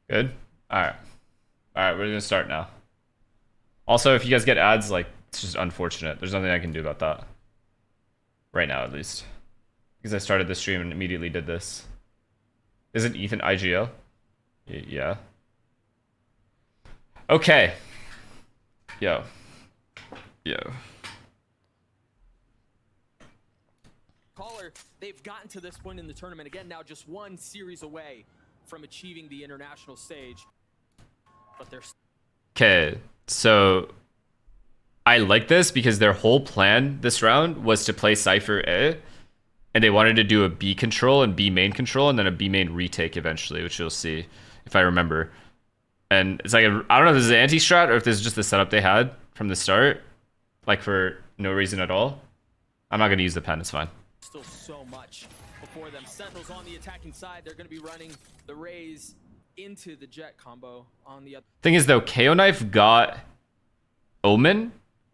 Good? Alright. Alright, we're gonna start now. Also, if you guys get ads, like, it's just unfortunate. There's nothing I can do about that. Right now, at least. Because I started the stream and immediately did this. Isn't Ethan IGL? Yeah. Okay. Yo. Yo. Caller, they've gotten to this point in the tournament again, now just one series away from achieving the international stage. But they're Okay, so I like this because their whole plan this round was to play Cypher A, and they wanted to do a B control and B main control, and then a B main retake eventually, which you'll see if I remember. And it's like, I don't know if this is an anti-strat or if this is just the setup they had from the start, like for no reason at all. I'm not going to use the pen, it's fine. still so much before them. Sentinels on the attacking side, they're going to be running the Rays into the Jet combo on the other. Thing is though, KO Knife got Omen,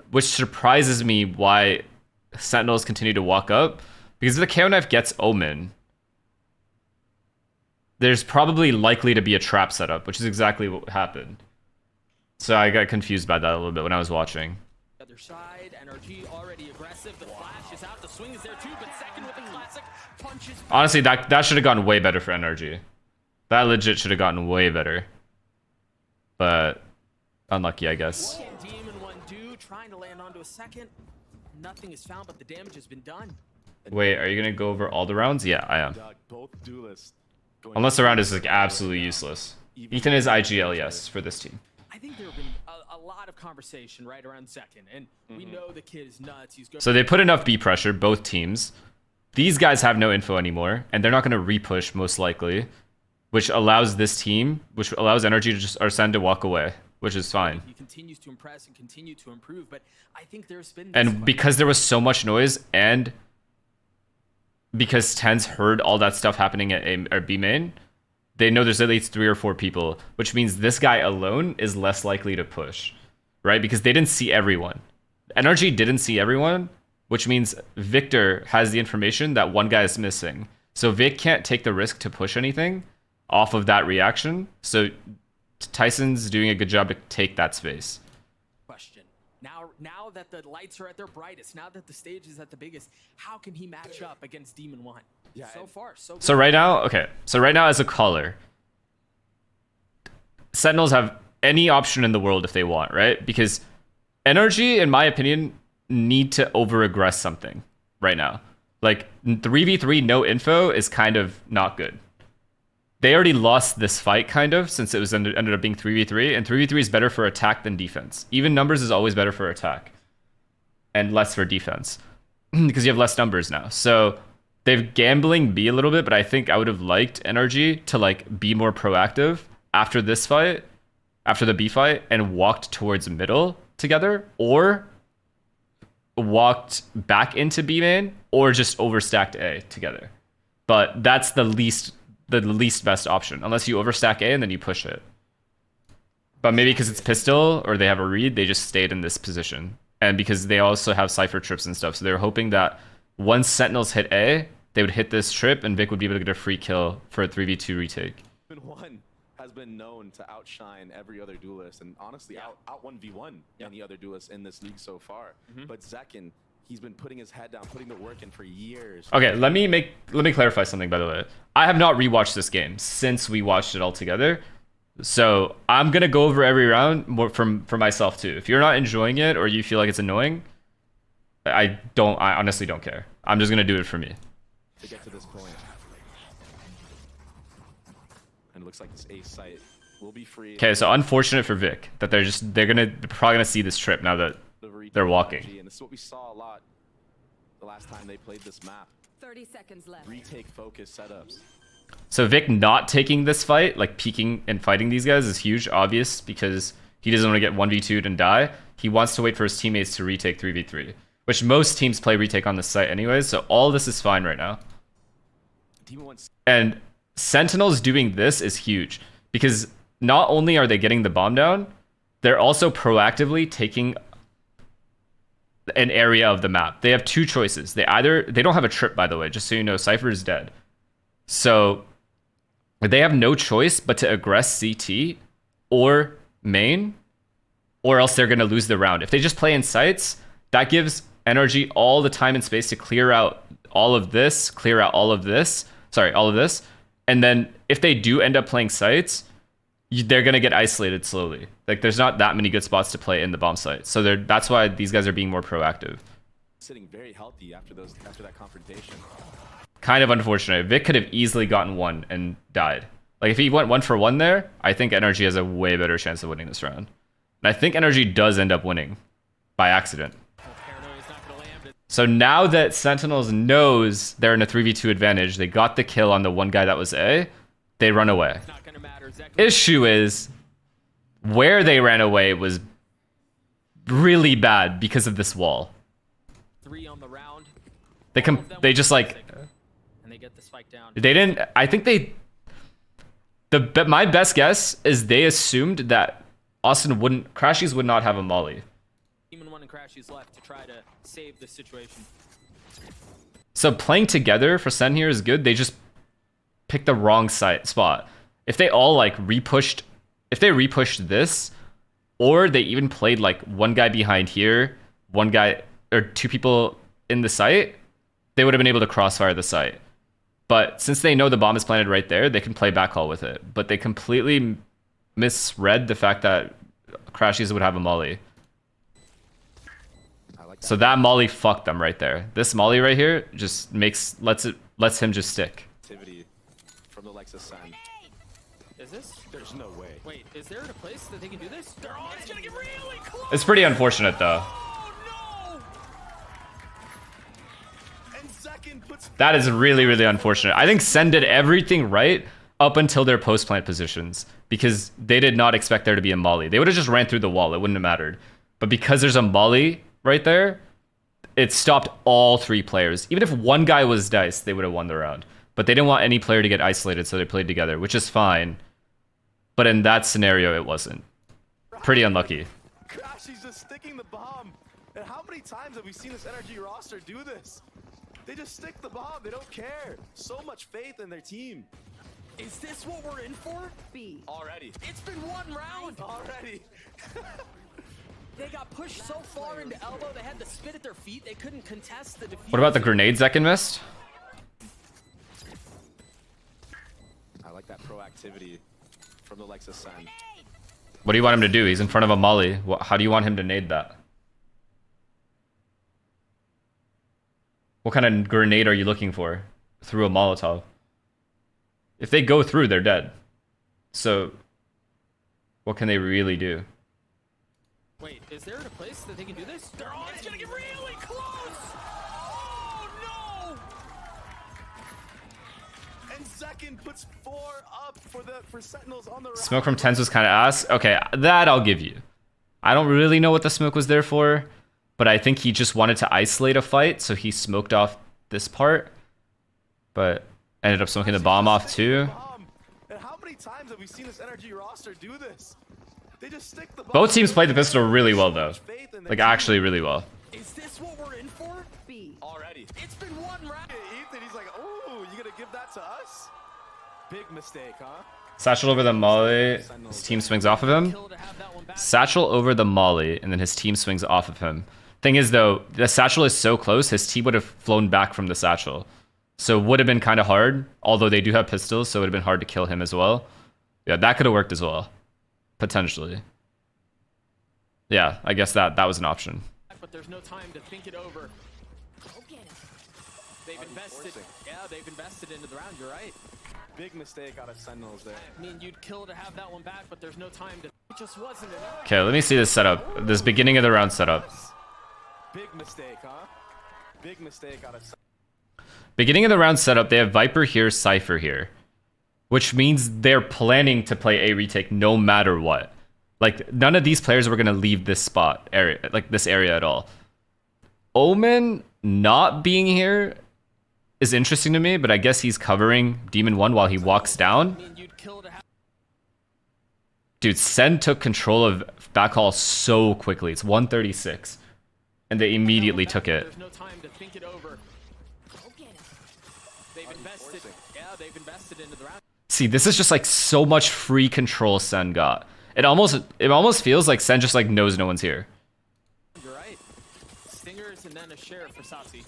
which surprises me why Sentinels continue to walk up. Because if the KO Knife gets Omen, there's probably likely to be a trap setup, which is exactly what happened. So I got confused by that a little bit when I was watching. Other side, NRG already aggressive. The flash is out. The swing is there too, but second with the classic punches. Honestly, that should have gone way better for NRG. That legit should have gotten way better. But unlucky, I guess. One demon, one do, trying to land onto a second. Nothing is found, but the damage has been done. Wait, are you gonna go over all the rounds? Yeah, I am. Both duelists Unless the round is like absolutely useless. Ethan is IGL, yes, for this team. I think there have been a lot of conversation right around second, and we know the kid is nuts. He's good. So they put enough B pressure, both teams. These guys have no info anymore, and they're not going to repush most likely, which allows this team, which allows NRG to just Arsene to walk away, which is fine. He continues to impress and continue to improve, but I think there's been And because there was so much noise, and because tenz heard all that stuff happening at A or B main, they know there's at least 3 or 4 people, which means this guy alone is less likely to push, right? Because they didn't see everyone. NRG didn't see everyone, which means Victor has the information that one guy is missing. So Vic can't take the risk to push anything off of that reaction. So Tyson's doing a good job to take that space. question. Now that the lights are at their brightest, now that the stage is at the biggest, how can he match up against Demon 1? Yeah, so far, so good. So right now, okay. So right now as a caller, Sentinels have any option in the world if they want, right? Because NRG, in my opinion, need to over-aggress something right now. Like, 3v3 no info is kind of not good. They already lost this fight, kind of, since it was ended up being 3v3, and 3v3 is better for attack than defense. Even numbers is always better for attack, and less for defense, because you have less numbers now. So they've gambling B a little bit, but I think I would have liked NRG to like be more proactive after this fight, after the B fight, and walked towards middle together, or walked back into B main, or just overstacked A together. But that's the least best option, unless you overstack A and then you push it. But maybe because it's pistol or they have a read, they just stayed in this position. And because they also have Cypher trips and stuff, so they're hoping that once Sentinels hit A, they would hit this trip and Vic would be able to get a free kill for a 3v2 retake. One has been known to outshine every other duelist, and honestly out 1v1 any other duelist in this league so far. But Zekin, he's been putting his head down, putting the work in for years. Okay, let me clarify something, by the way. I have not rewatched this game since we watched it all together. So I'm gonna go over every round more for myself too. If you're not enjoying it or you feel like it's annoying, I honestly don't care. I'm just gonna do it for me. To get to this point. And it looks like this A site will be free. Okay, so unfortunate for Vic that they're probably gonna see this trip now that they're walking. And this is what we saw a lot the last time they played this map. 30 seconds left. Retake focus setups. So Vic not taking this fight, like peeking and fighting these guys, is huge, obvious, because he doesn't want to get 1v2'd and die. He wants to wait for his teammates to retake 3v3, which most teams play retake on this site anyways, so all this is fine right now. And Sentinels doing this is huge, because not only are they getting the bomb down, they're also proactively taking an area of the map. They have 2 choices. They don't have a trip, by the way, just so you know. Cypher is dead. So They have no choice but to aggress CT or main, or else they're going to lose the round. If they just play in sites, that gives NRG all the time and space to clear out all of this, clear out all of this. Sorry, all of this. And then if they do end up playing sites, they're going to get isolated slowly. Like, there's not that many good spots to play in the bomb site. So that's why these guys are being more proactive. Sitting very healthy after that confrontation. Kind of unfortunate. Vic could have easily gotten one and died. Like, if he went 1-for-1 there, I think NRG has a way better chance of winning this round. And I think NRG does end up winning by accident. So now that Sentinels knows they're in a 3v2 advantage, they got the kill on the one guy that was A, they run away. Issue is, where they ran away was really bad because of this wall. 3 on the round. They just like, and they get the spike down. They didn't, I think they, my best guess is they assumed that Crashies would not have a molly. Demon 1 and Crashies left to try to save the situation. So playing together for Sen here is good. They just picked the wrong spot. If they all like repushed this, or they even played like one guy behind here, one guy or two people in the site, they would have been able to crossfire the site. But since they know the bomb is planted right there, they can play backhaul with it. But they completely misread the fact that Crashies would have a molly. So that molly fucked them right there. This molly right here just lets him just stick. From the likes of Sen. Is this? There's no way. Wait, is there a place that they can do this? It's gonna get really close. It's pretty unfortunate though. Oh, no! And Zekin puts That is really, really unfortunate. I think Sen did everything right up until their post plant positions, because they did not expect there to be a molly. They would have just ran through the wall. It wouldn't have mattered. But because there's a molly right there, it stopped all 3 players. Even if one guy was diced, they would have won the round. But they didn't want any player to get isolated, so they played together, which is fine. But in that scenario, it wasn't. Pretty unlucky. Crashies just sticking the bomb. And how many times have we seen this NRG roster do this? They just stick the bomb. They don't care. So much faith in their team. Is this what we're in for? B. Already. It's been 1 round. Already. They got pushed so far into elbow, they had to spit at their feet. They couldn't contest the defeat. What about the grenades Zekin missed? I like that proactivity from the likes of Sen. What do you want him to do? He's in front of a molly. How do you want him to nade that? What kind of grenade are you looking for? Through a Molotov. If they go through, they're dead. So, what can they really do? Wait, is there a place that they can do this? It's gonna get really close! Oh, no! And Zekin puts 4 up for Sentinels on the round. Smoke from tenz was kind of ass. Okay, that I'll give you. I don't really know what the smoke was there for, but I think he just wanted to isolate a fight, so he smoked off this part, but ended up smoking the bomb off too. And how many times have we seen this NRG roster do this? They just stick the bomb. Both teams played the pistol really well though. Like actually really well. Is this what we're in for? B. Already. It's been 1 round. Ethan, he's like, oh, you gonna give that to us? Big mistake, huh? Satchel over the molly. His team swings off of him. Satchel over the molly, and then his team swings off of him. Thing is though, the satchel is so close, his team would have flown back from the satchel. So it would have been kind of hard, although they do have pistols, so it would have been hard to kill him as well. Yeah, that could have worked as well. Potentially. Yeah, I guess that was an option. But there's no time to think it over. They've invested. Yeah, they've invested into the round. You're right. Big mistake out of Sentinels there. I mean, you'd kill to have that one back, but there's no time to. It just wasn't enough. Okay, let me see this setup. This beginning of the round setup. Big mistake, huh? Big mistake out of. Beginning of the round setup, they have Viper here, Cypher here. Which means they're planning to play a retake no matter what. Like, none of these players were going to leave this spot, this area at all. Omen not being here is interesting to me, but I guess he's covering Demon 1 while he walks down. Dude, Sen took control of backhaul so quickly. It's 136. And they immediately took it. There's no time to think it over. They've invested. Yeah, they've invested into the round. See, this is just like so much free control Sen got. It almost feels like Sen just like knows no one's here. You're right. Stingers and then a sheriff for Sasi.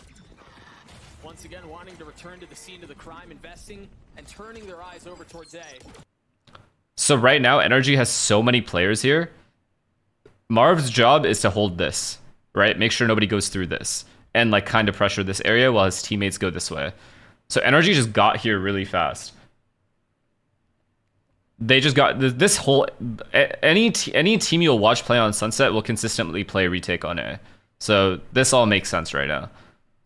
Once again, wanting to return to the scene of the crime, investing and turning their eyes over towards A. So right now, NRG has so many players here. Marv's job is to hold this, right? Make sure nobody goes through this and like kind of pressure this area while his teammates go this way. So NRG just got here really fast. They just got this whole any team you'll watch play on Sunset will consistently play retake on A. So this all makes sense right now.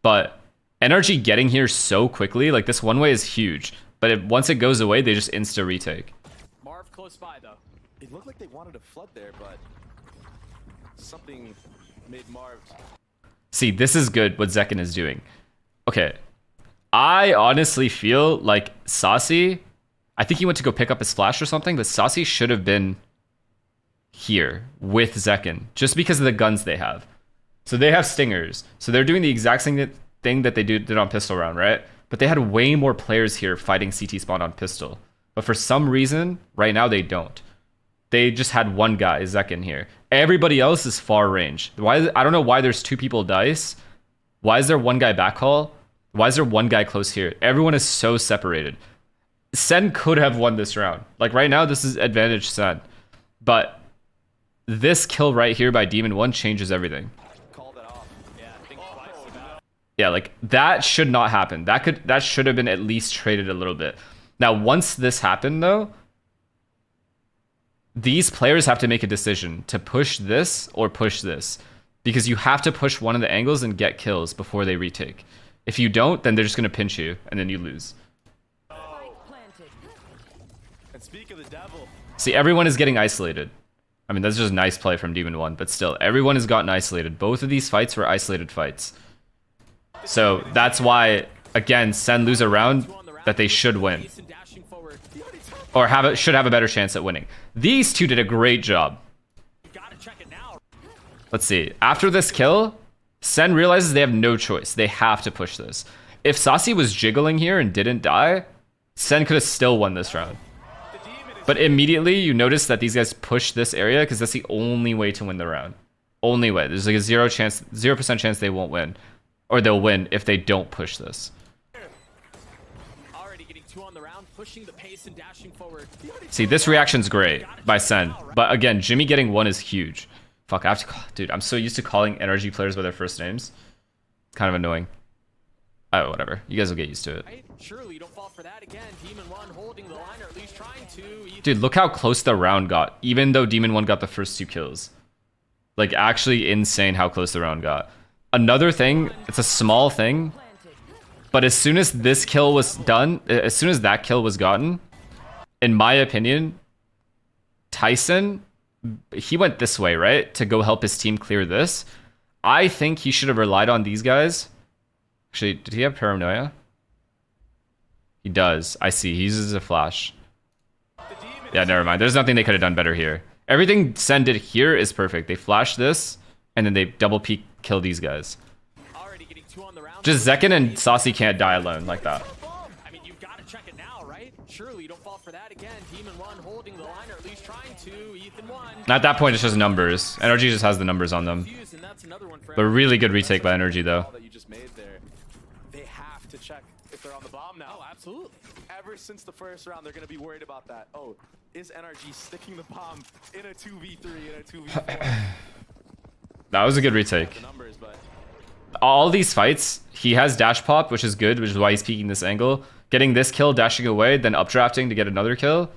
But NRG getting here so quickly, like this one way is huge. But once it goes away, they just insta retake. Marv close by though. It looked like they wanted to flood there, but something made Marv. See, this is good what Zekin is doing. Okay. I honestly feel like Sasi, I think he went to go pick up his flash or something, but Sasi should have been here with Zekin just because of the guns they have. So they have stingers. So they're doing the exact same thing that they did on pistol round, right? But they had way more players here fighting CT spawn on pistol. But for some reason, right now they don't. They just had one guy, Zekin, here. Everybody else is far range. Why? I don't know why there's two people dice. Why is there one guy backhaul? Why is there one guy close here? Everyone is so separated. Sen could have won this round. Like right now, this is advantage Sen. But this kill right here by Demon 1 changes everything. Call that off. Yeah, I think twice about. Yeah, like that should not happen. That should have been at least traded a little bit. Now, once this happened though, these players have to make a decision to push this or push this. Because you have to push one of the angles and get kills before they retake. If you don't, then they're just gonna pinch you and then you lose. And speak of the devil. See, everyone is getting isolated. I mean, that's just nice play from Demon 1, but still, everyone has gotten isolated. Both of these fights were isolated fights. So that's why, again, Sen lose a round that they should win. Or should have a better chance at winning. These two did a great job. Let's see. After this kill, Sen realizes they have no choice. They have to push this. If Sasi was jiggling here and didn't die, Sen could have still won this round. But immediately you notice that these guys push this area because that's the only way to win the round. Only way. There's like a 0% chance they won't win. Or they'll win if they don't push this. Already getting 2 on the round, pushing the pace and dashing forward. See, this reaction's great by Sen. But again, Jimmy getting 1 is huge. Fuck, I have to call... Dude, I'm so used to calling NRG players by their first names. It's kind of annoying. Oh, whatever. You guys will get used to it. Surely you don't fall for that again. Demon 1 holding the line, or at least trying to. Dude, look how close the round got, even though Demon 1 got the first 2 kills. Like, actually insane how close the round got. Another thing, it's a small thing, but as soon as this kill was done, as soon as that kill was gotten, in my opinion, Tyson, he went this way, right? To go help his team clear this. I think he should have relied on these guys. Actually, did he have paranoia? He does. I see. He uses a flash. Yeah, never mind. There's nothing they could have done better here. Everything Sen did here is perfect. They flash this, and then they double peek kill these guys. Just Zekin and Sasi can't die alone like that. I mean, you've got to check it now, right? Surely you don't fall for that again. Demon 1 holding the line, or at least trying to. Ethan 1. At that point, it's just numbers. NRG just has the numbers on them. But really good retake by NRG, though. That you just made there. They have to check if they're on the bomb now. Oh, absolutely. Ever since the first round, they're going to be worried about that. Oh, is NRG sticking the bomb in a 2v3, in a 2v4? That was a good retake. The numbers, but all these fights, he has dash pop, which is good, which is why he's peeking this angle. Getting this kill, dashing away, then updrafting to get another kill.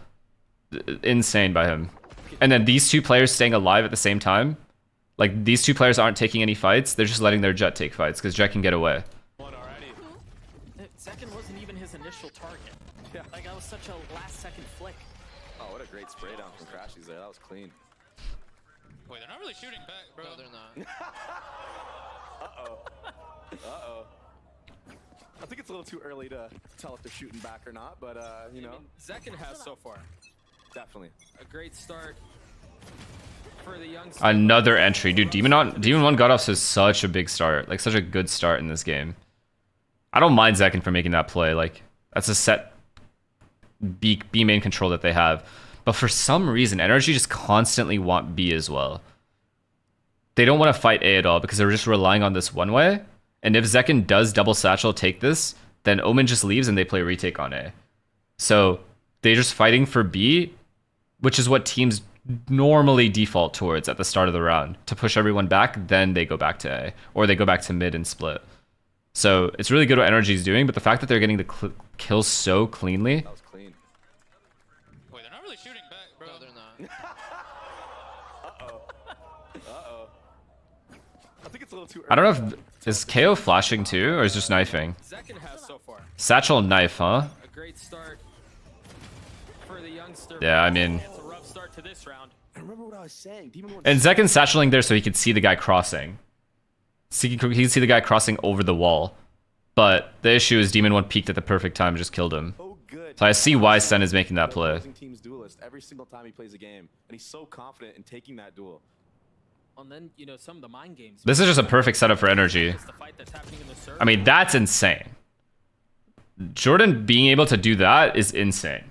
Insane by him. And then these two players staying alive at the same time. Like, these two players aren't taking any fights. They're just letting their Jet take fights, because Jet can get away. Second wasn't even his initial target. Yeah. Like, that was such a last-second flick. oh, what a great spray down from Crashies there. That was clean. Wait, they're not really shooting back, bro. No, they're not. Uh-oh. Uh-oh. I think it's a little too early to tell if they're shooting back or not, but, you know. I mean, Zekin has so far. Definitely. A great start for the young. Another entry. Dude, Demon 1 got off to such a big start. Like, such a good start in this game. I don't mind Zekin for making that play. Like, that's a set B main control that they have. But for some reason, NRG just constantly want B as well. They don't want to fight A at all because they're just relying on this one way. And if Zekin does double satchel take this, then Omen just leaves and they play retake on A. So they're just fighting for B, which is what teams normally default towards at the start of the round. To push everyone back, then they go back to A. Or they go back to mid and split. So it's really good what NRG is doing, but the fact that they're getting the kills so cleanly... That was clean. Wait, they're not really shooting back, bro. No, they're not. Uh-oh. I think it's a little too early. I don't know if... Is KO flashing too, or is just knifing? Zekin has so far. Satchel knife, huh? A great start for the youngster. Yeah, I mean... It's a rough start to this round. I remember what I was saying. Demon One. And Zekin's satcheling there so he could see the guy crossing. So he can see the guy crossing over the wall. But the issue is Demon 1 peeked at the perfect time and just killed him. Oh, good. So I see why Sen is making that play. Team's duelist every single time he plays a game, and he's so confident in taking that duel. And then, you know, some of the mind games. This is just a perfect setup for NRG. It's the fight that's happening in the circle. I mean, that's insane. Jordan being able to do that is insane.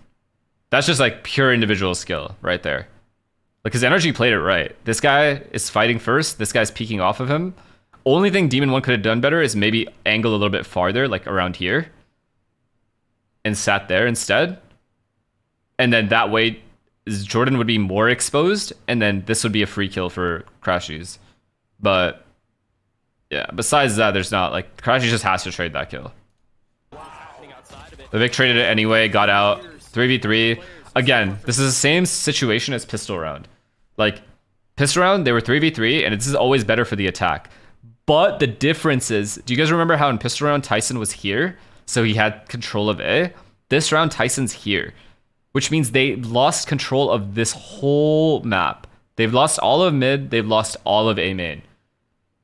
That's just like pure individual skill right there. Because NRG played it right. This guy is fighting first. This guy's peeking off of him. Only thing Demon 1 could have done better is maybe angle a little bit farther, like around here. And sat there instead. And then that way, Jordan would be more exposed. And then this would be a free kill for Crashies. But, yeah, besides that, there's not, like, Crashies just has to trade that kill. The Vic traded it anyway, got out. 3v3. Again, this is the same situation as pistol round. Like, pistol round, they were 3v3, and this is always better for the attack. But the difference is, do you guys remember how in pistol round Tyson was here? So he had control of A. This round Tyson's here, which means they lost control of this whole map. They've lost all of mid, they've lost all of A main.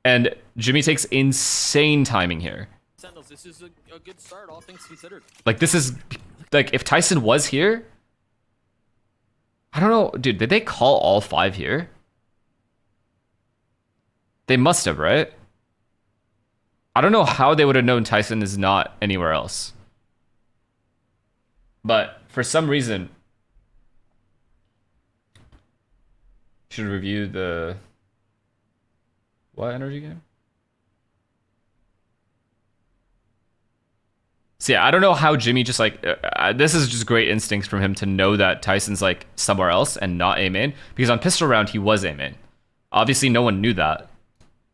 And Jimmy takes insane timing here. Sentinels, this is a good start, all things considered. Like, this is, like, if Tyson was here, I don't know, dude, did they call all 5 here? They must have, right? I don't know how they would have known Tyson is not anywhere else. But for some reason, should review the what NRG game? So yeah, I don't know how Jimmy just like this is just great instincts from him to know that Tyson's like somewhere else and not A main, because on pistol round he was A main. Obviously no one knew that.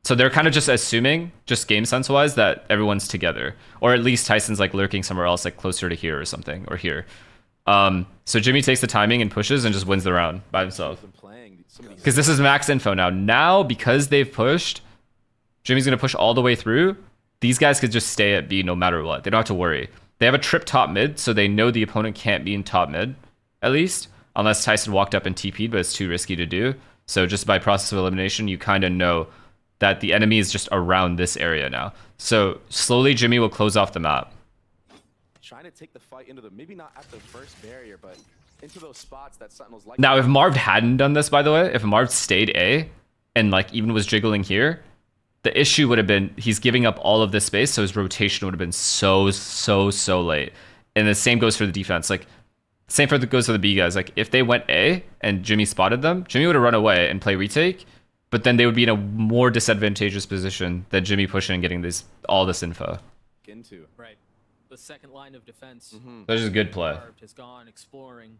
So they're kind of just assuming, just game sense wise, that everyone's together, or at least Tyson's like lurking somewhere else, like closer to here or something, or here. So Jimmy takes the timing and pushes and just wins the round by himself. Because this is max info now. Now, because they've pushed, Jimmy's gonna push all the way through. These guys could just stay at B no matter what. They don't have to worry. They have a trip top mid, so they know the opponent can't be in top mid, at least, unless Tyson walked up and TP'd, but it's too risky to do. So just by process of elimination, you kind of know that the enemy is just around this area now. So slowly Jimmy will close off the map. Trying to take the fight into the, maybe not at the first barrier, but into those spots that Sentinels like. Now, if Marv hadn't done this, by the way, if Marv stayed A and like even was jiggling here, the issue would have been he's giving up all of this space, so his rotation would have been so late. And the same goes for the defense. Like, same goes for the B guys. Like, if they went A and Jimmy spotted them, Jimmy would have run away and play retake. But then they would be in a more disadvantageous position than Jimmy pushing and getting all this info. Into. Right. The second line of defense. That's just a good play. Has gone exploring.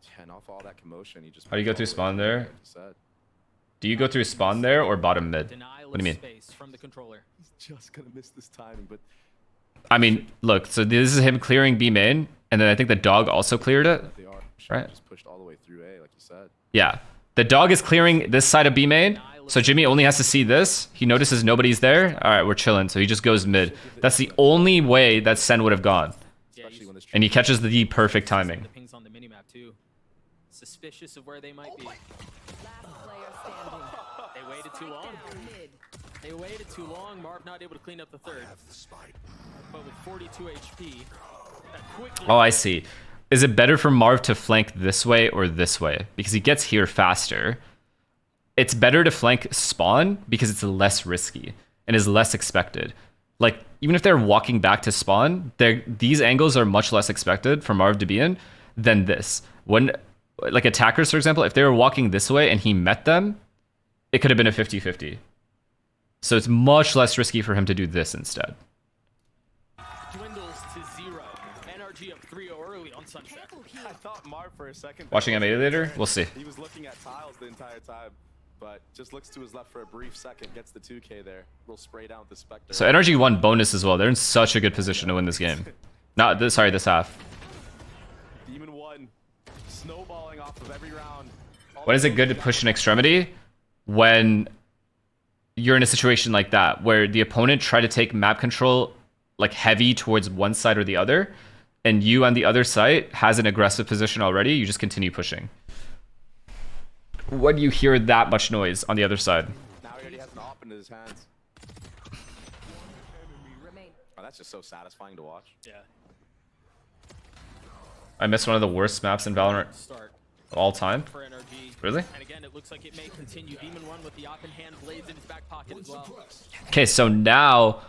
Yeah, and off all that commotion, he just. How do you go through spawn there? Do you go through spawn there or bottom mid? What do you mean? Space from the controller. He's just gonna miss this timing, but. I mean, look. So this is him clearing B main, and then I think the dog also cleared it. They are. Right. Just pushed all the way through A, like you said. Yeah. The dog is clearing this side of B main, so Jimmy only has to see this. He notices nobody's there. All right, we're chilling. So he just goes mid. That's the only way that Sen would have gone. And he catches the perfect timing. The pings on the minimap too. Suspicious of where they might be. They waited too long. They waited too long. Marv not able to clean up the third. But with 42 HP, that quickly. Oh, I see. Is it better for Marv to flank this way or this way? Because he gets here faster. It's better to flank spawn because it's less risky and is less expected. like even if they're walking back to spawn, these angles are much less expected for Marv to be in than this. When like attackers, for example, if they were walking this way and he met them, it could have been a 50-50. So it's much less risky for him to do this instead. Dwindles to 0. NRG up 3-0 early on Sunset. I thought Marv for a second. Watching M8 later, we'll see. He was looking at tiles the entire time, but just looks to his left for a brief second, gets the 2K there. Little spray down with the Spectre. So NRG won bonus as well. They're in such a good position to win this game. Not this, sorry, this half. Demon 1, snowballing off of every round. When is it good to push an extremity? When you're in a situation like that, where the opponent try to take map control like heavy towards one side or the other, and you on the other side has an aggressive position already, you just continue pushing. When you hear that much noise on the other side. Now he already has an op into his hands. Oh, that's just so satisfying to watch. Yeah. I missed one of the worst maps in Valorant Start of all time. for NRG. Really? And again, it looks like it may continue. Demon 1 with the op in hand, blades in his back pocket as well. Okay, so now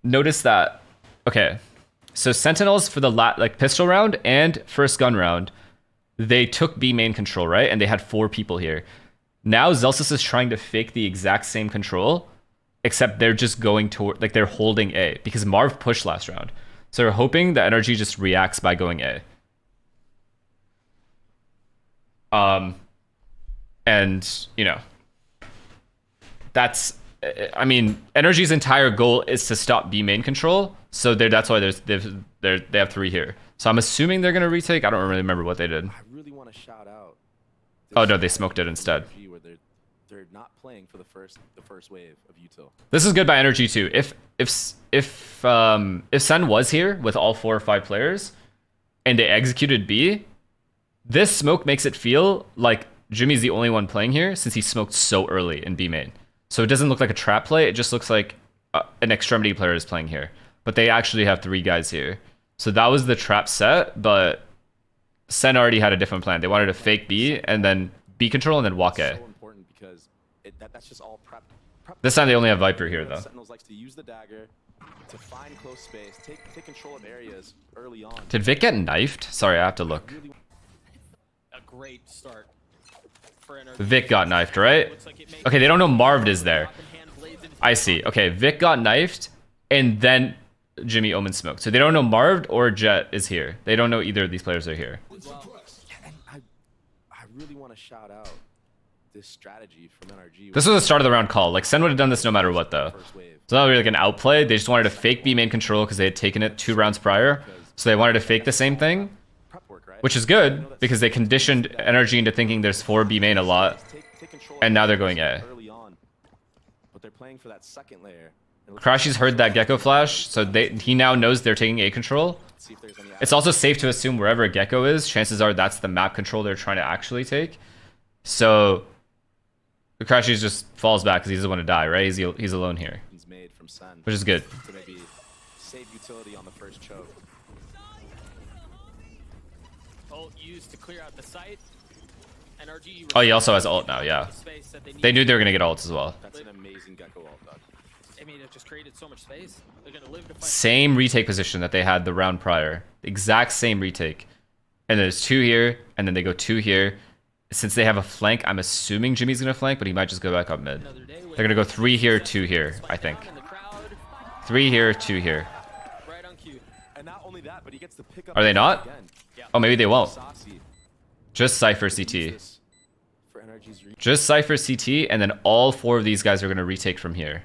notice that. Okay, so Sentinels for the like pistol round and first gun round, they took B main control, right? And they had 4 people here. Now Zelsis is trying to fake the exact same control, except they're just going toward, like they're holding A because Marv pushed last round. So they're hoping that NRG just reacts by going A. And you know, that's, I mean, NRG's entire goal is to stop B main control. So that's why they have 3 here. So I'm assuming they're gonna retake. I don't really remember what they did. I really want to shout out. Oh no, they smoked it instead. Where they're not playing for the first wave of util. This is good by NRG too. If Sen was here with all 4 or 5 players, and they executed B, this smoke makes it feel like Jimmy's the only one playing here since he smoked so early in B main. So it doesn't look like a trap play. It just looks like an extremity player is playing here. But they actually have 3 guys here. So that was the trap set, but Sen already had a different plan. They wanted to fake B and then B control and then walk A. So important because that's just all prep. This time they only have Viper here though. Sentinels likes to use the dagger to find close space, take control of areas early on. Did Vic get knifed? Sorry, I have to look. A great start for NRG. Vic got knifed, right? Okay, they don't know Marv is there. I see. Okay, Vic got knifed, and then Jimmy Omen smoked. So they don't know Marv or Jet is here. They don't know either of these players are here. And I really want to shout out this strategy from NRG. This was the start of the round call. Like, Sen would have done this no matter what, though. It's not really like an outplay. They just wanted to fake B main control because they had taken it 2 rounds prior. So they wanted to fake the same thing, which is good because they conditioned NRG into thinking there's 4 B main a lot. And now they're going A. Early on, but they're playing for that second layer. Crashy's heard that Gecko flash, so he now knows they're taking A control. It's also safe to assume wherever Gecko is, chances are that's the map control they're trying to actually take. So Crashy just falls back because he doesn't want to die, right? He's alone here, which is good. To maybe save utility on the first choke. Ult used to clear out the site. NRG. Oh, he also has ult now, yeah. They knew they were going to get ults as well. That's an amazing Gecko ult, dog. I mean, it just created so much space. They're gonna live to fight. Same retake position that they had the round prior. Exact same retake. And there's 2 here, and then they go 2 here. Since they have a flank, I'm assuming Jimmy's going to flank, but he might just go back up mid. They're going to go 3 here, 2 here, I think. 3 here, 2 here. Right on cue. And not only that, but he gets to pick up. Are they not? Again. Oh, maybe they won't. Saucy. Just Cypher CT. For NRG's reach. Just Cypher CT, and then all 4 of these guys are going to retake from here.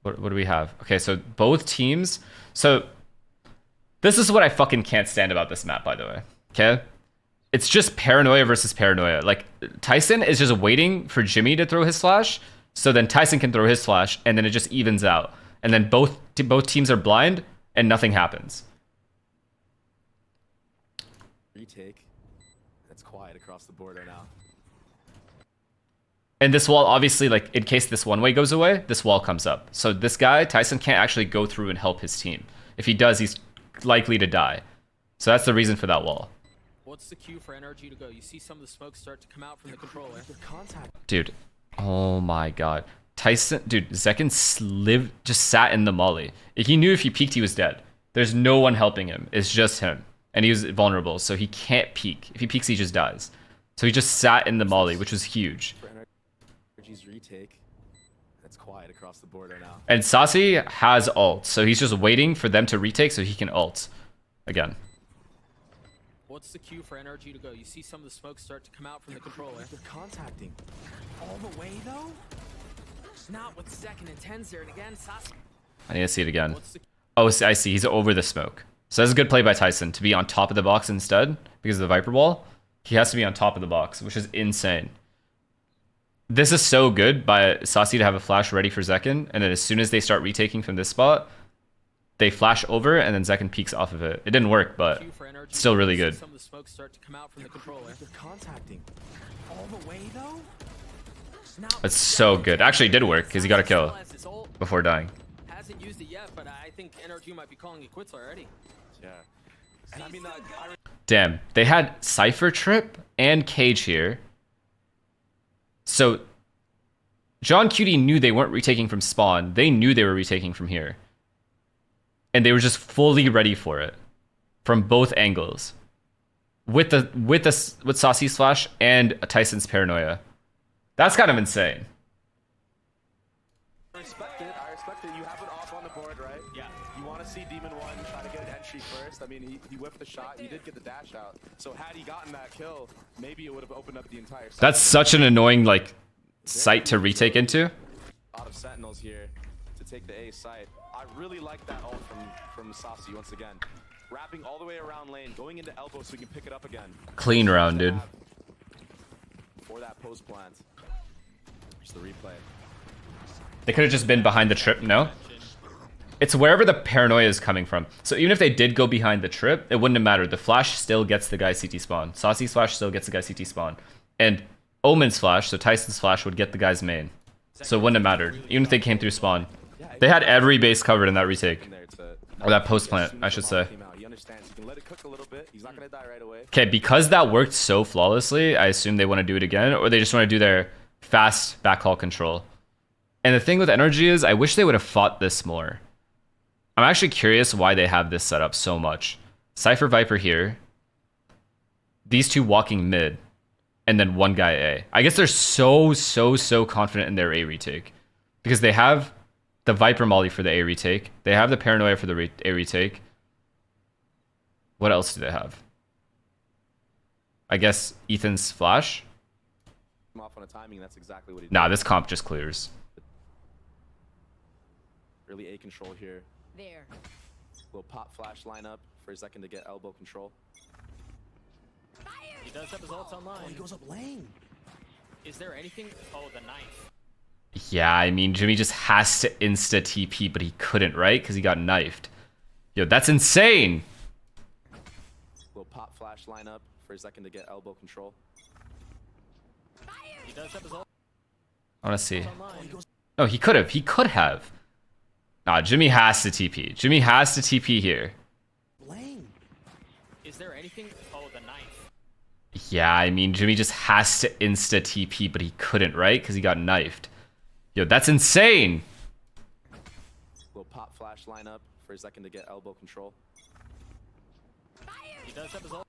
What do we have? Okay, so both teams. So this is what I fucking can't stand about this map, by the way. Okay? It's just paranoia versus paranoia. Like, Tyson is just waiting for Jimmy to throw his flash, so then Tyson can throw his flash, and then it just evens out. And then both teams are blind, and nothing happens. Retake. It's quiet across the board right now. And this wall, obviously, like, in case this one way goes away, this wall comes up. So this guy, Tyson, can't actually go through and help his team. If he does, he's likely to die. So that's the reason for that wall. What's the cue for NRG to go? You see some of the smoke start to come out from the controller. Dude, oh my god. Tyson, dude, Zekin just sat in the molly. He knew if he peeked, he was dead. There's no one helping him. It's just him. And he was vulnerable, so he can't peek. If he peeks, he just dies. So he just sat in the molly, which was huge. For NRG's retake, it's quiet across the board right now. And Sassy has ult, so he's just waiting for them to retake so he can ult again. What's the cue for NRG to go? You see some of the smoke start to come out from the controller. They're contacting. All the way though? Not with Zekin and tenz there, and again, Sassy. I need to see it again. What's the Oh, I see. He's over the smoke. So that's a good play by Tyson to be on top of the box instead because of the Viper Wall. He has to be on top of the box, which is insane. This is so good by Sassy to have a flash ready for Zekin, and then as soon as they start retaking from this spot, they flash over, and then Zekin peeks off of it. It didn't work, but still really good. Some of the smoke start to come out from the controller. They're contacting. All the way though? It's so good. Actually, it did work because he got a kill before dying. Hasn't used it yet, but I think NRG might be calling it quits already. Yeah. And I mean, Damn, they had Cypher Trip and Cage here. So John Cutie knew they weren't retaking from spawn. They knew they were retaking from here. And they were just fully ready for it from both angles. With Sassy's flash and Tyson's paranoia. That's kind of insane. I respect it. You have it off on the board, right? Yeah. You want to see Demon 1 try to get an entry first. I mean, he whiffed the shot. He did get the dash out. So had he gotten that kill, maybe it would have opened up the entire site. That's such an annoying, like, site to retake into. A lot of Sentinels here to take the A site. I really like that ult from Sassy once again. Wrapping all the way around lane, going into elbow so we can pick it up again. Clean round, dude. For that post plant. Here's the replay. They could have just been behind the trip, no? It's wherever the paranoia is coming from. So even if they did go behind the trip, it wouldn't have mattered. The flash still gets the guy CT spawn. Sassy's flash still gets the guy CT spawn. And Omen's flash, so Tyson's flash, would get the guy's main. So it wouldn't have mattered, even if they came through spawn. They had every base covered in that retake. Or that post plant, I should say. He understands. He can let it cook a little bit. He's not going to die right away. Okay, because that worked so flawlessly, I assume they want to do it again, or they just want to do their fast backhaul control. And the thing with NRG is, I wish they would have fought this more. I'm actually curious why they have this set up so much. Cypher Viper here. These two walking mid. And then one guy A. I guess they're so confident in their A retake. Because they have the Viper Molly for the A retake. They have the Paranoia for the A retake. What else do they have? I guess Ethan's flash? Off on a timing, that's exactly what he did. Nah, this comp just clears. Early A control here. There. Little pop flash lineup for a second to get elbow control. He does have his ults online. He goes up lane. Is there anything? Oh, the knife. Yeah, I mean, Jimmy just has to insta TP, but he couldn't, right? Because he got knifed. Yo, that's insane. Little pop flash lineup for a second to get elbow control. He does have his ults I want to see. online. No, he could have. He could have. Nah, Jimmy has to TP. Jimmy has to TP here. Lane. Is there anything? Oh, the knife. Yeah, I mean, Jimmy just has to insta TP, but he couldn't, right? Because he got knifed. Yo, that's insane. Little pop flash lineup for a second to get elbow control. He does have his ults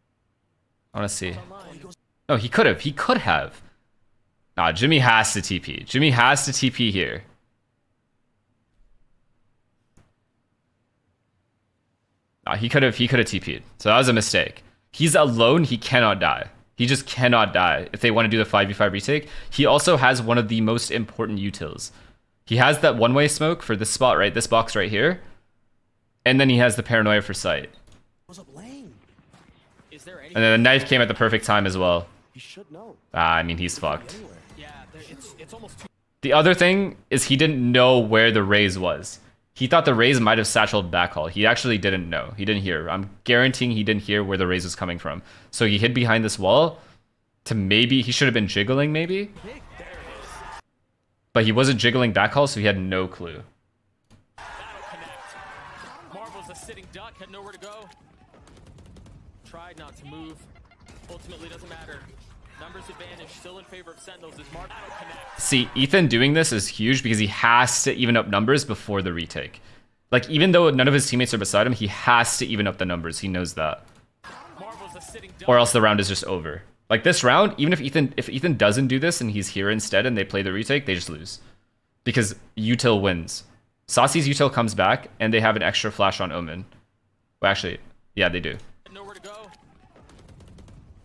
I want to see. online. No, he could have. He could have. Nah, Jimmy has to TP. Jimmy has to TP here. Nah, he could have TP'd. So that was a mistake. He's alone. He cannot die. He just cannot die if they want to do the 5v5 retake. He also has one of the most important utils. He has that one-way smoke for this spot, right? This box right here. And then he has the paranoia for sight. Goes up lane. Is there anything? And then the knife came at the perfect time as well. He should know. I mean, he's fucked. Anywhere. Yeah, it's almost too. The other thing is he didn't know where the raise was. He thought the raise might have satcheled backhaul. He actually didn't know. He didn't hear. I'm guaranteeing he didn't hear where the raise was coming from. So he hid behind this wall to maybe... He should have been jiggling maybe. But he wasn't jiggling backhaul, so he had no clue. That'll connect. Marvel's a sitting duck, had nowhere to go. Tried not to move. Ultimately doesn't matter. Numbers advantage still in favor of Sentinels as Mark connects. See, Ethan doing this is huge because he has to even up numbers before the retake. Like, even though none of his teammates are beside him, he has to even up the numbers. He knows that. Marvel's a sitting duck. Or else the round is just over. Like, this round, even if Ethan doesn't do this and he's here instead and they play the retake, they just lose. Because util wins. Saucy's util comes back and they have an extra flash on Omen. Well, actually, yeah, they do. Nowhere to go.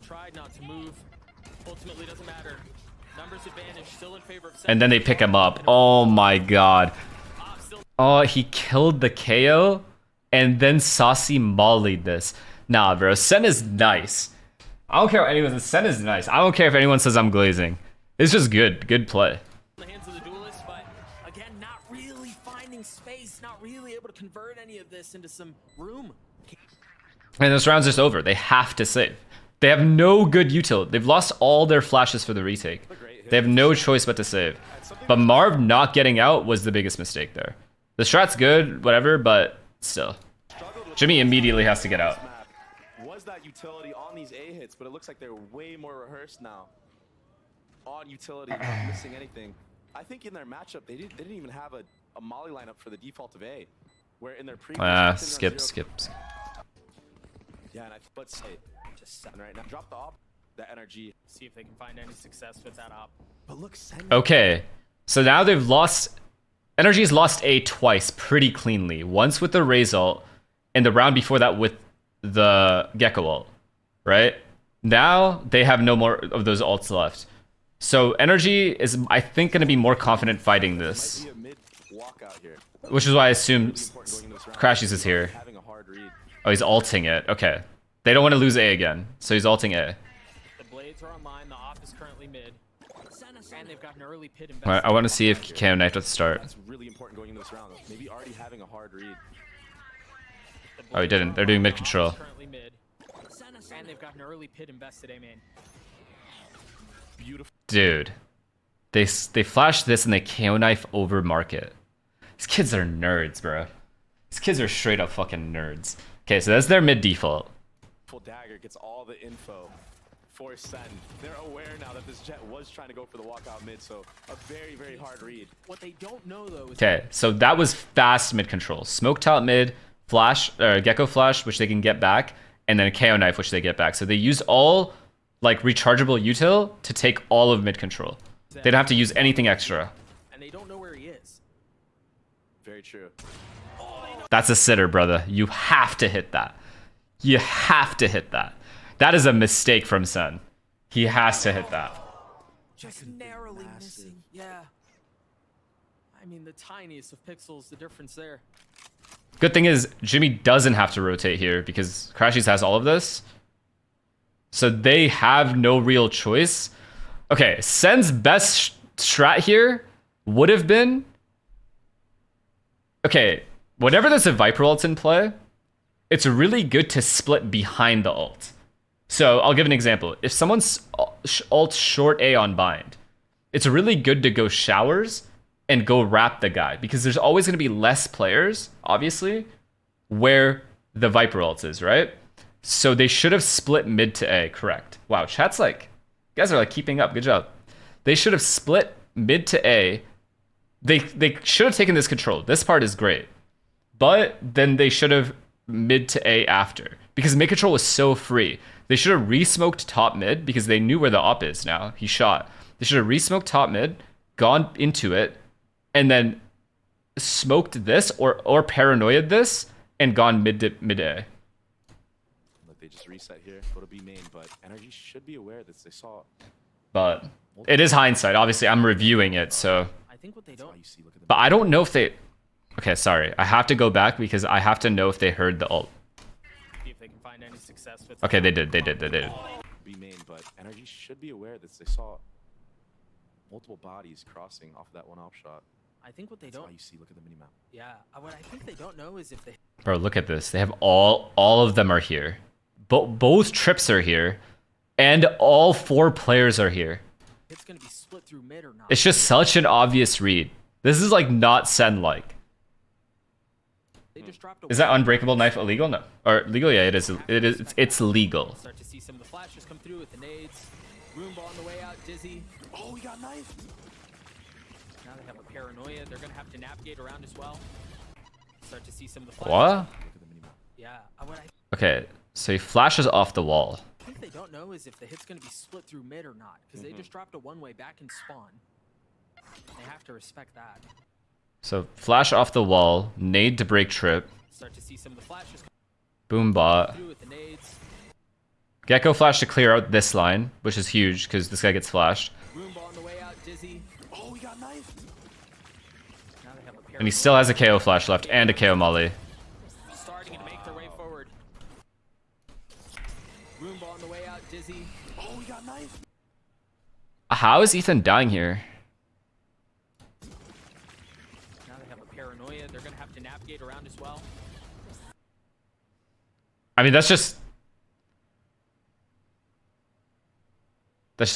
Tried not to move. Ultimately doesn't matter. Numbers advantage still in favor of Sentinels. And then they pick him up. Oh my god. Oh, he killed the KO, and then Saucy mollied this. Nah, bro, Sen is nice. I don't care what anyone says. Sen is nice. I don't care if anyone says I'm glazing. It's just good. Good play. The hands of the duelist, but again, not really finding space, not really able to convert any of this into some room. And this round's just over. They have to save. They have no good util. They've lost all their flashes for the retake. They have no choice but to save. But Marv not getting out was the biggest mistake there. The strat's good, whatever, but still. Jimmy immediately has to get out. Was that utility on these A hits, but it looks like they're way more rehearsed now. On utility, not missing anything. I think in their matchup, they didn't even have a molly lineup for the default of A. Where in their previous... Skip. Yeah, and let's say, just 7 right now. Drop the op, the NRG. See if they can find any success with that op. But look, Okay, so now they've lost... NRG's lost A twice pretty cleanly. Once with the Raze ult, and the round before that with the Gecko ult, right? Now they have no more of those ults left. So NRG is, I think, going to be more confident fighting this. Which is why I assume Crashies is here. Oh, he's ulting it. Okay. They don't want to lose A again, so he's ulting A. The blades are online, the op is currently mid. And they've got an early pit Alright, I want to see if KO knifed at the start. That's really important going into this round. Maybe already having a hard read. Oh, he didn't. They're doing mid control. And they've got an early pit invested, A main. Beautiful. Dude. They flash this and they KO knife over market. These kids are nerds, bro. These kids are straight up fucking nerds. Okay, so that's their mid default. Full dagger gets all the info for Sen. They're aware now that this Jet was trying to go for the walkout mid, so a very, very hard read. What they don't know though is Okay, so that was fast mid control. Smoke top mid, flash, Gecko flash, which they can get back, and then a KO knife, which they get back. So they use all like rechargeable util to take all of mid control. They don't have to use anything extra. And they don't know where he is. Very true. That's a sitter, brother. You have to hit that. You have to hit that. That is a mistake from Sen. He has to hit that. Just narrowly missing. Yeah. I mean, the tiniest of pixels, the difference there. Good thing is, Jimmy doesn't have to rotate here because Crashies has all of this. So they have no real choice. Okay, Sen's best strat here would have been... Okay, whenever there's a Viper ult in play, it's really good to split behind the ult. So I'll give an example. If someone's ult short A on bind, it's really good to go showers and go wrap the guy because there's always going to be less players, obviously, where the Viper ult is, right? So they should have split mid to A, correct. Wow, chat's like, you guys are like keeping up, good job. They should have split mid to A. They should have taken this control. This part is great. But then they should have mid to A after because mid control was so free. They should have re-smoked top mid because they knew where the op is now. He shot. They should have re-smoked top mid, gone into it, and then smoked this or paranoiaed this and gone mid A. Look, they just reset here. Go to B main, but NRG should be aware that they saw. But it is hindsight. Obviously, I'm reviewing it, so. I think what they don't. But I don't know if they. Okay, sorry. I have to go back because I have to know if they heard the ult. See if they can find any success with Okay, they did. B main, but NRG should be aware that they saw multiple bodies crossing off of that one op shot. I think what they That's don't. why you see. Look at the minimap. Yeah, what I think they don't know is if they. Bro, look at this. They have all of them are here. Both trips are here, and all 4 players are here. It's gonna be split through mid or not. It's just such an obvious read. This is like not Sen-like. They just dropped Is that unbreakable knife illegal? No. Or legal? Yeah, it is. It's legal. Start to see some of the flashes come through with the nades. Roomba on the way out, Dizzy. Oh, we got knifed. Now they have a paranoia. They're gonna have to navigate around as well. Start to see some of the What? flashes. Yeah. What I Okay, so he flashes off the wall. think they don't know is if the hit's gonna be split through mid or not, because they just dropped a one-way back in spawn. They have to respect that. So flash off the wall, nade to break trip, Start to see some of the flashes boom bot. come through with the nades. Gecko flash to clear out this line, which is huge because this guy gets flashed. Roomba on the way out, Dizzy. Oh, we got knifed. Now they have a And he still has a KO flash left and a KO molly. starting to make their way forward. Roomba on the way out, Dizzy. Oh, we got knifed. How is Ethan dying here? Now they have a paranoia. They're gonna have to navigate around as well. I mean, that's just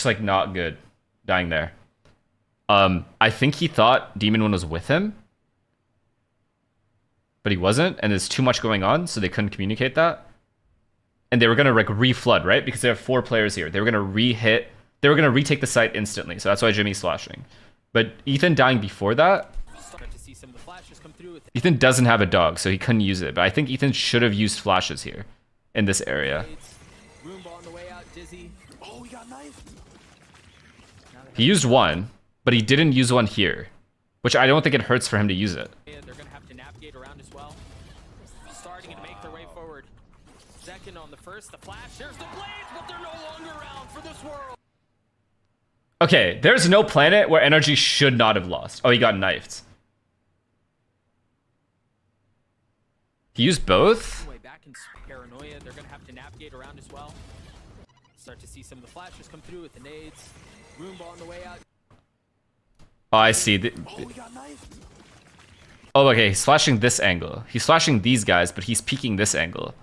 like not good dying there. I think he thought Demon One was with him, but he wasn't, and there's too much going on, so they couldn't communicate that. And they were gonna like re-flood, right? Because they have 4 players here. They were gonna re-hit. They were gonna retake the site instantly, so that's why Jimmy's flashing. But Ethan dying before that, Start to see some of the flashes come through with the Ethan doesn't have a dog, so he couldn't use it. But I think Ethan should have used flashes here in this area. nades. Roomba on the way out, Dizzy. Oh, we got knifed. Now they He used one, but he didn't use one here, which I don't think it hurts for him to use it. They're gonna have to navigate around as well. Starting to make their way forward. Second on the first, the flash. There's the blades, but they're no longer around for this world. Okay, there's no planet where NRG should not have lost. Oh, he got knifed. He used both? Way back in paranoia. They're gonna have to navigate around as well. Start to see some of the flashes come through with the nades. Roomba on the way out. Oh, I see. Oh, we got knifed. Oh, okay, he's flashing this angle. He's flashing these guys, but he's peeking this angle.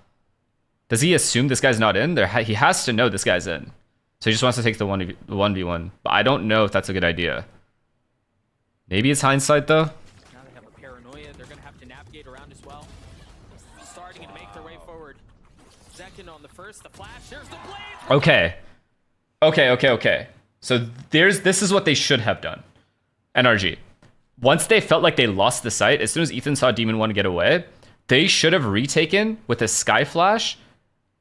Does he assume this guy's not in? He has to know this guy's in. So he just wants to take the 1v1. But I don't know if that's a good idea. Maybe it's hindsight, though. Now they have a paranoia. They're gonna have to navigate around as well. Starting to make their way forward. Second on the first, the flash. There's the blade. Okay. So this is what they should have done. NRG. Once they felt like they lost the site, as soon as Ethan saw Demon 1 get away, they should have retaken with a Sky Flash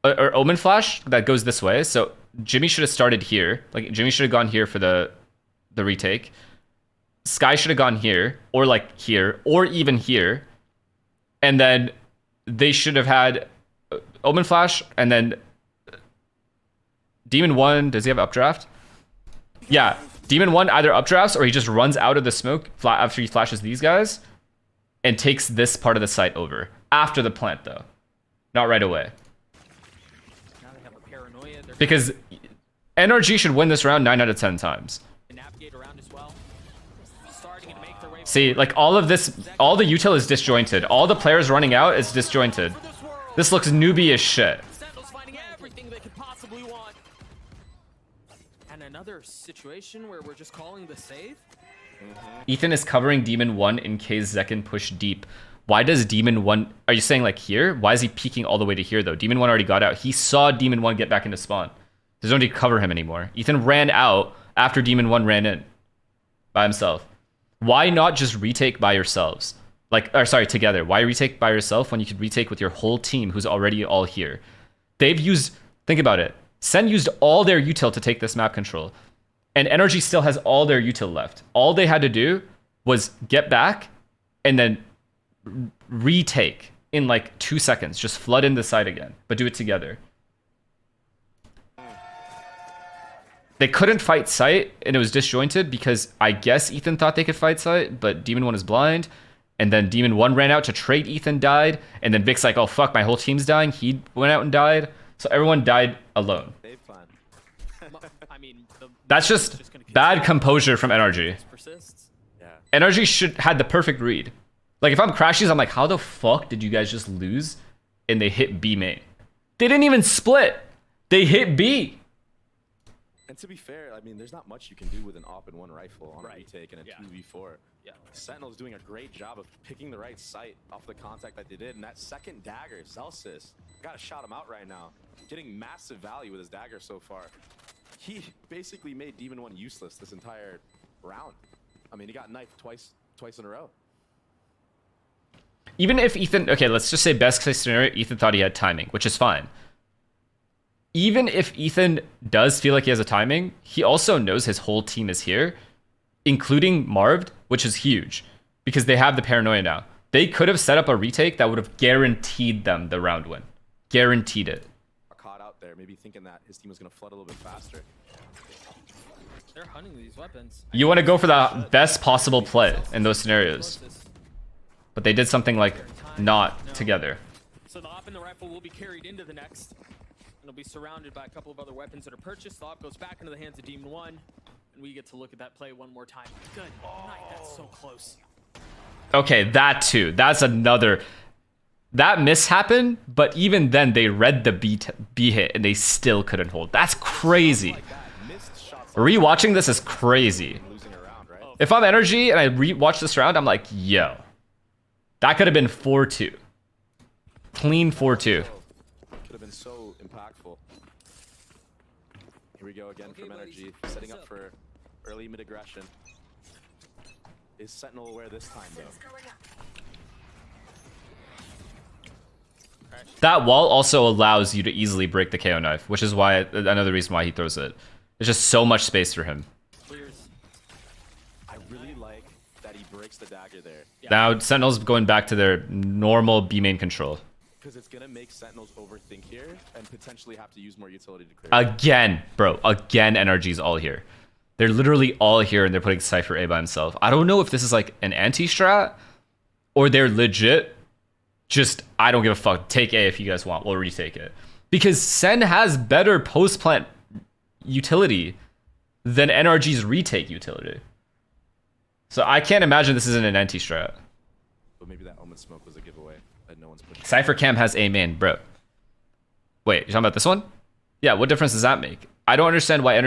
or Omen Flash that goes this way. So Jimmy should have started here. Like Jimmy should have gone here for the retake. Sky should have gone here, or like here, or even here. And then they should have had Omen Flash, and then Demon 1, does he have updraft? Yeah, Demon 1 either updrafts or he just runs out of the smoke after he flashes these guys and takes this part of the site over. After the plant, though. Not right away. Now they have a paranoia. They're Because NRG should win this round 9 out of 10 times. gonna navigate around as well. Starting to make their way See, like all of this, all the util is disjointed. All the players running out is disjointed. for this world. This looks newbie as shit. Sentinels finding everything they could possibly want. And another situation where we're just calling the save. Ethan is covering Demon 1 in case Zek can push deep. Why does Demon 1... Are you saying like here? Why is he peeking all the way to here though? Demon 1 already got out. He saw Demon 1 get back into spawn. There's no need to cover him anymore. Ethan ran out after Demon 1 ran in by himself. Why not just retake by yourselves? Together. Why retake by yourself when you could retake with your whole team who's already all here? They've used... Think about it. Sen used all their util to take this map control. And NRG still has all their util left. All they had to do was get back and then retake in like 2 seconds. Just flood in the site again, but do it together. They couldn't fight site, and it was disjointed because I guess Ethan thought they could fight site, but Demon 1 is blind. And then Demon 1 ran out to trade, Ethan died. And then Vic's like, oh fuck, my whole team's dying. He went out and died. So everyone died alone. Save plan. I mean, That's just bad composure from NRG. persists. Yeah. NRG had the perfect read. Like if I'm Crashies, I'm like, how the fuck did you guys just lose? And they hit B main. They didn't even split. They hit B. And to be fair, I mean, there's not much you can do with an op and 1 rifle on a Right. retake and a Yeah. 2v4. Yeah. Sentinel's doing a great job of picking the right site off the contact that they did. And that second dagger, Celsius, gotta shout him out right now. Getting massive value with his dagger so far. he basically made Demon 1 useless this entire round. I mean, he got knifed twice in a row. Even if Ethan, okay, let's just say best case scenario, Ethan thought he had timing, which is fine. Even if Ethan does feel like he has a timing, he also knows his whole team is here, including Marved, which is huge because they have the paranoia now. They could have set up a retake that would have guaranteed them the round win. Guaranteed it. Caught out there, maybe thinking that his team was going to flood a little bit faster. They're hunting these weapons. You want to go for the best possible play in those scenarios. But they did something like not together. So the op and the rifle will be carried into the next. And it'll be surrounded by a couple of other weapons that are purchased. The op goes back into the hands of Demon 1. And we get to look at that play one more time. Good night, that's so close. Okay, that too. That's another... That miss happened, but even then they read the B hit and they still couldn't hold. That's crazy. Rewatching this is crazy. If I'm NRG and I rewatch this round, I'm like, yo. That could have been 4-2. Clean 4-2. Could have been so impactful. Here we go again from NRG, setting up for early mid aggression. Is Sentinel aware this time though? That wall also allows you to easily break the KO knife, which is why another reason why he throws it. There's just so much space for him. I really like that he breaks the dagger there. Now Sentinels going back to their normal B main control. Because it's gonna make Sentinels overthink here and potentially have to use more utility to clear. Again, bro. Again, NRG's all here. They're literally all here and they're putting Cypher A by himself. I don't know if this is like an anti-strat or they're legit. Just, I don't give a fuck. Take A if you guys want. We'll retake it. Because Sen has better post-plant utility than NRG's retake utility. So I can't imagine this isn't an anti-strat. But maybe that Omen smoke was a giveaway that no one's pushing. Cypher Cam has A main, bro. Wait, you're talking about this one? Yeah, what difference does that make? I don't understand why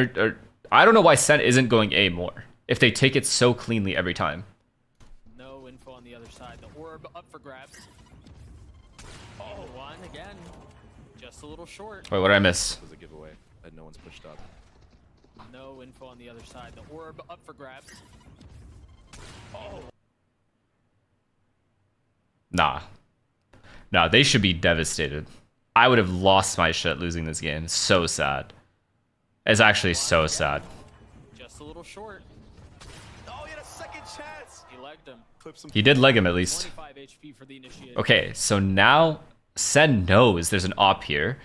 I don't know why Sen isn't going A more if they take it so cleanly every time. No info on the other side. The orb up for grabs. Oh, one again. Just a little short. Wait, what did I miss? Was a giveaway that no one's pushed up. No info on the other side. The orb up for grabs. Oh. Nah, they should be devastated. I would have lost my shit losing this game. It's so sad. It's actually so sad. Just a little short. Oh, he had a second chance. He legged him. He did leg him at least. 25 HP for the initiative. Okay, so now Sen knows there's an op here.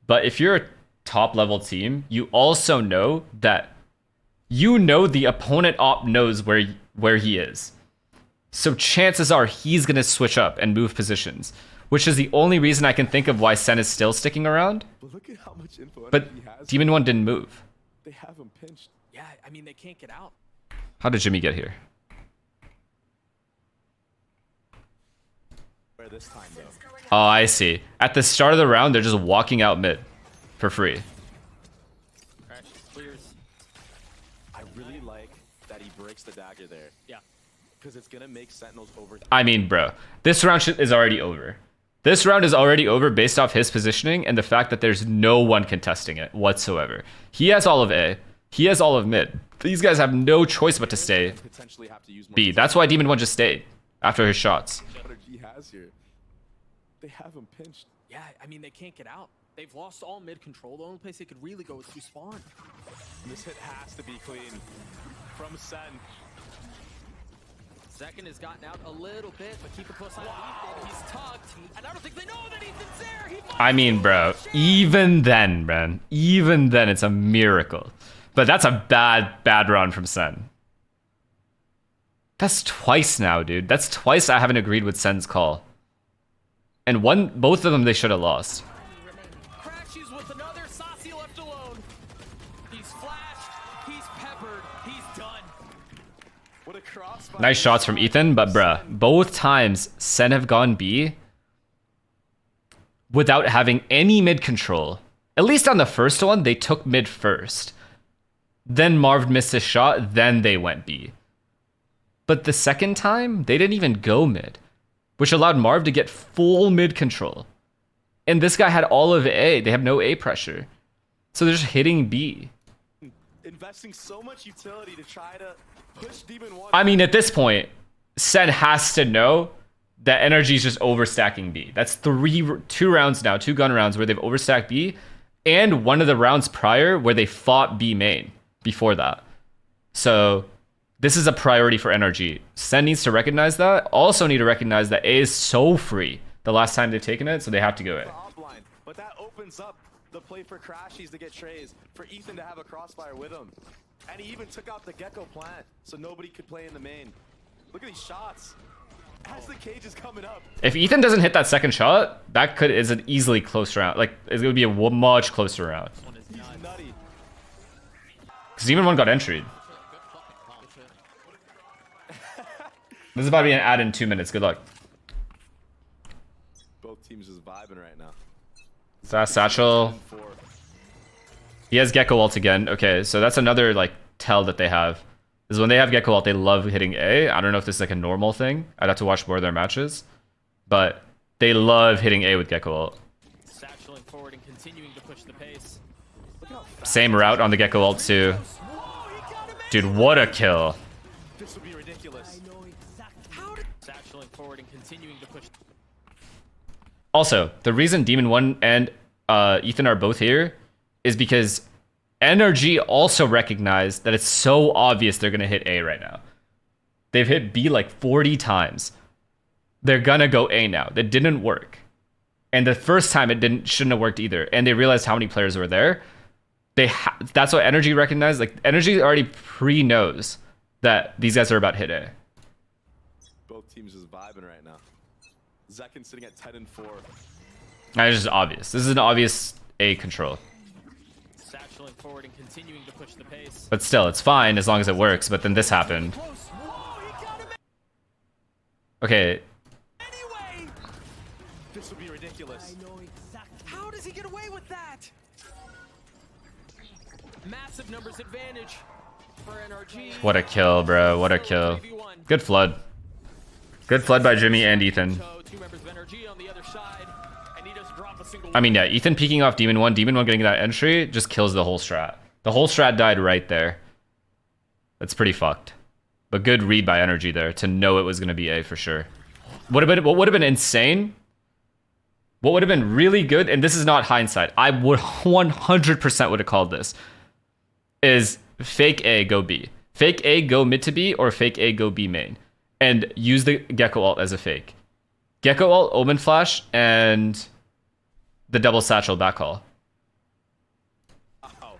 But if you're a top level team, you also know that the opponent op knows where he is. So chances are he's going to switch up and move positions, which is the only reason I can think of why Sen is still sticking around. But look at how much info But he has. Demon 1 didn't move. They have him pinched. Yeah, I mean, they can't get out. How did Jimmy get here? Where this time though? Oh, I see. At the start of the round, they're just walking out mid for free. Crash clears. I really like that he breaks the dagger there. Yeah. Because it's gonna make Sentinels over. I mean, bro, this round is already over. This round is already over based off his positioning and the fact that there's no one contesting it whatsoever. He has all of A. He has all of mid. These guys have no choice but to stay Potentially have to use more B. That's why Demon 1 just stayed after his shots. What he has here. They have him pinched. Yeah, I mean, they can't get out. They've lost all mid control. The only place they could really go is to spawn. This hit has to be clean from Sen. Second has gotten out a little bit, but keep a close eye on Ethan. He's tugged, and I don't think they know that Ethan's there. He I mean, bro, even then, man, even then, it's a miracle. But that's a bad round from Sen. That's twice now, dude. That's twice I haven't agreed with Sen's call. And both of them they should have lost. Crashes with another. Saucy left alone. He's flashed. He's peppered. He's done. What a crossfire. Nice shots from Ethan, but bruh, both times Sen have gone B without having any mid control. At least on the first one, they took mid first. Then Marv missed his shot, then they went B. But the second time, they didn't even go mid, which allowed Marv to get full mid control. And this guy had all of A. They have no A pressure. So they're just hitting B. investing so much utility to try to push Demon 1. I mean, at this point, Sen has to know that NRG is just overstacking B. That's 2 rounds now, 2 gun rounds where they've overstacked B, and one of the rounds prior where they fought B main before that. So this is a priority for NRG. Sen needs to recognize that. Also need to recognize that A is so free the last time they've taken it, so they have to go A. But that opens up the play for Crashies to get trays, for Ethan to have a crossfire with him. And he even took out the Gecko plant, so nobody could play in the main. Look at these shots. As the cage is coming up. If Ethan doesn't hit that second shot, that is an easily close round. Like, it's going to be a much closer round. He's nutty. Because Demon 1 got entry. This is about to be an ad in 2 minutes. Good luck. Both teams just vibing right now. Satchel. He has Gecko ult again. Okay, so that's another like tell that they have. Is when they have Gecko ult, they love hitting A. I don't know if this is like a normal thing. I'd have to watch more of their matches. But they love hitting A with Gecko ult. Satcheling forward and continuing to push the pace. Same route on the Gecko ult too. Dude, what a kill. This would be ridiculous. Satcheling forward and continuing to push. Also, the reason Demon 1 and Ethan are both here is because NRG also recognized that it's so obvious they're going to hit A right now. They've hit B like 40 times. They're going to go A now. That didn't work. And the first time it shouldn't have worked either. And they realized how many players were there. That's what NRG recognized. Like, NRG already pre-knows that these guys are about to hit A. Both teams just vibing right now. Zekin sitting at 10 and 4. It's just obvious. This is an obvious A control. Satcheling forward and continuing to push the pace. But still, it's fine as long as it works. But then this happened. Okay. Anyway, this would be ridiculous. How does he get away with that? Massive numbers advantage for NRG. What a kill, bro. What a kill. Good flood. Good flood by Jimmy and Ethan. I mean, yeah, Ethan peeking off Demon 1, Demon 1 getting that entry just kills the whole strat. The whole strat died right there. That's pretty fucked. But good read by NRG there to know it was going to be A for sure. What would have been insane? What would have been really good, and this is not hindsight, I would 100% would have called this, is fake A, go B. Fake A, go mid to B, or fake A, go B main. And use the Gecko ult as a fake. Gecko ult, Omen Flash, and the double satchel backhaul. Oh.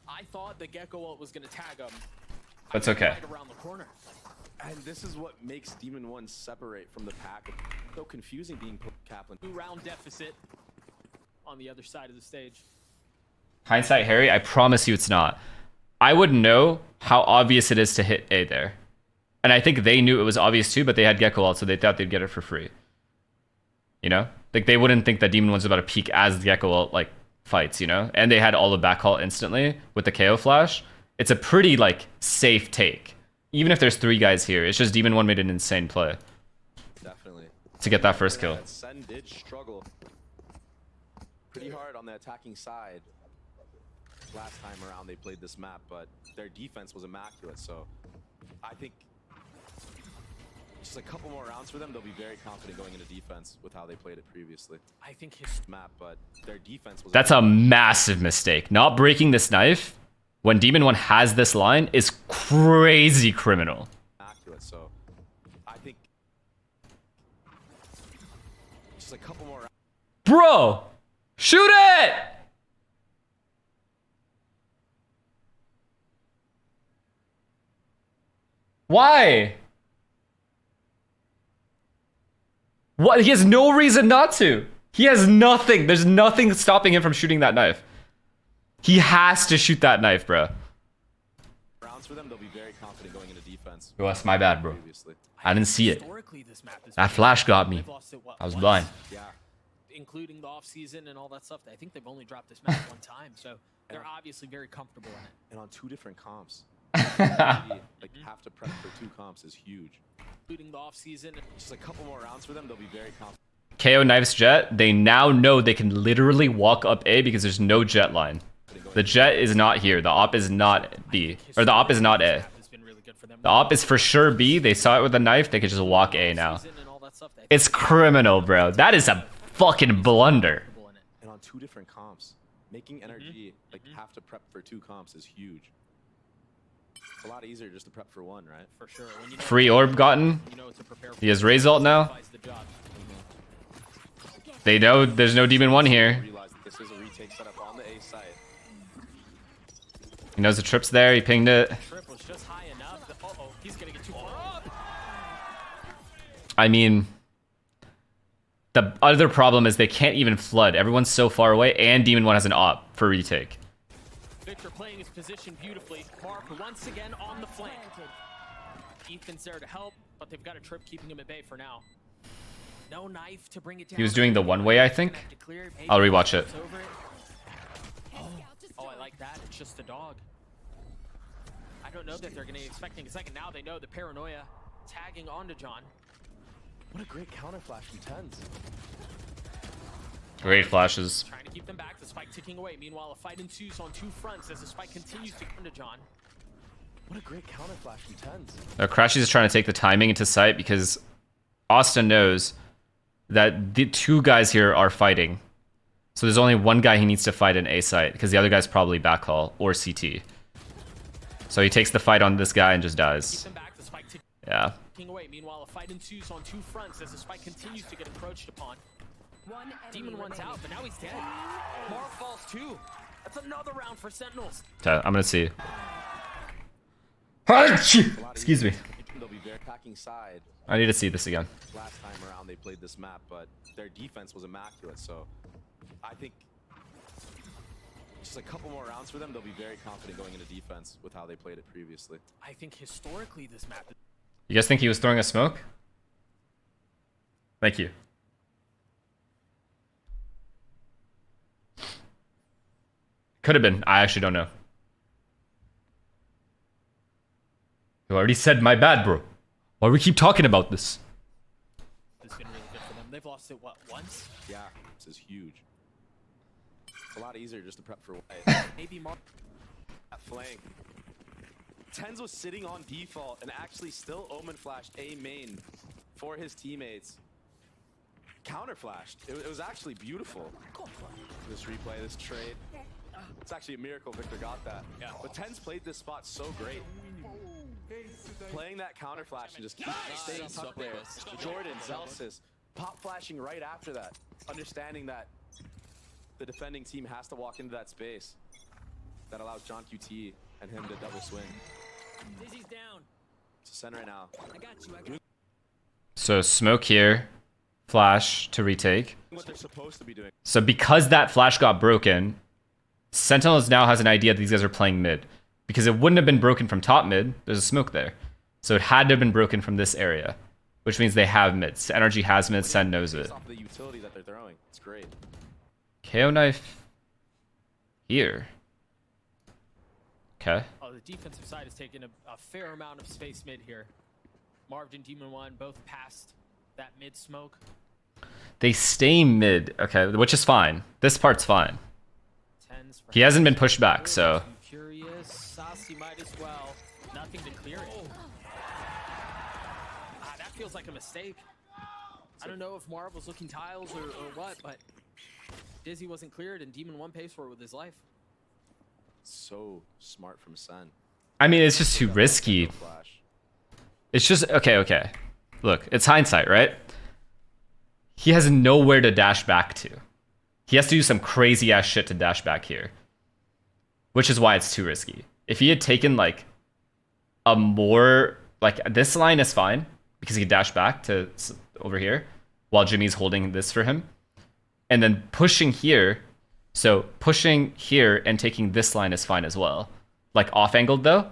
I thought the Gecko ult was going to tag him. That's okay. Right around the corner. And this is what makes Demon 1 separate from the pack. So confusing being Kaplan. 2-round deficit on the other side of the stage. Hindsight Harry, I promise you it's not. I would know how obvious it is to hit A there. And I think they knew it was obvious too, but they had Gecko ult, so they thought they'd get it for free. You know? Like, they wouldn't think that Demon 1's about to peek as the Gecko ult, like, fights, you know? And they had all the backhaul instantly with the KO flash. It's a pretty, like, safe take. Even if there's 3 guys here, it's just Demon 1 made an insane play. Definitely. To get that first kill. Sen did struggle pretty hard on the attacking side. Last time around they played this map, but their defense was immaculate, so I think just a couple more rounds for them, they'll be very confident going into defense with how they played it previously. I think his map, but their defense was... That's a massive mistake. Not breaking this knife when Demon 1 has this line is crazy criminal. Accurate, so I think just a couple more rounds. Bro! Shoot it! Why? What? He has no reason not to. He has nothing. There's nothing stopping him from shooting that knife. He has to shoot that knife, bro. Rounds for them, they'll be very confident going into defense. Yo, that's my bad, bro. I didn't see it. map That flash got me. I was blind. Yeah. Including the off season and all that stuff. I think they've only dropped this map one time, so they're obviously very comfortable in it. And on 2 different comps. Like, have to prep for 2 comps is huge. Including the off season. Just a couple more rounds for them, they'll be very confident. KO knives Jet. They now know they can literally walk up A because there's no jet line. The jet is not here. The op is not B. Or the op is not A. The op is for sure B. They saw it with a knife. They could just walk A now. It's criminal, bro. That is a fucking blunder. And on 2 different comps, making NRG like have to prep for 2 comps is huge. It's a lot easier just to prep for 1, right? For sure. Free orb gotten. He has Raze ult now. They know there's no Demon 1 here. Realize that this is a retake setup on the A site. He knows the trip's there. He pinged it. Trip was just high enough that, he's gonna get too far up. I mean, the other problem is they can't even flood. Everyone's so far away, and Demon 1 has an op for retake. Victor playing his position beautifully. Mark once again on the flank. Ethan's there to help, but they've got a trip keeping him at bay for now. No knife to bring it down. He was doing the one way, I think. I'll rewatch it. Oh, I like that. It's just a dog. I don't know that they're going to be expecting a second. Now they know the paranoia tagging onto John. What a great counter flash from tenz. Great flashes. Trying to keep them back. The spike ticking away. Meanwhile, a fight ensues on 2 fronts as the spike continues to come to John. What a great counter flash from tenz. Crashies is trying to take the timing into sight because Austin knows that the 2 guys here are fighting. So there's only 1 guy he needs to fight in A site because the other guy's probably backhaul or CT. So he takes the fight on this guy and just dies. Yeah. Away. Meanwhile, a fight ensues on 2 fronts as the spike continues to get approached upon. Demon 1's out, but now he's dead. Mar falls too. That's another round for Sentinels. Okay, I'm gonna see. Excuse me. They'll be very attacking side. I need to see this again. Last time around they played this map, but their defense was immaculate, so I think just a couple more rounds for them, they'll be very confident going into defense with how they played it previously. I think historically this map is... You guys think he was throwing a smoke? Thank you. Could have been. I actually don't know. You already said my bad, bro. Why do we keep talking about this? It's been really good for them. They've lost it, what, once? Yeah, this is huge. It's a lot easier just to prep for white. Maybe more. That flank. tenz was sitting on default and actually still omen flashed A main for his teammates. Counter flashed. It was actually beautiful. This replay, this trade. It's actually a miracle Victor got that. Yeah. But tenz played this spot so great. Playing that counter flash and just keep staying stuck there. Jordan, Zelsis, pop flashing right after that. Understanding that the defending team has to walk into that space. That allows John QT and him to double swing. Dizzy's down. It's a center right now. I got you. So smoke here. Flash to retake. What they're supposed to be doing. So because that flash got broken, Sentinels now has an idea that these guys are playing mid. Because it wouldn't have been broken from top mid. There's a smoke there. So it had to have been broken from this area. Which means they have mids. NRG has mids. Sen knows it. Off the utility that they're throwing. It's great. KO knife here. Okay. Oh, the defensive side has taken a fair amount of space mid here. Marved and Demon 1 both passed that mid smoke. They stay mid. Okay, which is fine. This part's fine. tenz He hasn't been pushed back, so. Curious. Sassy might as well. Nothing to clear it. That feels like a mistake. I don't know if Marv was looking tiles or what, but Dizzy wasn't cleared and Demon 1 pays for it with his life. So smart from Sen. I mean, it's just too risky. It's just, okay. Look, it's hindsight, right? He has nowhere to dash back to. He has to do some crazy ass shit to dash back here. Which is why it's too risky. If he had taken like a more, like this line is fine because he could dash back to over here while Jimmy's holding this for him. And then pushing here. So pushing here and taking this line is fine as well. Like off-angled though.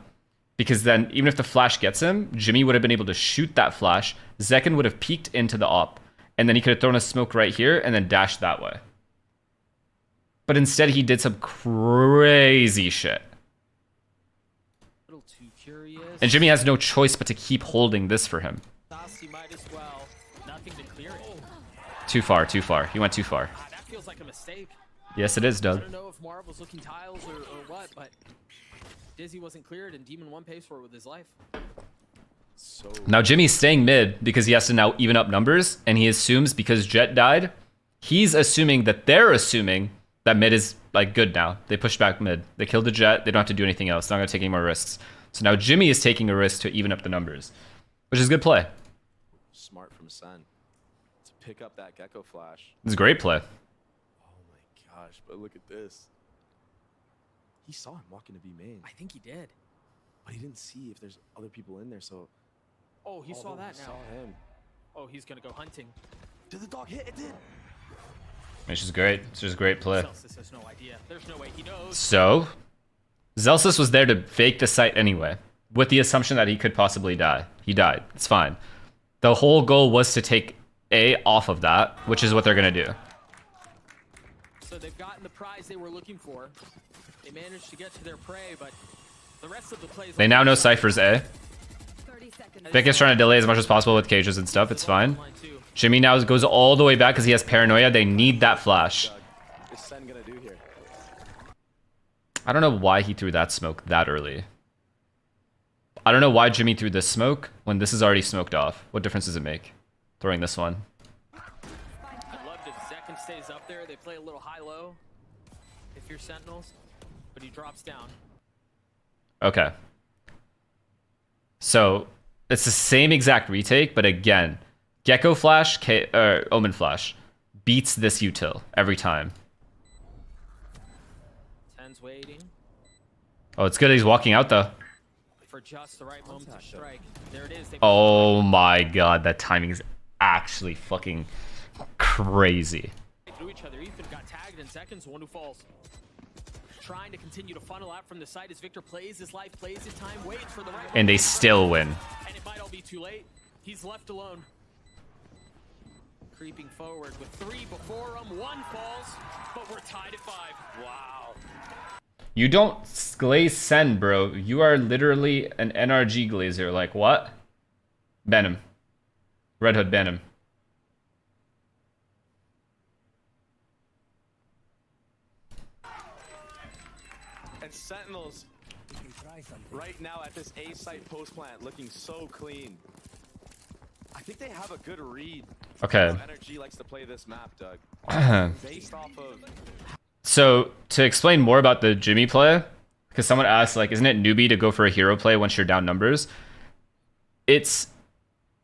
Because then even if the flash gets him, Jimmy would have been able to shoot that flash. Zekin would have peeked into the op. And then he could have thrown a smoke right here and then dashed that way. But instead he did some crazy shit. A little too curious. And Jimmy has no choice but to keep holding this for him. Sassy might as well. Nothing to clear it. Too far. He went too far. That feels like a mistake. Yes, it is, I Doug. don't know if if Marv was looking tiles or what, but Dizzy wasn't cleared and Demon 1 pays for it with his life. So Now Jimmy's staying mid because he has to now even up numbers, and he assumes because Jet died, he's assuming that they're assuming that mid is like good now. They push back mid. They killed the Jet. They don't have to do anything else. They're not gonna take any more risks. So now Jimmy is taking a risk to even up the numbers, which is good play. smart from Sen to pick up that Gecko flash. It's a great play. Oh my gosh, but look at this. He saw him walking to B main, I think he did. but he didn't see if there's other people in there, so... Oh, he saw that now. Saw him. Oh, he's gonna go hunting. Did the dog hit? It did! It's just great. It's just a great play. Celsius has no idea. There's no way he knows. So, Zelsis was there to fake the site anyway, with the assumption that he could possibly die. He died. It's fine. The whole goal was to take A off of that, which is what they're going to do. So they've gotten the prize they were looking for. They managed to get to their prey, but the rest of the plays... They now know Cypher's A. 30 seconds. Vic is trying to delay as much as possible with cages and stuff. It's fine. Jimmy now goes all the way back because he has paranoia. They need that flash. What's Sen gonna do here? I don't know why he threw that smoke that early. I don't know why Jimmy threw this smoke when this is already smoked off. What difference does it make? Throwing this one. I'd love if Zekin stays up there. They play a little high-low if you're Sentinels, but he drops down. Okay. So, it's the same exact retake, but again, Gecko Flash, Omen Flash beats this util every time. Tenz waiting Oh, it's good he's walking out though. for just the right moment to strike. There it is. They Oh my god, that timing is actually fucking crazy. through each other. Ethan got tagged in seconds. One who falls. Trying to continue to funnel out from the side as Victor plays his life, plays his time, waits for the right. And they still win. And it might all be too late. He's left alone. Creeping forward with 3 before him. 1 falls, but we're tied at 5. Wow. You don't glaze Sen, bro. You are literally an NRG glazer. Like, what? Ban him. Red Hood, ban him. And Sentinels right now at this A site post plant looking so clean. I think they have a good read. Okay. How NRG likes to play this map, Doug. Based off of... So, to explain more about the Jimmy play, because someone asked, like, isn't it newbie to go for a hero play once you're down numbers? It's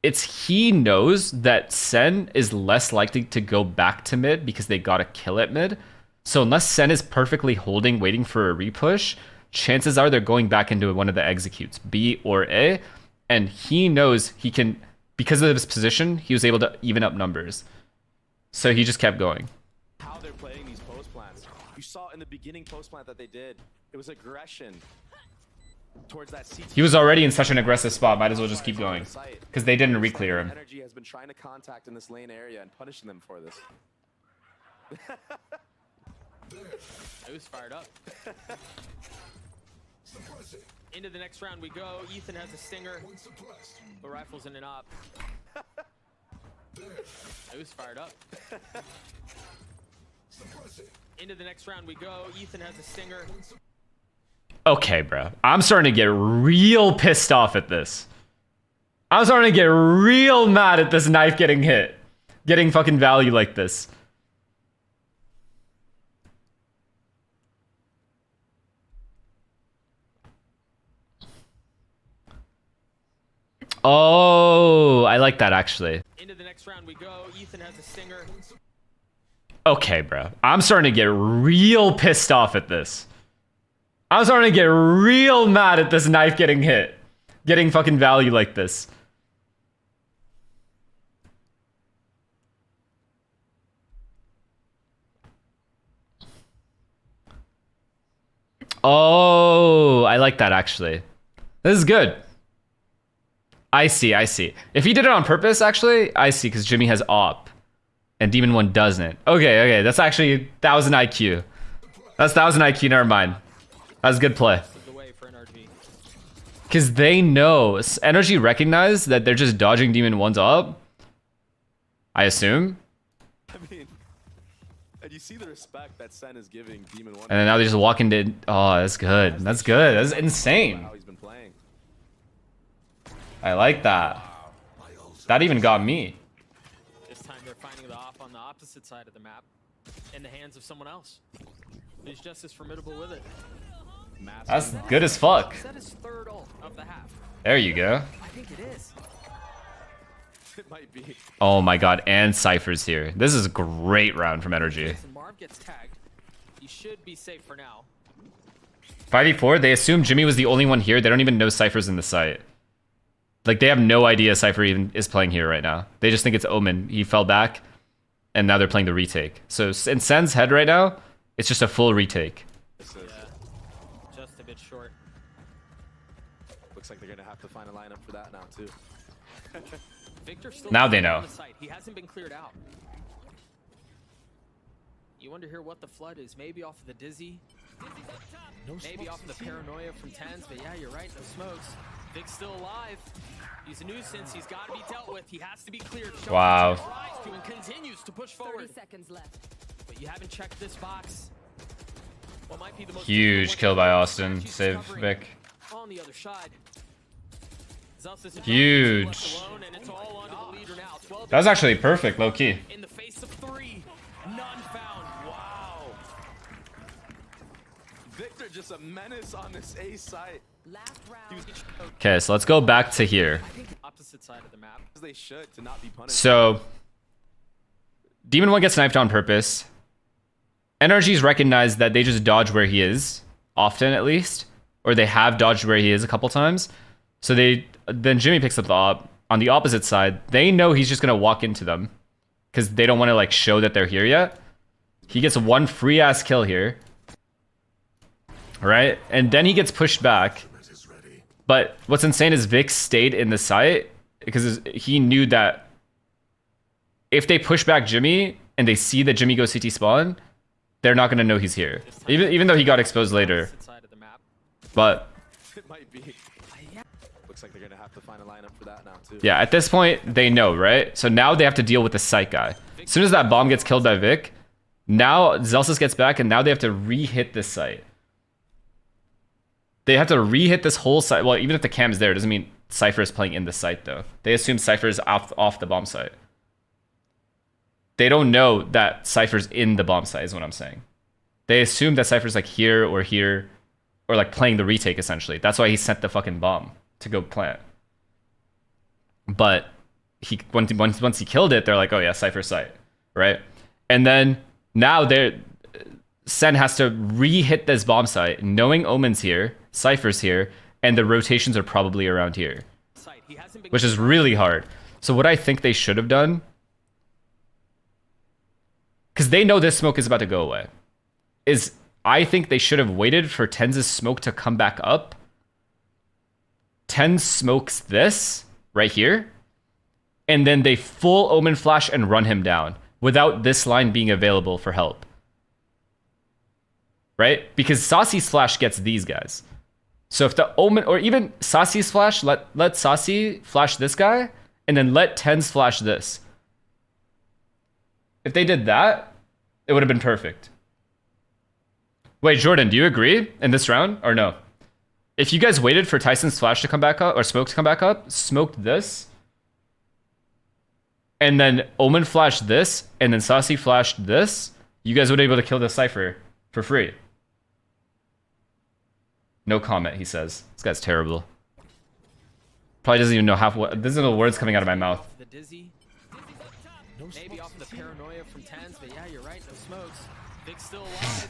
he knows that Sen is less likely to go back to mid because they got a kill at mid. So unless Sen is perfectly holding, waiting for a repush, chances are they're going back into one of the executes, B or A, and he knows he can, because of his position, he was able to even up numbers. So he just kept going. How they're playing these post plants. You saw in the beginning post plant that they did, it was aggression towards that CT. He was already in such an aggressive spot, might as well just keep going. Because they didn't re-clear him. NRG has been trying to contact in this lane area and punishing them for this. It was fired up. Into the next round we go. Ethan has a stinger. The rifle's in an op. It was fired up. Into the next round we go. Ethan has a stinger. Okay, bro. I'm starting to get real pissed off at this. I'm starting to get real mad at this knife getting hit. Getting fucking value like this. Oh, I like that actually. Into the next round we go. Ethan has a stinger. Okay, bro. I'm starting to get real pissed off at this. I'm starting to get real mad at this knife getting hit. Getting fucking value like this. Oh, I like that actually. This is good. I see, I see. If he did it on purpose, actually, I see, because Jimmy has op. And Demon 1 doesn't. Okay, okay, that's actually, that was an IQ. That was an IQ, never mind. That was a good play. The way for NRG. Because they know, NRG recognize that they're just dodging Demon 1's op. I assume. I mean, And you see the respect that Sen is giving Demon 1. And then now they just walk into... Oh, that's good. That's good. That's insane. How he's been playing. I like that. That even got me. This time they're finding the op on the opposite side of the map, in the hands of someone else. Who's just as formidable with it. That's good as fuck. Is that his third ult of the half? There you go. I think it is. It might be. Oh my god, and Cypher's here. This is a great round from NRG. And Marv gets tagged. He should be safe for now. 5v4, they assume Jimmy was the only one here. They don't even know Cypher's in the site. Like, they have no idea Cypher even is playing here right now. They just think it's Omen. He fell back, and now they're playing the retake. So in Sen's head right now, it's just a full retake. Yeah, just a bit short. Looks like they're gonna have to find a lineup for that now too. Victor still Now they on know. the site. He hasn't been cleared out. You wonder here what the flood is. Maybe off of the dizzy. Maybe off of the paranoia from tenz, but yeah, you're right. No smokes. Vic's still alive. He's a nuisance. He's got to be dealt with. He has to be cleared. Wow. Tries to and continues to push 30 forward. seconds left. But you haven't checked this box. What might be the most Huge difficult kill one by to do. Austin. She's Save covering Vic. on the other side. Zelsis and Huge. left alone, and it's all onto the leader now. 12 That was actually perfect, low key. in the face of 3. None found. Wow. Victor just a menace on this A site. Last round. Okay, so let's go back to here. Opposite side of the map. As they should to not be punished. So, Demon 1 gets sniped on purpose. NRG's recognized that they just dodge where he is, often at least. Or they have dodged where he is a couple times. So then Jimmy picks up the op. On the opposite side, they know he's just going to walk into them. Because they don't want to like show that they're here yet. He gets one free ass kill here. Right? And then he gets pushed back. But what's insane is Vic stayed in the site because he knew that if they push back Jimmy and they see that Jimmy goes CT spawn, they're not going to know he's here. Even though he got exposed later. Opposite side of the map. But It might be. Looks like they're gonna have to find a lineup for that now too. yeah, at this point, they know, right? So now they have to deal with the site guy. As soon as that bomb gets killed by Vic, now Zelsis gets back and now they have to re-hit this site. They have to re-hit this whole site. Well, even if the cam is there, it doesn't mean Cypher is playing in the site, though. They assume Cypher is off the bomb site. They don't know that Cypher's in the bomb site, is what I'm saying. They assume that Cypher's like here, or like playing the retake, essentially. That's why he sent the fucking bomb to go plant. But once he killed it, they're like, oh yeah, Cypher's site, right? And then now Sen has to re-hit this bomb site, knowing Omen's here, Cypher's here, and the rotations are probably around here, which is really hard. So what I think they should have done, because they know this smoke is about to go away, is I think they should have waited for Tenz's smoke to come back up. Tenz smokes this right here, and then they full Omen flash and run him down without this line being available for help. Right? Because Saucy's flash gets these guys. So if the Omen, or even Saucy's flash, let Saucy flash this guy, and then let Tenz flash this. If they did that, it would have been perfect. Wait, Jordan, do you agree in this round, or no? If you guys waited for Tyson's flash to come back up, or smoke to come back up, smoked this, and then Omen flashed this, and then Saucy flashed this, you guys would be able to kill the Cypher for free. No comment, he says. This guy's terrible. Probably doesn't even know what. These are the words coming out of my mouth. The dizzy. Maybe off of the paranoia from tenz, but yeah, you're right. No smokes. Vic's still alive.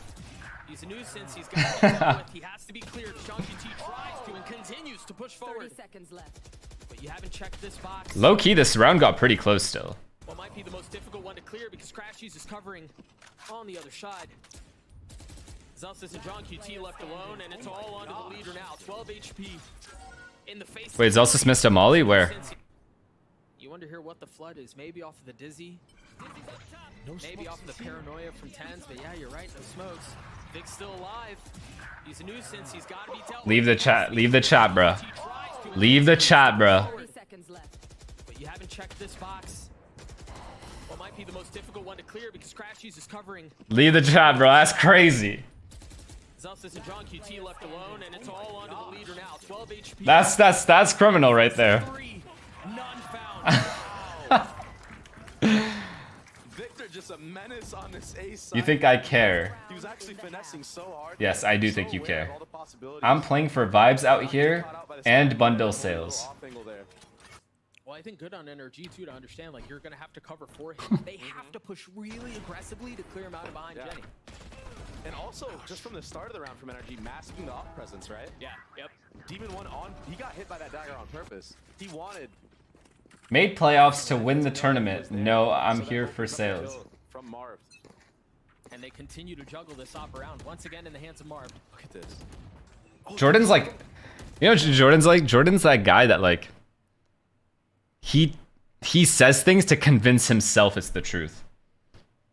He's a nuisance. He's got to be dealt with. He has to be cleared. T tries to and continues to push forward. 30 seconds left. But you haven't checked this box. Low key, this round got pretty close still. What might be the most difficult one to clear because Crashies is covering on the other side. Zelsis and John QT left alone, and it's all onto the leader now. 12 HP in the face. Wait, Zelsis missed a molly? Where? You wonder here what the flood is. Maybe off of the dizzy. Maybe off of the paranoia from tenz, but yeah, you're right. No smokes. Vic's still alive. He's a nuisance. He's got to be dealt with. Leave the chat. Leave the chat, bruh. Leave the chat, bruh. 30 seconds left. But you haven't checked this box. might be the most difficult one to clear because Crashies is covering. Leave the chat, bro. That's crazy. Zelsis and John QT left alone, and it's all onto the leader now. 12 HP. That's criminal right there. 3, none found. Victor just a menace on this A side. You think I care? He was actually finessing so hard. Yes, I do So think you aware of care. all the possibilities. I'm playing for vibes out here and bundle sales. Well, I think good on NRG too to understand like you're gonna have to cover for him. They have to push really aggressively to clear him out of behind Yeah. Jenny. And also, just from the start of the round from NRG, masking the off presence, right? Yeah. Yep. Demon 1 on, he got hit by that dagger on purpose. He wanted. Made playoffs to win the tournament. No, I'm So that here opens for up the sales. kill From Marv. And they continue to juggle this op around once again in the hands of Marv. Look at this. Jordan's like, you know, what Jordan's like. Jordan's that guy that like. He says things to convince himself it's the truth.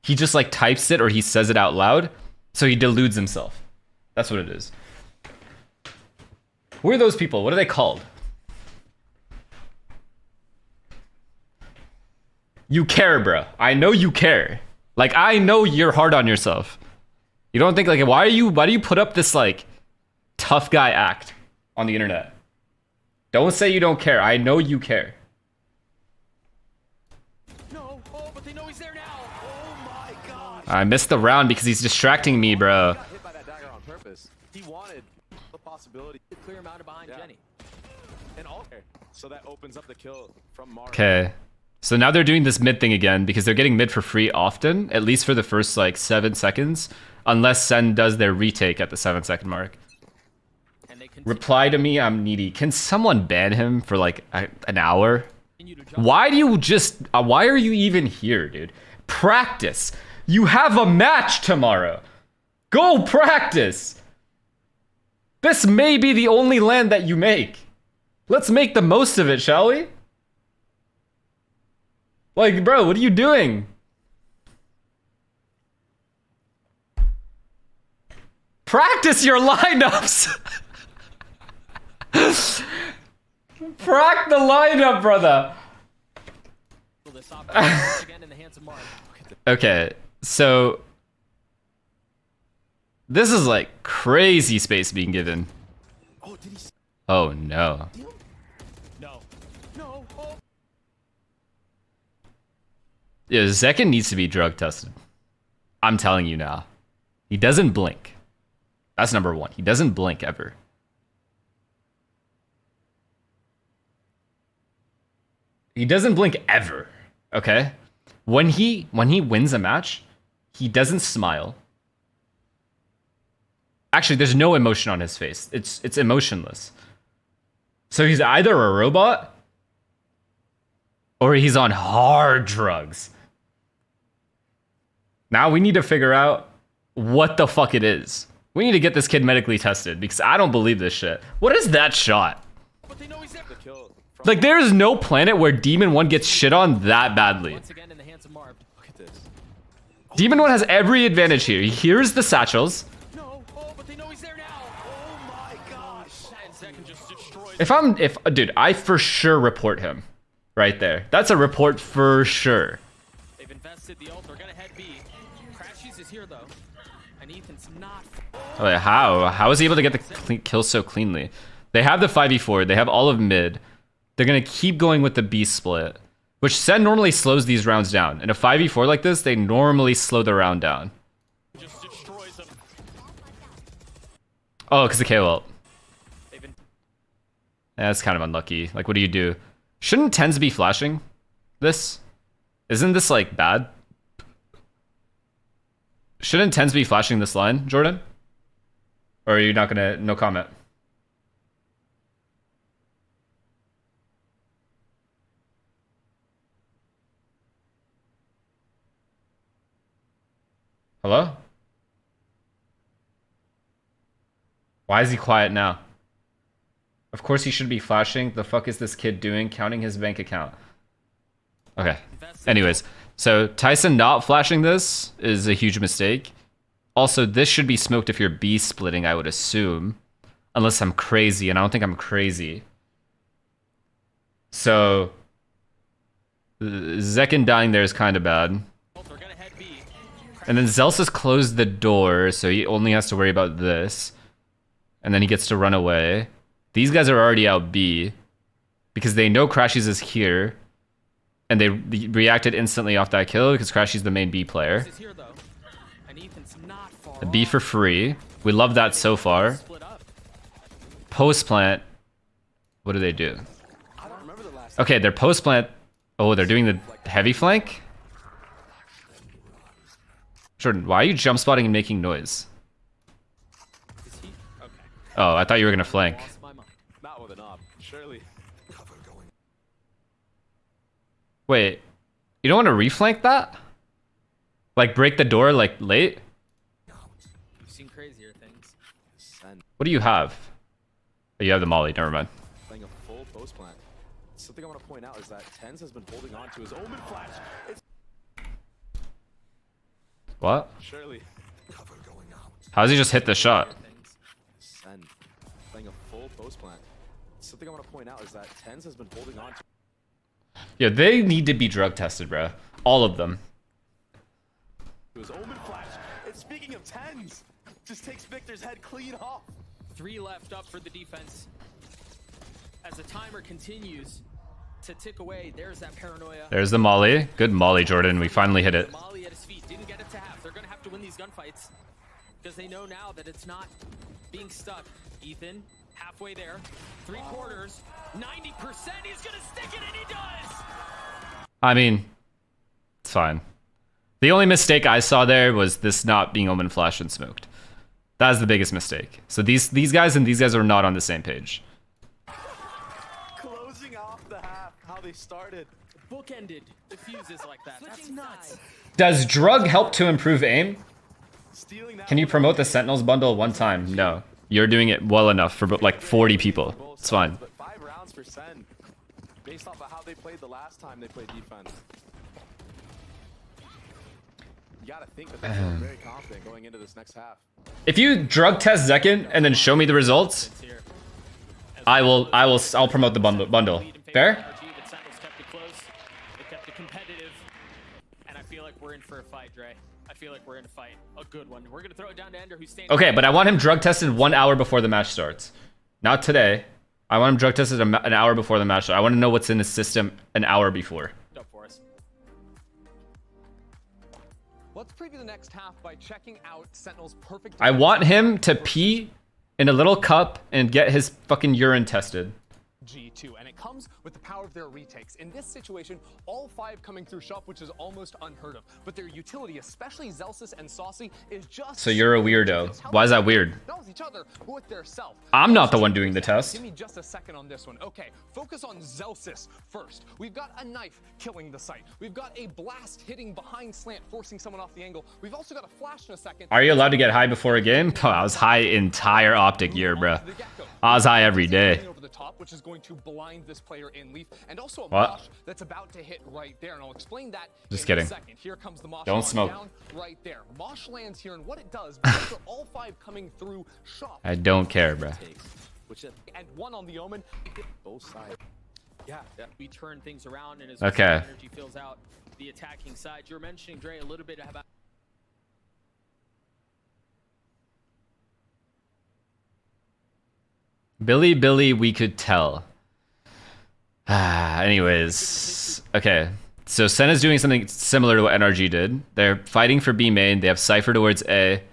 He just like types it or he says it out loud, so he deludes himself. That's what it is. Who are those people? What are they called? You care, bro. I know you care. Like, I know you're hard on yourself. You don't think like why do you put up this like tough guy act on the internet? Don't say you don't care. I know you care. No. Oh, but they know he's there now. Oh my gosh. I missed the round because he's distracting me, bro. He got hit by that dagger on purpose. He wanted the possibility. To clear him out of behind Yeah. Jenny. And all. So that opens up the kill from Marv. Okay. So now they're doing this mid thing again because they're getting mid for free often, at least for the first like 7 seconds, unless Sen does their retake at the 7-second mark. And they Reply to me, I'm needy. Can someone ban him for like an hour? continue to juggle. Why do you just, why are you even here, dude? Practice. You have a match tomorrow. Go practice. This may be the only land that you make. Let's make the most of it, shall we? Like, bro, what are you doing? Practice your lineups. Prac the lineup, brother. This op once again in the hands of Marv. Okay, so this is like crazy space being given. Oh, did he? Oh no. No. No. Oh. Yeah, Zekin needs to be drug tested. I'm telling you now. He doesn't blink. That's number one. He doesn't blink ever. He doesn't blink ever. Okay? When he wins a match, he doesn't smile. Actually, there's no emotion on his face. It's emotionless. So he's either a robot or he's on hard drugs. Now we need to figure out what the fuck it is. We need to get this kid medically tested because I don't believe this shit. What is that shot? But they know he's there. The kill from Like, there is no planet where Demon 1 gets shit on that badly. Once again in the hands of Marv. Look at this. Demon 1 has every advantage here. He hears the satchels. No. Oh, but they know he's there now. Oh my gosh. And Zekin just destroys. Dude, I for sure report him. Right there. That's a report for sure. They've invested the ult. They're gonna head B. Crashies is here though, and Ethan's not. Oh, wait, how is he able to get the kill so cleanly? They have the 5v4. They have all of mid. They're going to keep going with the B split, which Sen normally slows these rounds down. In a 5v4 like this, they normally slow the round down. Just destroys them. Oh, because the KO ult. They've been. That's kind of unlucky. Like, what do you do? Shouldn't tenz be flashing this? Isn't this, like, bad? Shouldn't tenz be flashing this line, Jordan? Or are you not gonna... No comment. Hello? Why is he quiet now? Of course he should be flashing. The fuck is this kid doing? Counting his bank account. Okay. Anyways, so Tyson not flashing this is a huge mistake. Also, this should be smoked if you're B splitting, I would assume. Unless I'm crazy, and I don't think I'm crazy. So, Zekin dying there is kind of bad. They're gonna head B. And then Zelsus closed the door, so he only has to worry about this. And then he gets to run away. These guys are already out B because they know Crashies is here. And they reacted instantly off that kill because Crashy's the main B player. Is here, though. And Ethan's not far The B off. for free. We love that so far. Split up. Post plant. What do they do? I don't remember the last Okay, they're post plant. Oh, they're doing the heavy flank? Jordan, why are you jump spotting and making noise? Is he? Okay. Oh, I thought you were gonna flank. Lost my mind. Not with an op, surely. Wait, you don't want to reflank that? Like break the door like late? We've seen crazier things. Send. What do you have? Oh, you have the molly, never mind. Playing a full post plant. Something I want to point out is that tenz has been holding on to his omen flash. It's What? surely. How does he just hit the shot? Things. Send. Playing a full post plant. Something I want to point out is that tenz has been holding on to Yeah, they need to be drug tested, bro. All of them. his omen flash. And speaking of tenz, just takes Victor's head clean off. 3 left up for the defense. As the timer continues to tick away, there's that paranoia. There's the molly. Good molly, Jordan. We finally hit it. Molly at his feet, didn't get it to half. They're gonna have to win these gunfights because they know now that it's not being stuck. Ethan, halfway there, 3/4, 90%. He's gonna stick it, and he does. I mean, it's fine. The only mistake I saw there was this not being omen flash and smoked. That's the biggest mistake. So these guys and these guys are not on the same page. Closing off the half, how they started. Bookended diffuses like that. That's nuts. Does drug help to improve aim? Stealing that Can you promote the Sentinels bundle one time? No. You're doing it well enough for like 40 people. both It's fine. sides, but 5 rounds for Sen. Based off of how they played the last time they played defense. You gotta think that they're feeling very confident going into this next half. If you drug test Zekin and then show me the results, It's here. I'll promote the bundle. Lead in favor Fair? of NRG, but Sentinels kept it close. They kept it competitive. And I feel like we're in for a fight, Dre. I feel like we're in a fight. A good one. We're gonna throw it down to Ender, who's standing. Okay, but I want him drug tested 1 hour before the match starts. Not today. I want him drug tested an hour before the match starts. I want to know what's in his system an hour before. Up for us. Let's preview the next half by checking out Sentinel's perfect. I want him to pee in a little cup and get his fucking urine tested. G2, and it comes with the power of their retakes. In this situation, all 5 coming through shop, which is almost unheard of. But their utility, especially Zelsus and Saucy, is just. So you're a weirdo. Why is that weird? Not with each other, but with their self. I'm not the one doing the test. Give me just a second on this one. Okay, focus on Zelsus first. We've got a knife killing the site. We've got a blast hitting behind slant, forcing someone off the angle. We've also got a flash in a second. Are you allowed to get high before a game? Oh, I was high entire optic year, bro. I was high every day. Over the top, which is going to blind this player in Leaf, and also a What? mosh that's about to hit right there, and I'll explain that Just in kidding. a second. Here comes the mosh. Don't launch smoke. down right there. Mosh lands here, and what it does, because they're all 5 coming through shop, I don't care, bro. Takes, which is and 1 on the omen. both sides. Yeah. We turn things around, and as Okay. energy fills out the attacking side, you're mentioning, Dre, a little bit about. Billy, we could tell. Anyways, okay. So Sen is doing something similar to what NRG did. They're fighting for B main. They have Cypher towards A,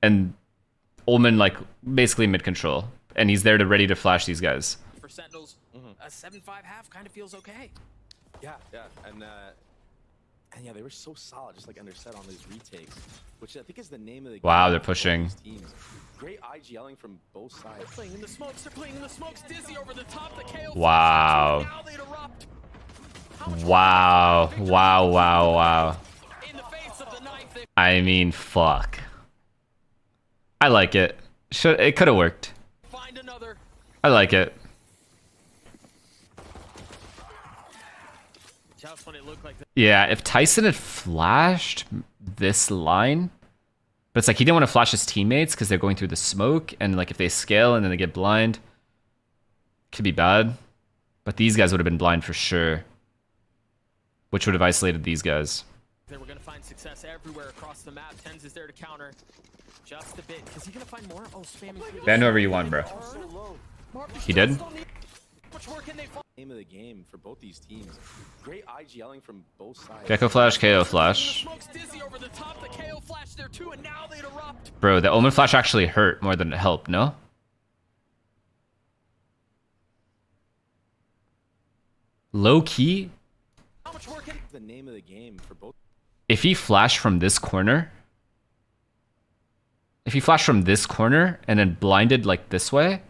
and Ullman like basically mid control, and he's there to ready to flash these guys. For Sentinels, a 7-5 half kind of feels okay. Yeah. And yeah, they were so solid, just like Ender said, on these retakes, which I think is the name of the Wow, game they're for both pushing. these teams. Great IGLing from both sides. Playing in the smokes, they're playing in the smokes. Dizzy over the top, the KO. Wow. Now they'd erupt. How much Wow. more Wow. in the face of the knife, they I mean, fuck. I like it. It could have worked. find another. I like it. Just when it looked like Yeah, if Tyson had flashed this line, but it's like he didn't want to flash his teammates because they're going through the smoke, and like if they scale and then they get blind, could be bad. But these guys would have been blind for sure. which would have isolated these guys. They were gonna find success everywhere across the map. Tenz is there to counter. Just a bit. Is he gonna find more? Oh, spamming through the Ban whoever you want, bro. He did? Much more can they find? Name of the game for both these teams. Great IGLing from both sides. Gecko flash, KO flash. Smoke's dizzy over the top. The KO flash there too, and now they'd erupt. Bro, the Omen flash actually hurt more than it helped, no? Low key, How much more can The name of the game for both. if he flashed from this corner, and then blinded like this way,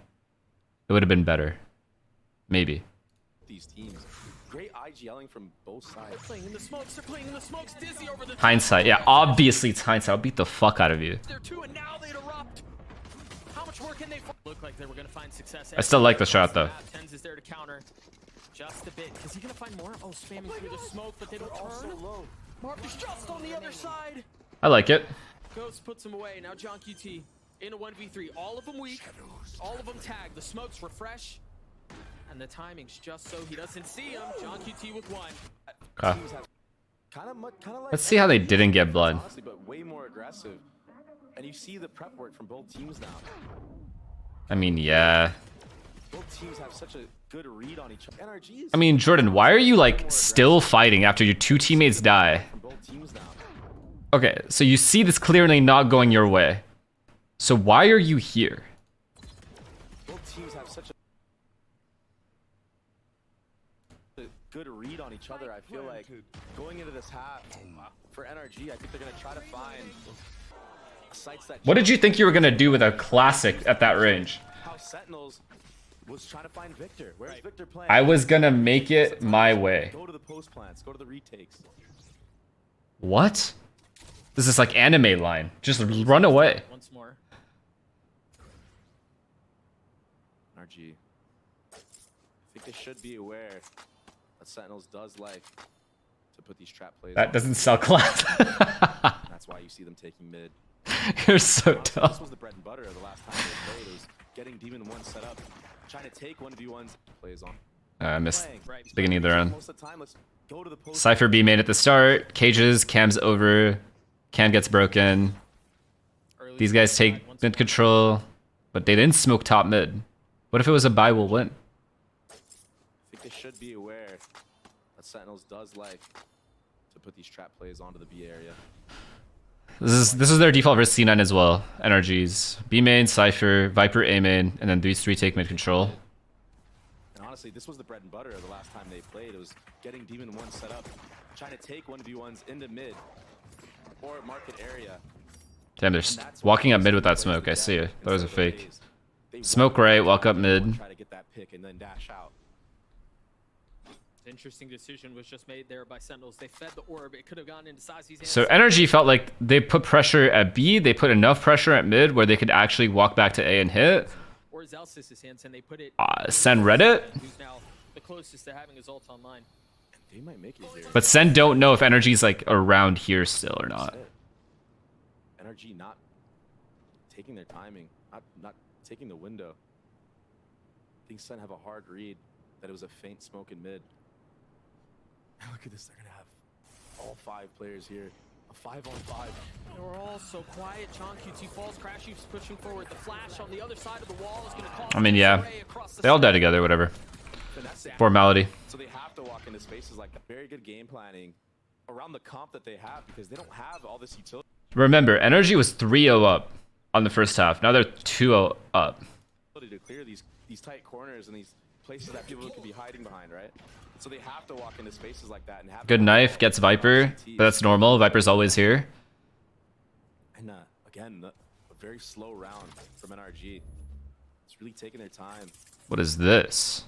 it would have been better. Maybe. These teams. Great IGLing from both sides. playing in the smokes? They're playing in the smokes. Dizzy over the top. Hindsight, yeah, obviously it's hindsight. I'll beat the fuck out of you. There too, and now they'd erupt. How much more can they find? Look like they were gonna find success. I still like the shot though. Tenz is there to counter. Just a bit. Is he gonna find more? Oh, spamming through the smoke, but they don't turn. Marcus just on the other side. I like it. Ghost puts him away. Now John QT in a 1v3. All of them weak. All of them tagged. The smokes refresh. And the timing's just so he doesn't see him. John QT with one. Okay. Kind of like Let's see how they didn't get blood. honestly, but way more aggressive. And you see the prep work from both teams now. I mean, yeah. Both teams have such a good read on each other. NRG is I mean, Jordan, why are you like still fighting after your two teammates die? from both teams now. Okay, so you see this clearly not going your way. So why are you here? Both teams have such a good read on each other. I feel like going into this half for NRG, I think they're gonna try to find sites that. What did you think you were gonna do with a classic at that range? How Sentinels was trying to find Victor. Where's Victor playing? I was gonna make it my way. Go to the post plants. Go to the retakes. What? This is like anime line. Just run away. Once more. NRG. I think they should be aware that Sentinels does like to put these trap plays. That on. doesn't sell class. That's why you see them taking mid. You're so Honestly, dumb. this was the bread and butter of the last time they played. It was getting Demon 1 set up, trying to take 1v1s plays on. I missed Playing. Right. beginning of the round. Most of the time, let's go to the post. Cypher B made at the start. Cages, Cam's over. Cam gets broken. Early These guys side, take once mid more. control, but they didn't smoke top mid. What if it was a buy will win? I think they should be aware that Sentinels does like to put these trap plays onto the B area. This is their default versus C9 as well. NRGs. B main, Cypher, Viper A main, and then these three take mid control. And honestly, this was the bread and butter of the last time they played. It was getting Demon 1 set up, trying to take 1v1s into mid or market area. Damn, they're And that's walking why up mid with that players smoke. do I see it. That was a instead of fake. phase. They Smoke want right, to walk up mid. Try to get that pick and then dash out. Interesting decision was just made there by Sentinels. They fed the orb. It could have gone into Sazi's hands. So NRG felt like they put pressure at B. They put enough pressure at mid where they could actually walk back to A and hit. Or Zelsis's hands, and they put it. Sen read it. Who's now the closest to having his ult online. They might make it here. But Sen don't know if NRG's like around here still or not. NRG not taking their timing, not taking the window. I think Sen have a hard read that it was a faint smoke in mid. Look at this, they're gonna have all 5 players here. A 5-on-5. They were all so quiet. John QT falls. Crash Heap's pushing forward. The flash on the other side of the wall is going to cause I mean, yeah. spray across the They all side. die together, whatever. Finesse it. Formality. So they have to walk into spaces like that. Very good game planning around the comp that they have because they don't have all this utility Remember, NRG was 3-0 up on the first half. Now they're 2-0 up. to clear these tight corners and these places that people could be hiding behind, right? So they have to walk into spaces like that and have Good knife, gets Viper, but that's normal. Viper's always here. And again, a very slow round from NRG. It's really taking their time. What is this?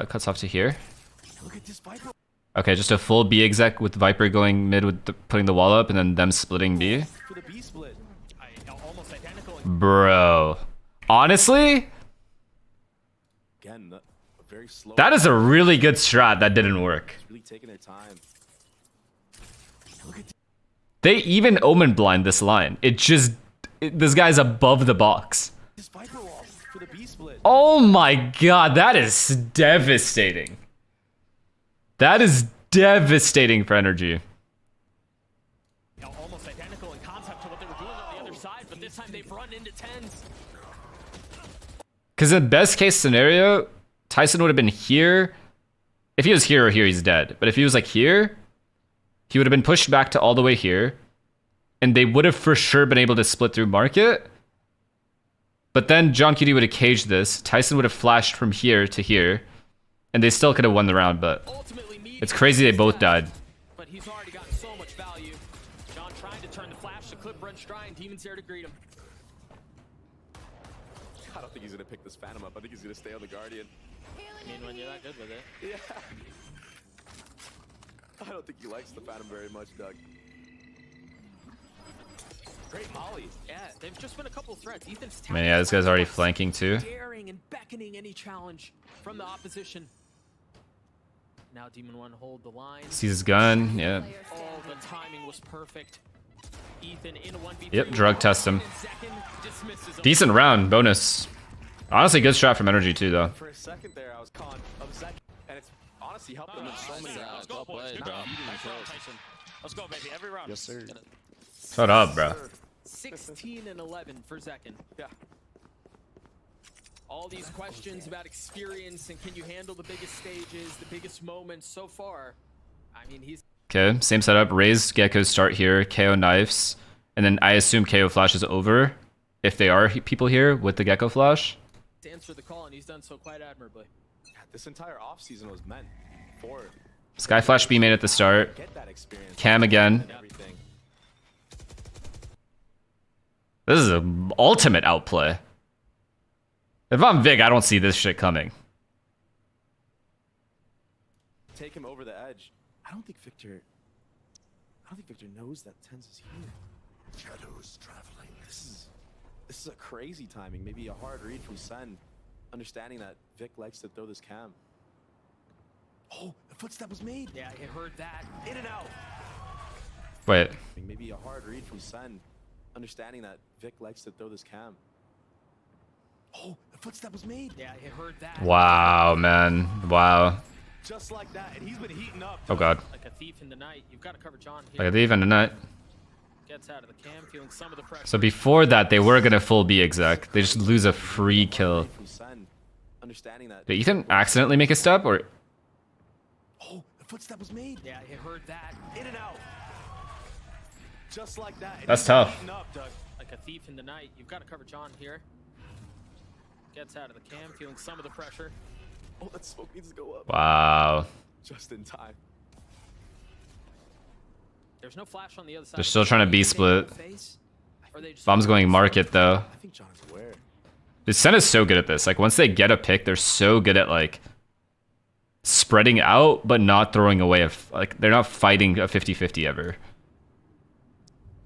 Cuts off to here. Look at this Viper Okay, just a full B exec with Viper going mid with putting the wall up and then them splitting B. for the B split. Almost identical. Bro. Honestly, Again, a very slow. that is a really good strat that didn't work. It's really taking their time. They even omen blind this line. This guy's above the box. This Viper wall. for the B split. Oh my god, that is devastating. That is devastating for NRG. Almost identical in concept to what they were doing on the other side, but this time they've run into tenz. Because in best case scenario, Tyson would have been here. If he was here or here, he's dead. But if he was like here, he would have been pushed back to all the way here. And they would have for sure been able to split through market. But then John QD would have caged this. Tyson would have flashed from here to here. And they still could have won the round, but it's crazy they both died. But he's already gotten so much value. John trying to turn the flash to clip Brent's dry, and Demon's there to greet him. I don't think he's gonna pick this Phantom up. I think he's gonna stay on the Guardian. I mean, when you're that good with it. Yeah. I don't think he likes the Phantom very much, Doug. Great molly. Yeah, they've just been a couple threats. Ethan's Man, yeah, this guy's already flanking too. daring and beckoning any challenge from the opposition. Now Demon 1 hold the line. Sees his gun, yeah. Oh, the timing was perfect. Ethan in a 1v3. Yep, drug test him. Second, dismisses him. Decent round, bonus. Honestly, good strat from NRG too, though. For a second there, I was caught of Zek, and it's honestly helped them in so many rounds. Let's go, boys. Good job. Nice round, Tyson. Let's go, baby. Every round. Yes, sir. Shut up, bro. 16 and 11 for Zekin. Yeah. All these questions about experience and can you handle the biggest stages, the biggest moments so far. I mean, he's Okay, same setup. Raise Gecko start here, KO knives, and then I assume KO flash is over if they are people here with the Gecko flash. to answer the call, and he's done so quite admirably. Yeah, this entire offseason was meant for Sky flash B main at the start. get that experience. Cam again. And everything. This is an ultimate outplay. If I'm Vic, I don't see this shit coming. Take him over the edge. I don't think Victor knows that tenz is here. Shadows traveling. This is a crazy timing. Maybe a hard read from Sen, understanding that Vic likes to throw this cam. Oh, the footstep was made. Yeah, I heard that. In and out. Wait. Maybe a hard read from Sen, understanding that Vic likes to throw this cam. Oh, the footstep was made. Yeah, I heard that. Wow, man. Wow. Just like that, and he's been heating up. Oh god. Like a thief in the night. You've got to cover John here. Like a thief in the night. Gets out of the cam, feeling some of the pressure. So before that, they were gonna full B exec. They just lose a free kill. From Sen, understanding that. Did Ethan accidentally make a step or? Oh, the footstep was made. Yeah, I heard that. In and out. Just like that. and That's he's been tough. heating up, Doug. Like a thief in the night. You've got to cover John here. Gets out of the cam, feeling some of the pressure. Oh, that smoke needs to go up. Wow. Just in time. There's no flash on the other side. They're still trying to B split. Or they just Bomb's going market though. I think John's aware. The Sen is so good at this. Like once they get a pick, they're so good at like spreading out, but not throwing away like they're not fighting a 50-50 ever.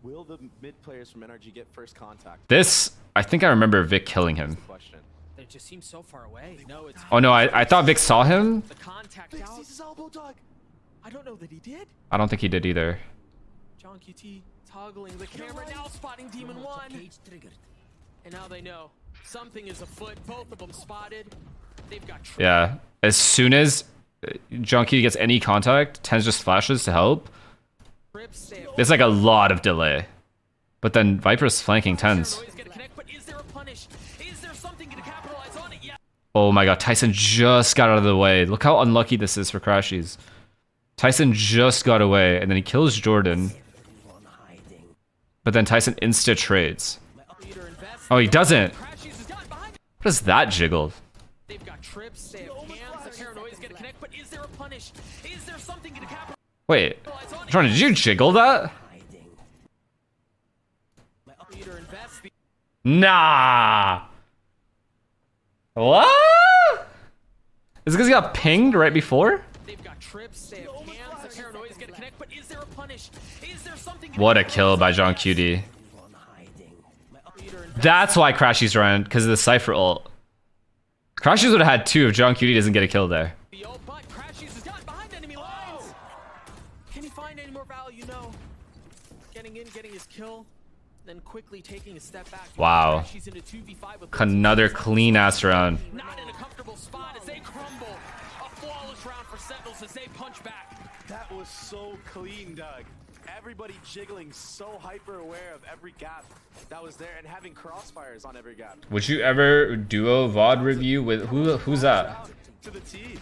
Will the mid players from NRG get first contact? This, I think I remember Vic killing him. Question. They just seem so far away. No, it's Oh no, I thought Vic saw him. the contact Vic out. sees his elbow, Doug. I don't know that he did. I don't think he did either. John QT toggling the camera, now spotting Demon 1. And now they know something is afoot. Both of them spotted. They've got Yeah. As soon as Junkie gets any contact, tenz just flashes to help. trips. They have There's like a lot of delay. But then Viper's flanking tenz. Paranoia's gonna connect, but is there a punish? Is there something to capitalize on it? Yeah. Oh my god, Tyson just got out of the way. Look how unlucky this is for Crashies. Tyson just got away, and then he kills Jordan. But then Tyson insta trades. Leader invests. Oh, he doesn't. Crashies is done behind. What is that jiggled? They've got trips. They have cams. The paranoia's gonna connect, but is there a punish? Is there something to capitalize Wait, on it? Jordan, did you jiggle that? Leader invests. The Nah. What? Is it because he got pinged right before? They've got trips. They have cams. The paranoia's gonna connect, but is there a punish? Is there something to What a kill by John QD. Leader invests. That's why Crashies ran, because of the Cypher ult. Crashies would have had two if John QD doesn't get a kill there. But Crashies is done behind enemy lines. Can he find any more value? No. Getting in, getting his kill. then quickly taking a step back. Wow. She's in a 2v5 with Another clean ass round. not in a comfortable spot as they crumble. A flawless round for Sentinels as they punch back. That was so clean, Doug. Everybody jiggling, so hyper aware of every gap that was there and having crossfires on every gap. Would you ever duo VOD review with who's that? To the T.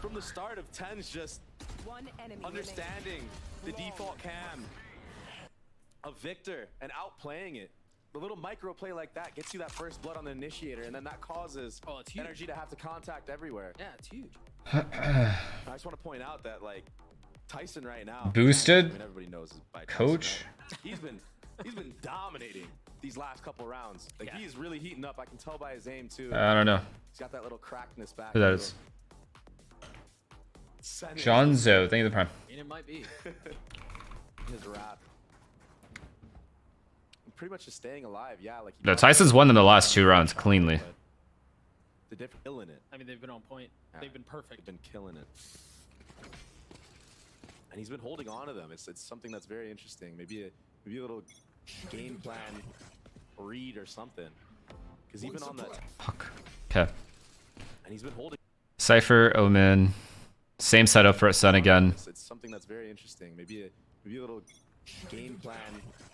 From the start of tenz, just One enemy understanding the default cam of Victor and outplaying it. The little micro play like that gets you that first blood on the initiator, and then that causes it's huge. NRG to have to contact everywhere. Yeah, it's huge. I just want to point out that like Tyson right now, Boosted? I mean, everybody knows is by Tyson, Coach? right? He's been dominating these last couple rounds. Like he is really heating up. I can tell by his aim too. I don't know He's got that little crackness back. who that to is. him. Johnzo, thank you for the prime. And it might be. His rap. Pretty much just staying alive, yeah. Like No, Tyson's won in the last 2 rounds cleanly. The different killing it. I mean, they've been on point. Yeah. They've been perfect. They've been killing it. And he's been holding on to them. It's something that's very interesting. Maybe a little game plan read or something. Because even on the Okay. and he's been holding. Cypher, Omen. Same setup for Sun again. It's something that's very interesting. Maybe a little game plan.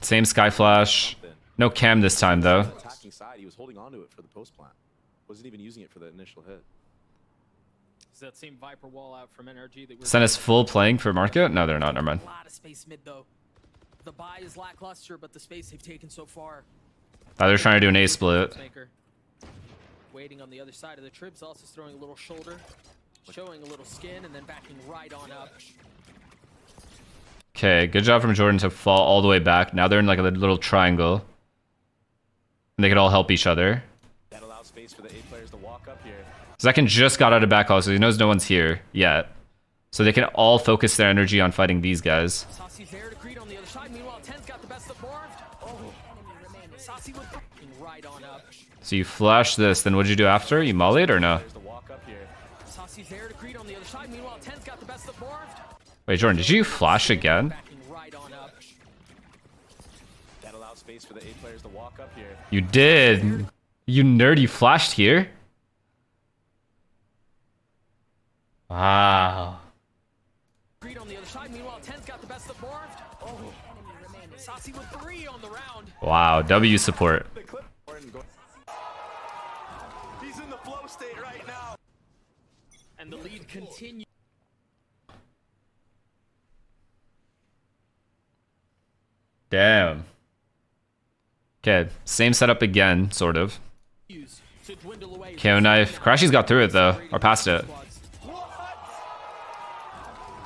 Same Sky Flash. No cam this time though. On the attacking side, he was holding on to it for the post plant. Wasn't even using it for the initial hit. Is that same Viper wall out from NRG that we're Send us full playing for market? No, they're not. Never mind. a lot of space mid though. The buy is lackluster, but the space they've taken so far. They're trying to do an A split. Maker. Waiting on the other side of the trips, also throwing a little shoulder, showing a little skin, and then backing right on up. Okay, good job from Jordan to fall all the way back. Now they're in like a little triangle. And they can all help each other. That allows space for the 8 players to walk up here. Zekin just got out of back hall, so he knows no one's here yet. So they can all focus their energy on fighting these guys. Saucy's there to greet on the other side. Meanwhile, tenz got the best of Morphed. Oh, Saucy with right on up. So you flash this, then what'd you do after? You mollied or no? Players to walk up here. Saucy's there to greet on the other side. Meanwhile, tenz got the best of Morphed. Wait, Jordan, did you flash again? Backing right on up. That allows space for the 8 players to walk up here. You did. You nerd, you flashed here? Wow. Greet on the other side. Meanwhile, tenz got the best of Morphed. Oh, Saucy with 3 on the round. Wow, W support. The clip. He's in the flow state right now. And the lead continues. Damn. Okay, same setup again, sort of. To dwindle away. KO knife. Crashy's got through it though, or past it. What?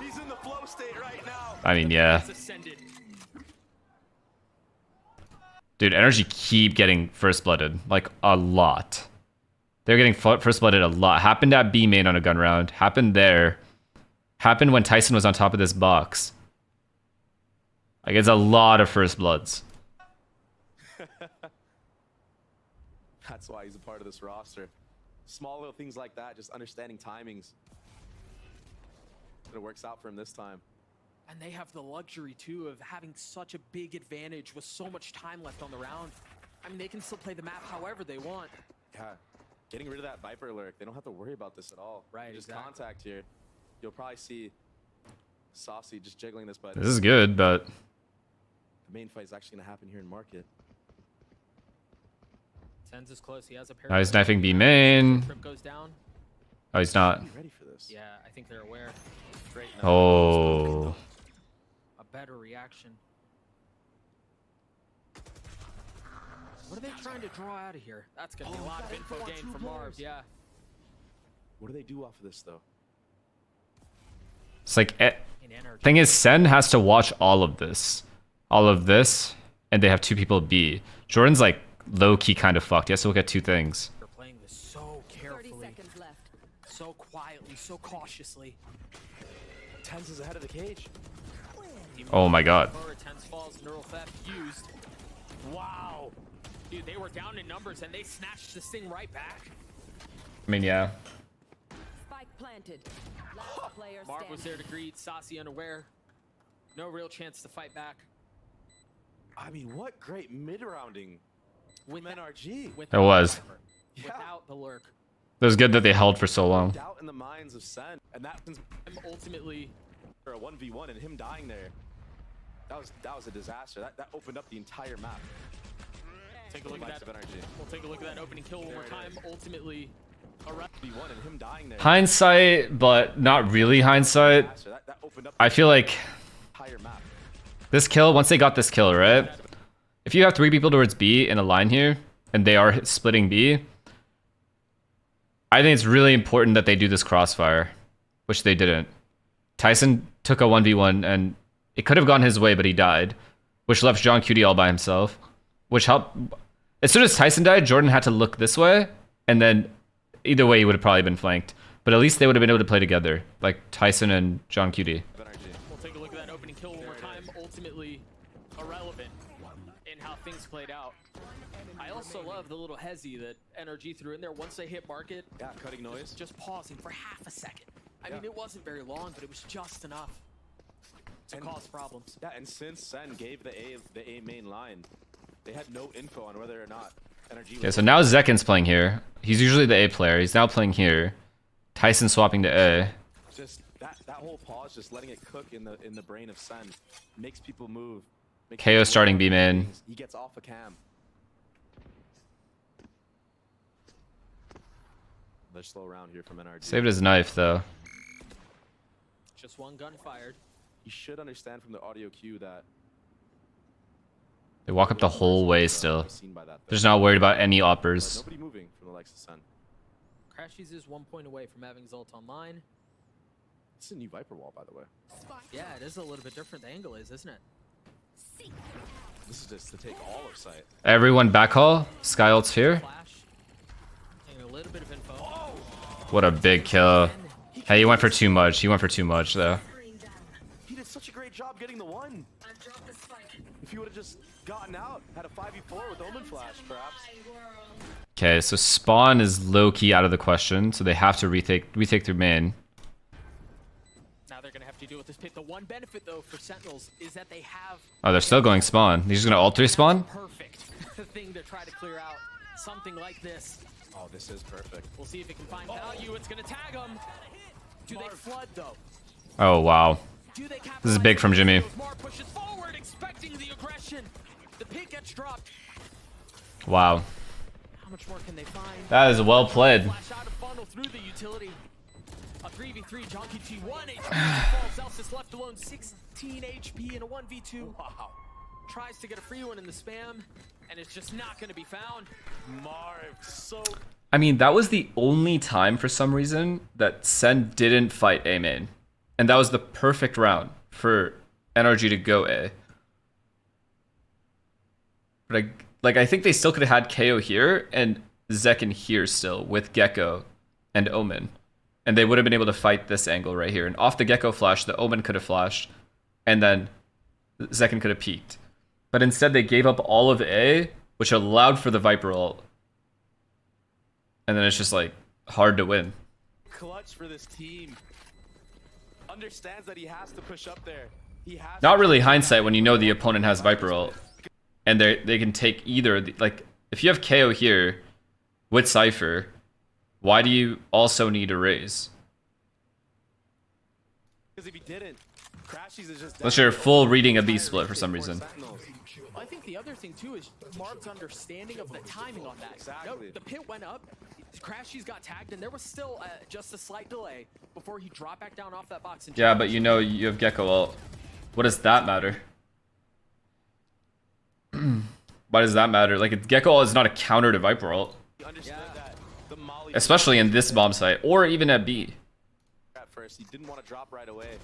He's in the flow state right now. I mean, yeah. Ascended. Dude, NRG keep getting first blooded, like a lot. They're getting first blooded a lot. Happened at B main on a gun round. Happened there. Happened when Tyson was on top of this box. Like it's a lot of first bloods. That's why he's a part of this roster. Small little things like that, just understanding timings. But it works out for him this time. And they have the luxury, too, of having such a big advantage with so much time left on the round. I mean, they can still play the map however they want. Yeah, getting rid of that Viper lurk, they don't have to worry about this at all. Right, Just exactly. contact here. You'll probably see Saucy just jiggling this button. This is good, but The main fight is actually going to happen here in market. tenz is close. He has a pair. now he's knifing B main. Trip goes down. Oh, he's not. Be ready for this. Yeah, I think they're aware. Great. Oh. A better reaction. What are they trying to draw out of here? That's going to be a lot of info gain from Marv, yeah. What do they do off of this, though? It's like, In NRG. thing is, Sen has to watch all of this. All of this, and they have 2 people B. Jordan's like low-key kind of fucked. He has to look at 2 things. They're playing this so 30 carefully, seconds left. so quietly, so cautiously. tenz is ahead of the cage. Oh my god. tenz falls, neural theft used. Wow. Dude, they were down in numbers and they snatched this thing right back. I mean, yeah. Spike planted. Last player Marv was standing. there to greet, Saucy unaware. No real chance to fight back. I mean, what great mid-rounding with NRG. With It was. without the lurk. It was good that they held for so long. Doubt in the minds of Sen, and that Ultimately, for a 1v1 and him dying there. That was a disaster. That opened up the entire map. take a look Likes at of that. NRG. We'll take a look at that opening kill one more time. Ultimately, a 1v1 and him dying there. Hindsight, but not really hindsight. Disaster. That opened up I feel like the entire map. this kill, once they got this kill, right? If you have 3 people towards B in a line here, and they are splitting B, I think it's really important that they do this crossfire, which they didn't. Tyson took a 1v1, and it could have gone his way, but he died, which left John Cutie all by himself, which helped. As soon as Tyson died, Jordan had to look this way, and then either way, he would have probably been flanked. But at least they would have been able to play together, like Tyson and John Cutie. We'll take a look at that opening kill one more time. Ultimately, irrelevant in how things played out. I also love the little hezzy that NRG threw in there once they hit market. Yeah, cutting noise. Just pausing for half a second. I mean, it wasn't very long, but it was just enough to cause problems. Yeah, and since Sen gave the A main line, they had no info on whether or not NRG. Okay, so now Zekin's playing here. He's usually the A player. He's now playing here. Tyson swapping to A. Just that whole pause, just letting it cook in the brain of Sen, makes people move. Makes KO people starting move. B main. He gets off a cam. Another slow round here from NRG. Saved his knife, though. Just one gun fired. You should understand from the audio cue that They walk up the whole way still. seen by that, though. They're just not worried about any But oppers. nobody moving from the likes of Sen. Crashies is 1 point away from having Zult online. It's a new Viper wall, by the way. Yeah, it is a little bit different. The angle is, isn't it? This is just to take all of sight. Everyone back hall. Sky ult's here. Flash. Taking a little bit of info. What a big kill. Hey, he went for too much. He went for too much, though. He did such a great job getting the one. If he would have just gotten out, had a 5v4 with Omen Flash, perhaps. Okay, so spawn is low-key out of the question, so they have to retake through main. Now they're going to have to deal with this pit. The one benefit, though, for Sentinels is that they have... Oh, they're still going spawn. He's just gonna ult 3 spawn? Perfect thing to try to clear out something like this. Oh, this is perfect. We'll see if it can find value. It's going to tag them. Do they flood, though? Oh, wow. Do they This is big from Jimmy. Mar pushes forward, expecting the aggression. The pit gets dropped. Wow. How much more can they find? That is well played. Flash out of funnel through the utility. A 3v3, Jonky T 1 HP falls. Zelsis left alone, 16 HP in a 1v2. Wow. Tries to get a free one in the spam, and it's just not going to be found. Marv, so... I mean, that was the only time, for some reason, that Sen didn't fight A main. And that was the perfect round for NRG to go A. But I think they still could have had KO here and Zekin here still with Gecko and Omen. And they would have been able to fight this angle right here. And off the Gecko flash, the Omen could have flashed. And then Zekin could have peeked. But instead, they gave up all of A, which allowed for the Viper ult. And then it's just, like, hard to win. Clutch for this team. Understands that he has to push up there. He has Not to really hindsight when you know the opponent has Viper ult. And they can take either. Like, if you have KO here with Cypher, why do you also need a raise? Because if he didn't, Crashies is just... Unless you're full reading a B split for some reason. I think the other thing, too, is Mark's understanding of the timing on that. Exactly. No, the pit went up, Crashies got tagged, and there was still just a slight delay before he dropped back down off that box. And Yeah, but you know you have Gecko ult. What does that matter? Why does that matter? Like, Gecko ult is not a counter to Viper ult. He understood that the Molly... Especially in this bomb site, or even at B. At first, he didn't want to drop right away.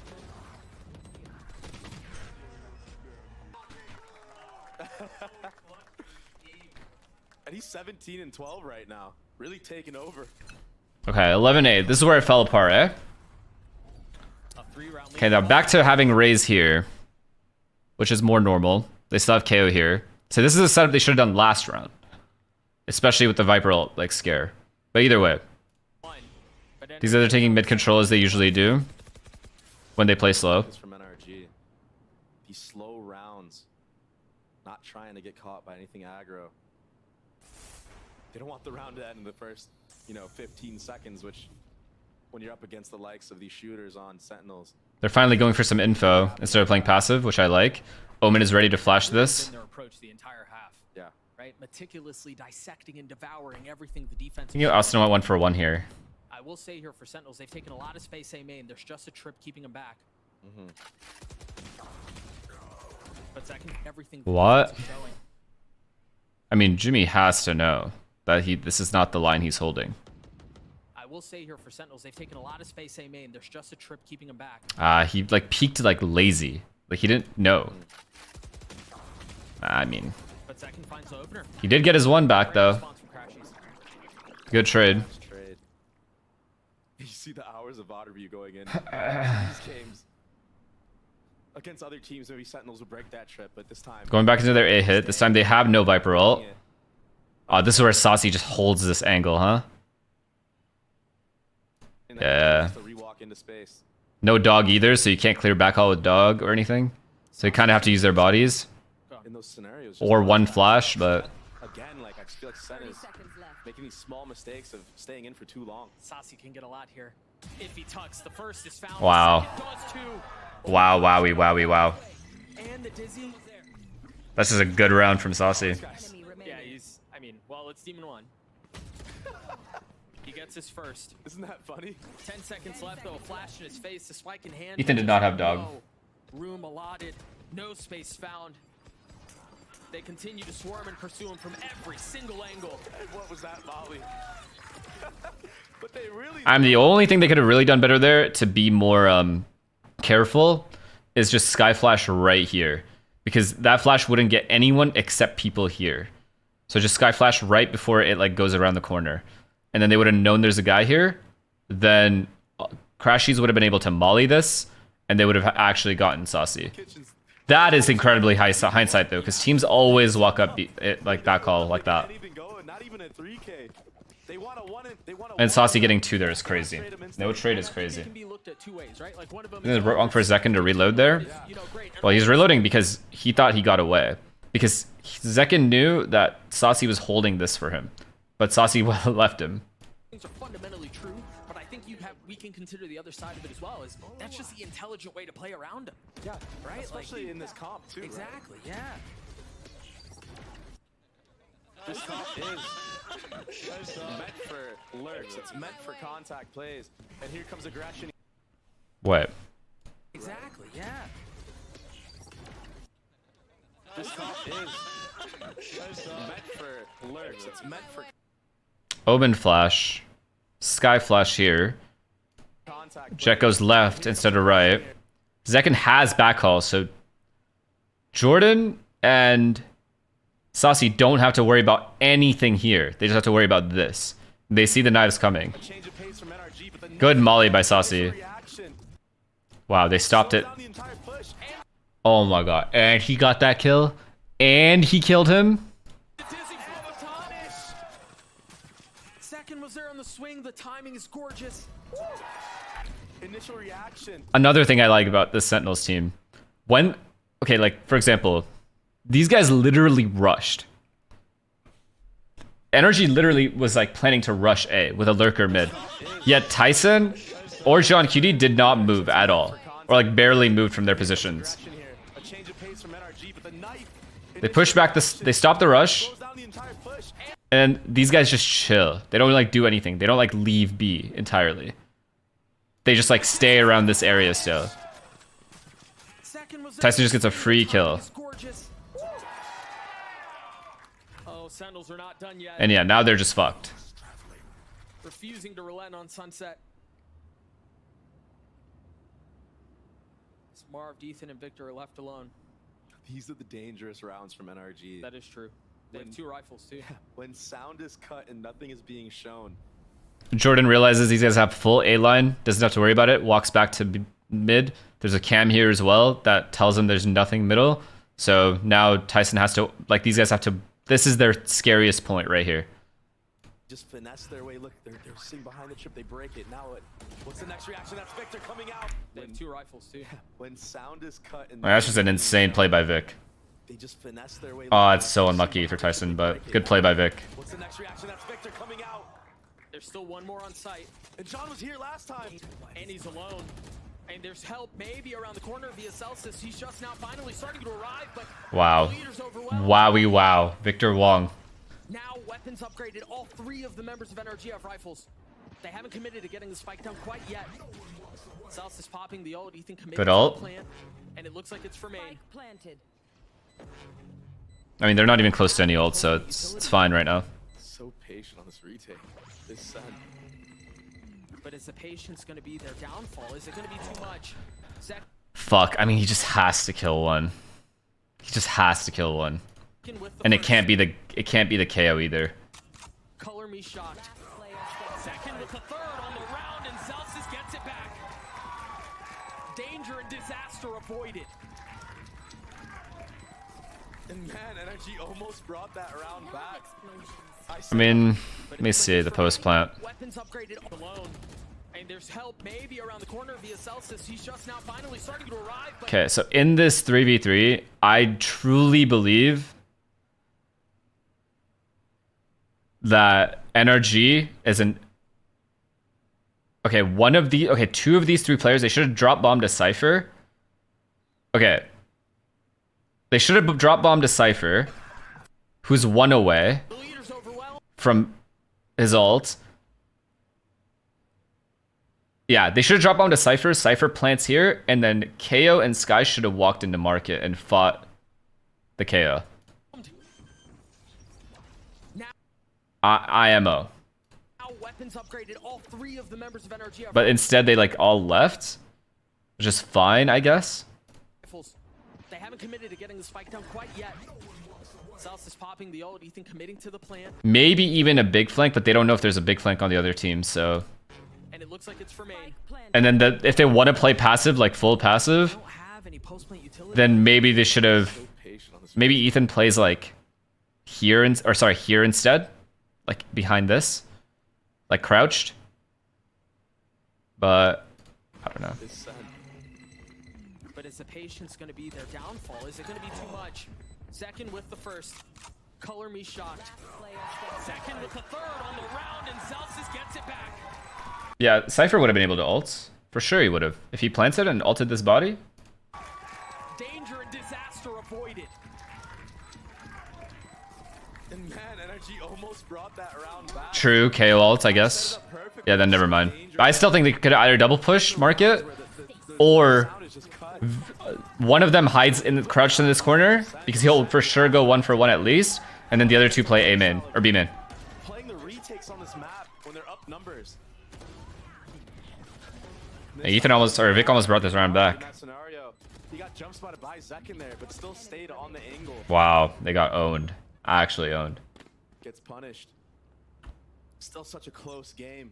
And he's 17 and 12 right now. Really taking over. Okay, 11-8. This is where it fell apart, eh? Okay, now back to having Raze here, which is more normal. They still have KO here. So this is a setup they should have done last round. Especially with the Viper ult, like, scare. But either way. These guys are taking mid control as they usually do when they play slow. From NRG. These slow rounds. Not trying to get caught by anything aggro. They don't want the round to end in the first, 15 seconds, which when you're up against the likes of these shooters on Sentinels. They're finally going for some info instead of playing passive, which I like. Omen is ready to flash this. Their approach the entire half. Yeah. Right, meticulously dissecting and devouring everything the defense. I think Austin went 1-for-1 here. I will say here for Sentinels, they've taken a lot of space A main. There's just a trip keeping them back. But second, everything. What? I mean, Jimmy has to know that this is not the line he's holding. I will say here for Sentinels, they've taken a lot of space A main. There's just a trip keeping them back. He like peeked like lazy. Like he didn't know. I mean, But second finds the opener. he did get his one back though. Response from Crashies. Good trade. Nice trade. You see the hours of VOD review going in these games. Against other teams, maybe Sentinels would break that trip, but this time... Going back into their A hit. This time they have no Viper ult. This is where Saucy just holds this angle, huh? Yeah. No dog either, so you can't clear back all with dog or anything. So you kind of have to use their bodies. In those scenarios, Or one flash, but... Again, like, I just feel like Sen is making these small mistakes of staying in for too long. Saucy can get a lot here. If he tucks, the first is found. Wow. The second does too. Wow, wowie, wowie, wow. And the dizzy. This is a good round from Saucy. Yeah, well, it's Demon 1. He gets his first. Isn't that funny? 10 seconds left, though. A flash in his face, the spike in hand. Ethan did not have dog. Room allotted, no space found. They continue to swarm and pursue him from every single angle. And what was that volley? But they really... The only thing they could have really done better there to be more careful is just sky flash right here, because that flash wouldn't get anyone except people here. So just sky flash right before it like goes around the corner, and then they would have known there's a guy here. Then Crashies would have been able to molly this, and they would have actually gotten Saucy. That is incredibly hindsight though, because teams always walk up like that call like that. Not even a 3K. And Saucy getting 2 there is crazy. No trade is crazy. Can be looked at two ways, right? Like one of them Is it wrong for a second to reload there? Well, he's reloading because he thought he got away. Because Zekin knew that Saucy was holding this for him. But Saucy left him. Things are fundamentally true, but I think we can consider the other side of it as well. Is that's just the intelligent way to play around him. Yeah, right? Especially in this comp too. Exactly. Right? Yeah. This comp is meant for lurks. It's meant for contact plays. And here comes aggression. What? Exactly. Yeah. This comp is meant for lurks. It's meant for Omen flash. Sky flash here. Jet goes left instead of right. Zekin has backhaul, so Jordan and Saucy don't have to worry about anything here. They just have to worry about this. They see the knives coming. Good molly by Saucy. Wow, they stopped it. Oh my god. And he got that kill. And he killed him. Second was there on the swing. The timing is gorgeous. Initial reaction. Another thing I like about this Sentinels team. Okay, like, for example, these guys literally rushed. NRG literally was like planning to rush A with a lurker mid. Yet Tyson or John QD did not move at all. Or like barely moved from their positions. They push back they stop the rush. And these guys just chill. They don't like do anything. They don't like leave B entirely. They just like stay around this area still. Tyson just gets a free kill. Oh, Sentinels are not done yet. And yeah, now they're just fucked. Refusing to relent on Sunset. Marv, Ethan, and Victor are left alone. These are the dangerous rounds from NRG. That is true. They have 2 rifles too. When sound is cut and nothing is being shown. Jordan realizes these guys have full A line, doesn't have to worry about it, walks back to mid. There's a cam here as well that tells him there's nothing middle. So now Tyson has to, like, these guys have to, this is their scariest point right here. Just finesse their way. Look, they're sitting behind the chip. They break it. Now what's the next reaction? That's Victor coming out. They have 2 rifles too. When sound is cut and That's just an insane play by Vic. They just finesse their way. Oh, it's so unlucky for Tyson, but good play by Vic. What's the next reaction? That's Victor coming out. There's still one more on site, And John was here last time. and he's alone. And there's help maybe around the corner via Celsius. He's just now finally starting to arrive, but Wow. the leader's overwhelmed. Wowie wow. Victor Wong. Now weapons upgraded. All 3 of the members of NRG have rifles. They haven't committed to getting the spike down quite yet. Celsius popping the ult. Ethan committed Good to ult. the plan, and it looks like it's for main. Spike planted. I mean, they're not even close to any ult, so it's fine right now. So patient on this retake. This Sen. But is the patience going to be their downfall? Is it going to be too much? Fuck. I mean, he just has to kill one. He just has to kill one. Second with the And it first. can't be the KO either. Color me shocked. Player Second with the third on the round, and Celsius gets it back. Danger and disaster avoided. And man, NRG almost brought that round back. I mean, let me see the post plant. Weapons upgraded alone. And there's help maybe around the corner via Celsius. He's just now finally starting to arrive. But Okay, so in this 3v3, I truly believe that NRG is an... Okay, two of these 3 players, they should have drop bombed a Cypher. Okay. They should have drop bombed a Cypher, who's 1 away the leader's overwhelmed. from his ult. Yeah, they should have drop bombed a Cypher. Cypher plants here, and then KO and Sky should have walked into market and fought the KO. IMO. Now weapons upgraded. All 3 of the members of NRG have But instead, they like all left, which is fine, I guess. rifles. They haven't committed to getting the spike down quite yet. Celsius popping the ult. Ethan committing to the plan. Maybe even a big flank, but they don't know if there's a big flank on the other team. So, And it looks like it's for main. Spike planted. and then if they want to play passive, like full passive, Don't have any post plant utility. then maybe they should have. So patient on this. Maybe Ethan plays like here here instead, like behind this, like crouched. But I don't know. This Sen. But is the patience going to be their downfall? Is it going to be too much? Second with the first. Color me shocked. Player Second with the third on the round, and Celsius gets it back. Yeah, Cypher would have been able to ult. For sure he would have. If he planted and ulted this body. Danger and disaster avoided. And man, NRG almost brought that round back. True, KO ult, I guess. Yeah, then never mind. I still think they could either double push market, or Sound is just cut. one of them hides crouched in this corner, because he'll for sure go 1-for-1 at least, and then the other 2 play A main, or B main. Playing the retakes on this map when they're up numbers. Ethan almost, or Vic almost brought this round In back. that scenario, he got jump spotted by Zek in there, but still stayed on the angle. Wow, they got owned. Actually owned. Gets punished. Still such a close game.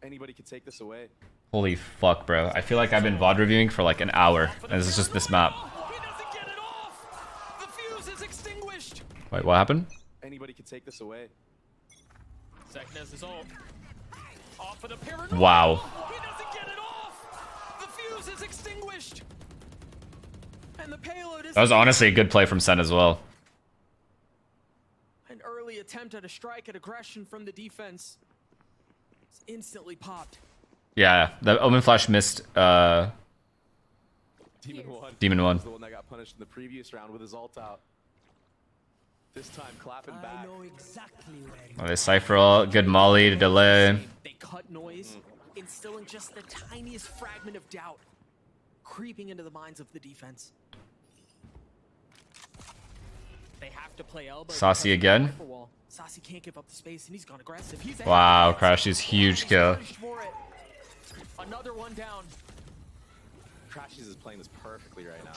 Anybody could take this away. Holy fuck, bro. I feel like I've been VOD reviewing for like an hour, and this is just this map. He doesn't get it off. The fuse is extinguished. Wait, what happened? Anybody could take this away. Second has his ult. Off of the paranoid. Wow. He doesn't get it off. The fuse is extinguished. And the payload is That was honestly a good play from Sen as well. an early attempt at a strike at aggression from the defense. It's instantly popped. Yeah, the Omen Flash missed Demon 1. Demon 1. Was the one that got punished in the previous round with his ult out. This time clapping back. Oh, they Cypher ult, good molly to delay. They cut noise, instilling just the tiniest fragment of doubt, creeping into the minds of the defense. They have to play elbow. Saucy because of the again. hyper wall. Saucy can't give up the space, and he's gone aggressive. He's Wow, ahead. Crashy's huge kill. Punished for it. Another one down. Crashes is playing this perfectly right now.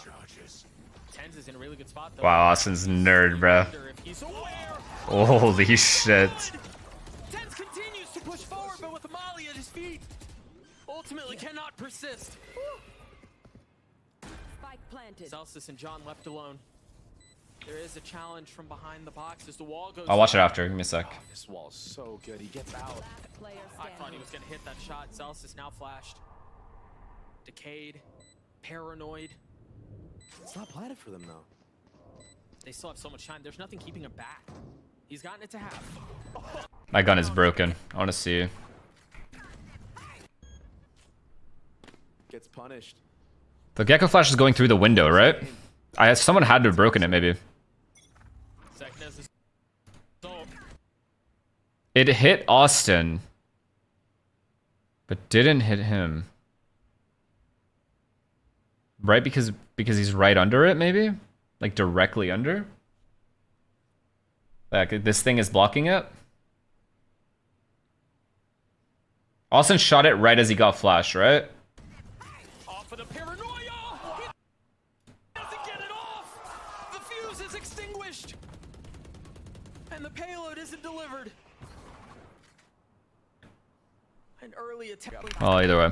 Tenz is in a really good spot though. Wow, Austin's nerd, bro. Wonder if he's aware. Holy shit. Tenz continues to push forward, but with Molly at his feet, ultimately cannot persist. Spike planted. Celsius and John left alone. There is a challenge from behind the box as the wall goes. I'll watch it after. Give me a sec. This wall's so good. He gets out. Last player I thought standing. he was gonna hit that shot. Celsius now flashed. Decayed. Paranoid. It's not planted for them though. They still have so much time. There's nothing keeping him back. He's gotten it to half. My gun is broken. I want to see. Gets punished. The Gecko Flash is going through the window, right? Someone had to have broken it, maybe. It hit Austin, but didn't hit him. Right, because he's right under it, maybe? Like directly under? Like this thing is blocking it? Austin shot it right as he got flashed, right? Off of the paranoia! He doesn't get it off! The fuse is extinguished! And the payload isn't delivered. An early attack. Oh, either way.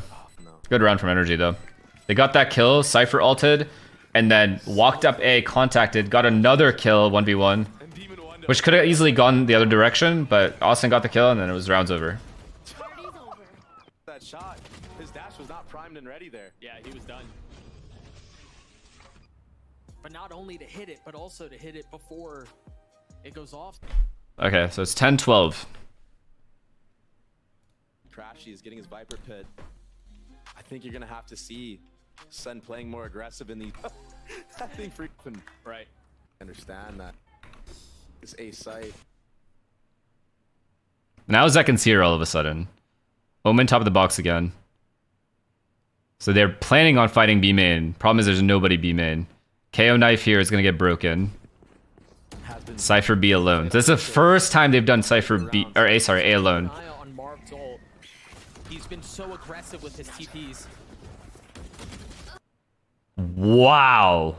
Good round from NRG, though. They got that kill, Cypher ulted, and then walked up A, contacted, got another kill, 1v1. Which could have easily gone the other direction, but Austin got the kill, and then it was rounds over. That shot, his dash was not primed and ready there. Yeah, he was done. But not only to hit it, but also to hit it before it goes off. Okay, so it's 10-12. Crashy is getting his Viper pit. I think you're gonna have to see Sen playing more aggressive in the. I think freaking Right. understand that. This A site. Now Zekken's here all of a sudden. Omen top of the box again. So they're planning on fighting B main. Problem is there's nobody B main. KO knife here is gonna get broken. Cypher B alone. This is the first time they've done Cypher B or A, sorry, A alone. On Marv's ult. He's been so aggressive with his TPs. Wow.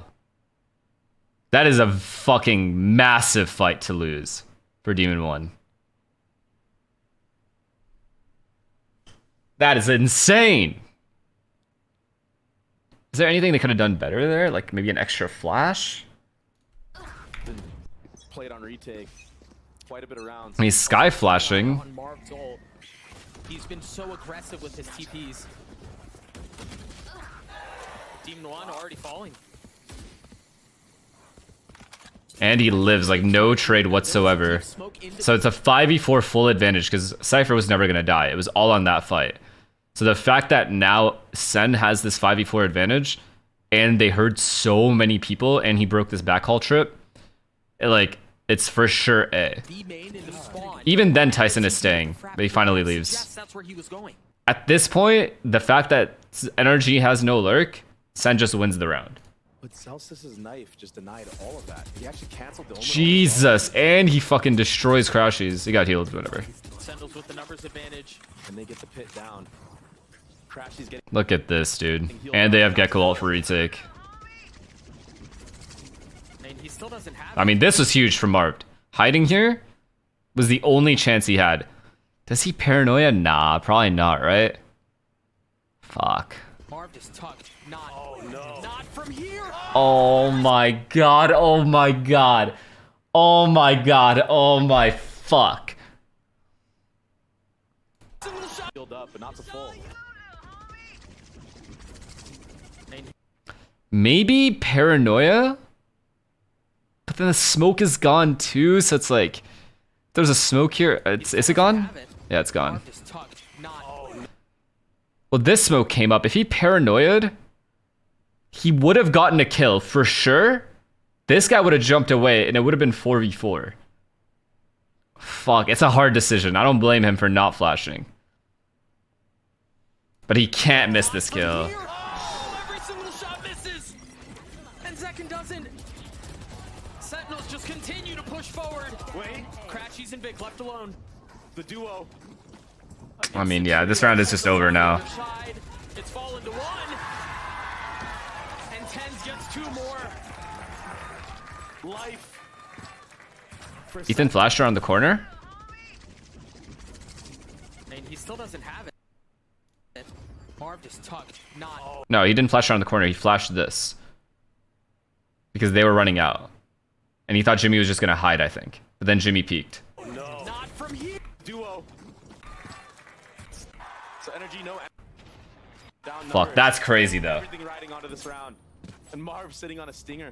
That is a fucking massive fight to lose for Demon 1. That is insane. Is there anything they could have done better there? Like maybe an extra flash? Played on retake. Quite a bit of rounds. He's sky flashing. On Marv's ult. He's been so aggressive with his TPs. Demon 1 already falling. And he lives, like no trade whatsoever. So it's a 5v4 full advantage because Cypher was never going to die. It was all on that fight. So the fact that now Sen has this 5v4 advantage and they heard so many people and he broke this backhaul trip, it's for sure A. Even then Tyson is staying, but he finally leaves. Yes, that's where he was going. At this point, the fact that NRG has no lurk, Sen just wins the round. But Celsius's knife just denied all of that. He actually canceled the Omen. Jesus, and he fucking destroys Crashies. He got healed, whatever. Sentinels with the numbers advantage. And they get the pit down. Crashy's getting. Look at this, dude. And they have Gecko ult for retake. And he still doesn't have I mean, this was huge from Marv. Hiding here was the only chance he had. Does he paranoia? Nah, probably not, right? Fuck. Marv just tucked. Not from here. Oh my god, oh my god. Oh my god, oh my fuck. Filled up, but not the full. Maybe paranoia? But then the smoke is gone too, so it's like there's a smoke here. Is it gone? Yeah, it's gone. Well, this smoke came up. If he paranoiaed, he would have gotten a kill for sure. This guy would have jumped away and it would have been 4v4. Fuck, it's a hard decision. I don't blame him for not flashing. But he can't miss this kill. Every single shot misses. And Zekken doesn't. Sentinels just continue to push forward. Wait. Crashies and Vic left alone. The duo. I mean, yeah, this round is just over now. It's fallen to one. And tenz gets two more. Life. Ethan flashed around the corner. And he still doesn't have it. Marv just tucked. Not. No, he didn't flash around the corner. He flashed this. Because they were running out. And he thought Jimmy was just going to hide, I think. But then Jimmy peeked. No. Not from here. Duo. So NRG no. Down Fuck, that's crazy though. Everything riding onto this round. And Marv sitting on a stinger.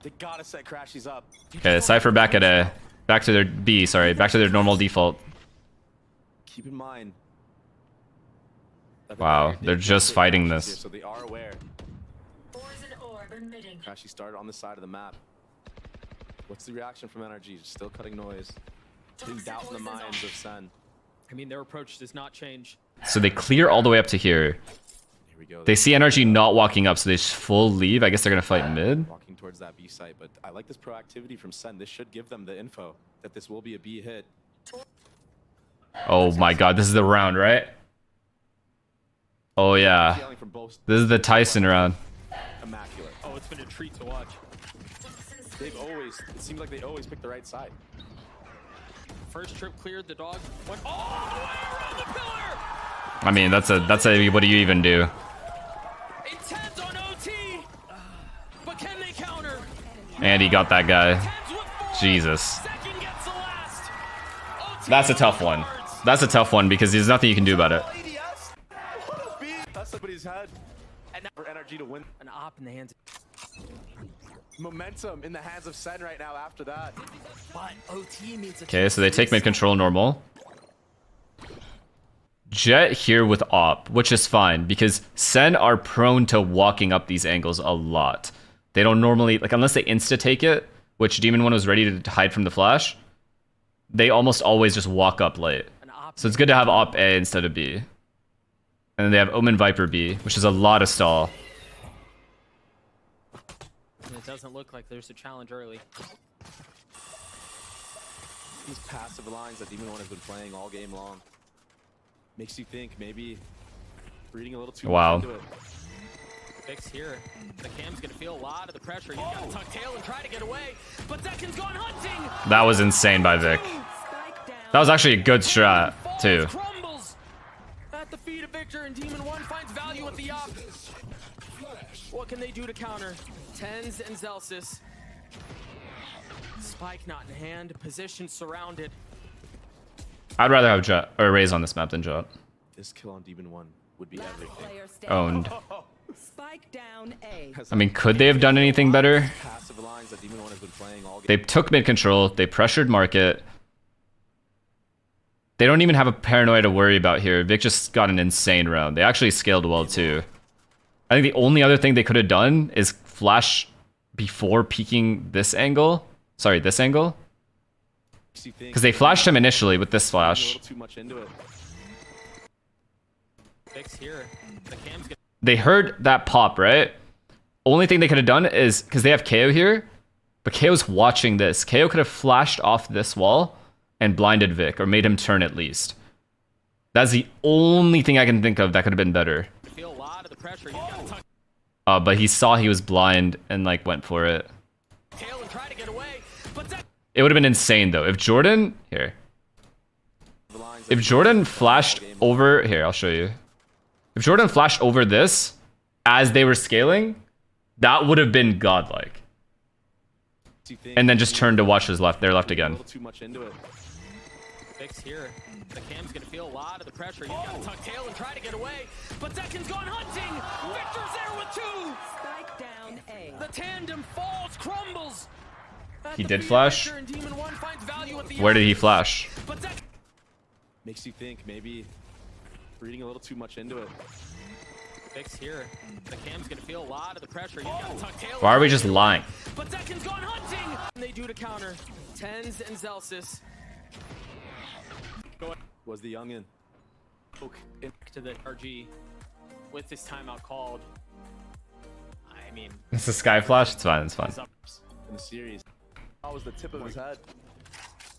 They gotta set Crashies up. Okay, Cypher back at A. Back to their B, sorry. Back to their normal default. Keep in mind. that Wow, they they're did just set fighting Crashies this. here, so they are aware. Crashy started on the side of the map. What's the reaction from NRG? Still cutting noise. Putting doubt in the minds of Sen. I mean, their approach does not change. So they clear all the way up to here. Here we go. They see NRG not walking up, so they just full leave. I guess they're gonna fight mid. Walking towards that B site, but I like this proactivity from Sen. This should give them the info that this will be a B hit. Oh my god, this is the round, right? Oh yeah. Yelling from both. This is the Tyson round. Immaculate. Oh, it's been a treat to watch. They've always, it seems like they always pick the right side. First trip cleared, the dog went all the way around the pillar! I mean, that's a what do you even do? Intense on OT! But can they counter? And he got that guy. Tenz with 4. Jesus. Second gets the last. OT That's a tough one. That's a tough one because there's nothing you can do about it. ADS? What a beat. That's somebody's head. And For NRG to win. an op in the hands. Momentum in the hands of Sen right now after that. But OT means a Okay, so they take mid control normal. Jet here with op, which is fine because Sen are prone to walking up these angles a lot. They don't normally, like, unless they insta take it, which Demon 1 was ready to hide from the flash, they almost always just walk up late. an op. So it's good to have op A instead of B. And then they have Omen Viper B, which is a lot of stall. And it doesn't look like there's a challenge early. These passive lines that Demon 1 has been playing all game long. Makes you think maybe reading a little too Wow. much into it. Fix here. The cam's gonna feel a lot of the pressure. He's gotta tuck tail and try to get away. But Zekin's gone hunting! That was insane by Vic. Spike down. That was actually a good strat, Falls, too. crumbles at the feet of Victor, and Demon 1 finds value at the op. What can they do to counter? Tenz and Zelsis. Spike not in hand, position surrounded. I'd rather have Jet or Raze on this map than Jet. This kill on Demon 1 would be Last everything. player standing. Owned. Spike down A. I mean, could they have done anything better? Passive lines that Demon 1 has been playing all game. They took mid control, they pressured market. They don't even have a paranoia to worry about here. Vic just got an insane round. They actually scaled well too. I think the only other thing they could have done is flash before peeking this angle. Sorry, this angle. Because they flashed him initially with this A flash. little too much into it. Fix here. The cam's gonna They heard that pop, right? Only thing they could have done is, because they have KO here, but KO's watching this. KO could have flashed off this wall and blinded Vic, or made him turn at least. That's the only thing I can think of that could have been better. feel a lot of the pressure. He's gotta tuck But he saw he was blind and like went for it. tail and try to get away. But Zek It would have been insane though. If Jordan, here. The lines If that Jordan flashed over, here, I'll show you. If Jordan flashed over this as they were scaling, that would have been godlike. you think And then just turned to watch his left, their left a again. little too much into it. Fix here. The cam's gonna feel a lot of the pressure. He's gotta tuck tail and try to get away. But Zekin's gone hunting. Victor's there with 2. Spike down A. The tandem falls, crumbles. At He the did feet of flash? Victor, and Demon 1 finds value at the Where did he op. flash? But Zek Makes you think maybe reading a little too much into it. Fix here. The cam's gonna feel a lot of the pressure. He's gotta tuck tail. Why are we and just try to get lying? away. But Zekin's gone hunting. And they do to counter. Tenz and Zelsis. Going Was the youngin. to the RG with this timeout called. I mean, It's a sky flash. It's fine. It's fine. it's up. In the series. That was the tip of his head.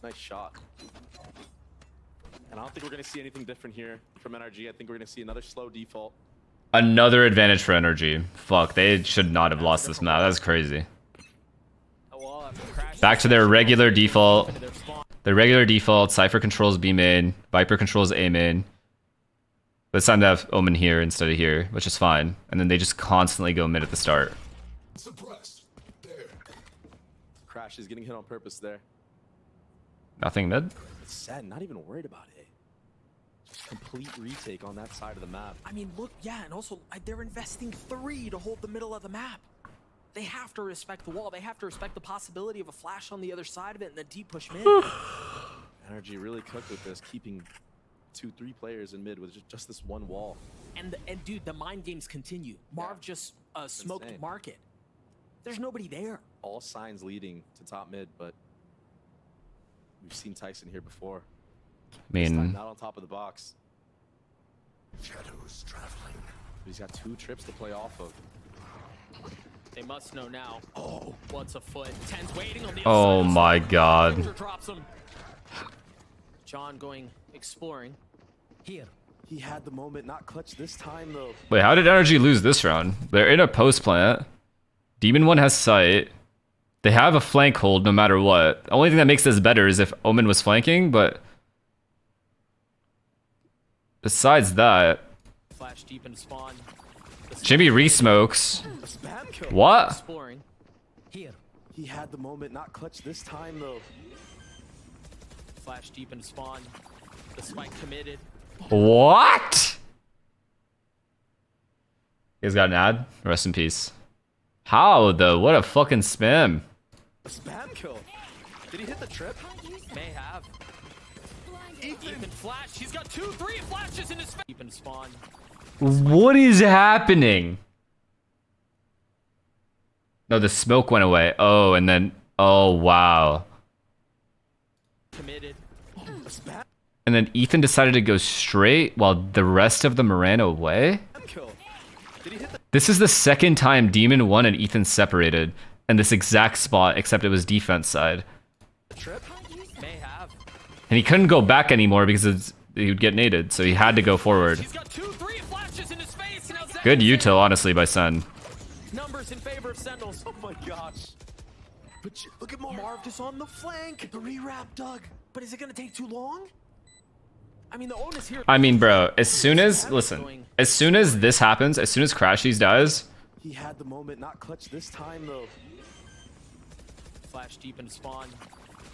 Nice shot. And I don't think we're going to see anything different here from NRG. I think we're going to see another slow default. Another advantage for NRG. Fuck, they should not have lost this map. That's crazy. Well, after Crash- Back to their regular default. into their spawn. Their regular default. Cypher controls B main. Viper controls A main. But it's time to have Omen here instead of here, which is fine. And then they just constantly go mid at the start. Suppressed. There. Crash is getting hit on purpose there. Nothing mid? It's sad, not even worried about it. Just complete retake on that side of the map. I mean, look, yeah, and also they're investing 3 to hold the middle of the map. They have to respect the wall. They have to respect the possibility of a flash on the other side of it and the deep push mid. NRG really cooked with this, keeping 2-3 players in mid with just this one wall. And dude, the mind games continue. Marv just smoked Insane. market. There's nobody there. All signs leading to top mid, but we've seen Tyson here before. I This time mean, not on top of the box. Shadows traveling. But he's got 2 trips to play off of. They must know now. Oh, what's a foot? Ten's waiting on the oh other side. my god. Victor drops him. John going exploring. Here. He had the moment, not clutch this time though. Wait, how did NRG lose this round? They're in a post plant. Demon 1 has sight. They have a flank hold no matter what. The only thing that makes this better is if Omen was flanking, but besides that, Flash deep into spawn. Jimmy re-smokes. A spam kill. What? Exploring. Here. He had the moment, not clutch this time though. Flash deep into spawn. The spike committed. What? You guys got an ad? Rest in peace. How though? What a fucking spam. A spam kill. Did he hit the trip? May have. Ethan flash. He's got 2-3 flashes in his face. Deep into spawn. What is happening? No, the smoke went away. Oh, and then, oh wow. Committed. A spam And then Ethan decided to go straight while the rest of them ran away? kill. Did he hit the This is the second time Demon 1 and Ethan separated in this exact spot, except it was defense side. trip? May have. And he couldn't go back anymore because he would get naded, so he had to go forward. He's got 2-3 flashes in his face. Now Zach Good util, honestly, by Sen. numbers in favor of Sentinels. Oh my gosh. But look at Marv just on the flank. The rewrap, Doug. But is it gonna take too long? I mean, the onus here. I mean, bro, as soon as, listen, as soon as this happens, as soon as Crashies dies, he had the moment, not clutch this time though. Flash deep into spawn.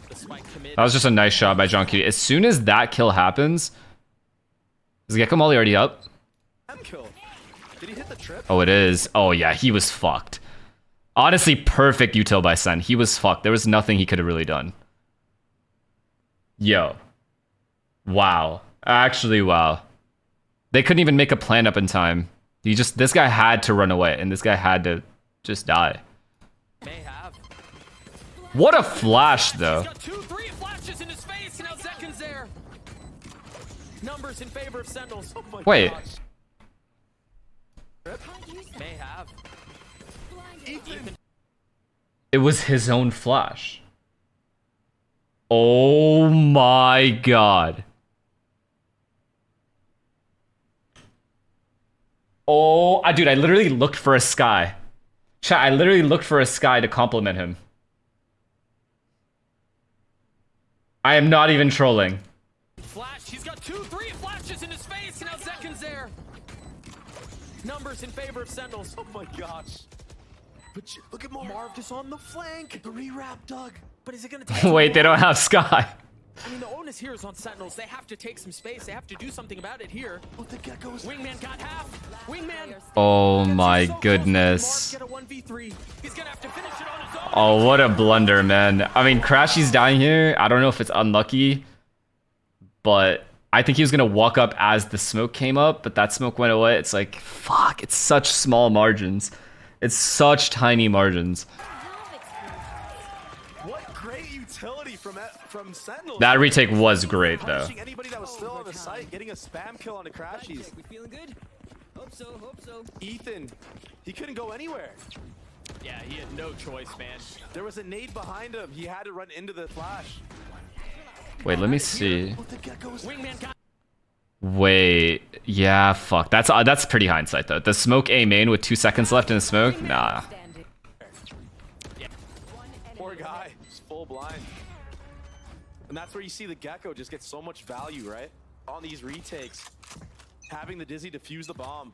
The spike committed. that was just a nice shot by John Cutie. As soon as that kill happens, is Gecko Molly already up? Spam kill. Did he hit the trip? Oh, it is. Oh, yeah, he was fucked. Honestly, perfect util by Sen. He was fucked. There was nothing he could have really done. Yo. Wow. Actually, wow. They couldn't even make a plan up in time. This guy had to run away, and this guy had to just die. May have. What a flash, though. He's got 2-3 flashes in his face. Now Zekin's there. Numbers in favor of Sentinels. Oh my Wait. gosh. May have. Ethan. It was his own flash. Oh my god. Oh, dude, I literally looked for a sky. Chat, I literally looked for a sky to compliment him. I am not even trolling. Flash. He's got 2-3 flashes in his face. Now Zekin's there. Numbers in favor of Sentinels. Oh my gosh. But look at Marv just on the flank. The rewrap, Doug. But is it gonna take? Wait, they don't have sky. I mean, the onus here is on Sentinels. They have to take some space. They have to do something about it here. oh, the Geckos. Wingman got half. Wingman. Oh my He's so close. goodness. Marv get a 1v3. He's gonna have to finish it on his own. Oh, what a blunder, man. I mean, Crashy's dying here. I don't know if it's unlucky, but I think he was going to walk up as the smoke came up, but that smoke went away. It's like, fuck, it's such small margins. It's such tiny margins. What great utility from Sentinels. That retake was great, though. Punishing anybody that was still on the site, getting a spam kill on the Crashies. We feeling good? Hope so, hope so. Ethan, he couldn't go anywhere. Yeah, he had no choice, man. There was a nade behind him. He had to run into the flash. Wait, let me see. Oh, the Geckos. Wingman got. Wait, yeah, fuck. That's pretty hindsight, though. The smoke A main with 2 seconds left in the smoke? Nah. Poor guy, just full blind. And that's where you see the Gecko just get so much value, right? On these retakes. Having the Dizzy defuse the bomb.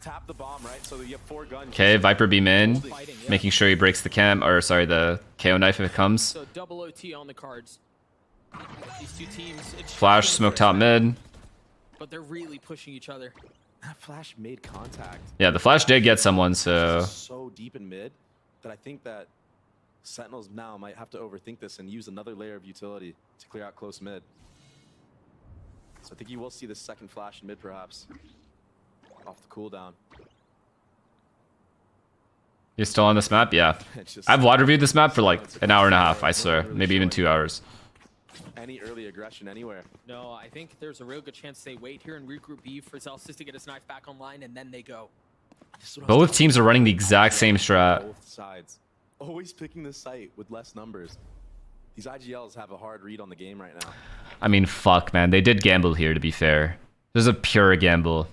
Tap the bomb, right? So that you have 4 guns. Okay, Viper B main. Making sure he breaks the cam, or sorry, the KO knife if it comes. So double OT on the cards. These two teams. It's Flash, smoke top mid. But they're really pushing each other. That flash made contact. Yeah, the flash did get someone, so... So deep in mid. that I think that Sentinels now might have to overthink this and use another layer of utility to clear out close mid. So I think you will see this second flash in mid perhaps. Off the cooldown. You're still on this map? Yeah. It's just I've WOD reviewed this map for like an hour and a half, I swear. Maybe even 2 hours. any early aggression anywhere. No, I think there's a real good chance they wait here and regroup B for Zelsis to get his knife back online, and then they go. Both teams are running the exact same strat. Both sides. Always picking the site with less numbers. These IGLs have a hard read on the game right now. I mean, fuck, man. They did gamble here, to be fair. There's a pure gamble.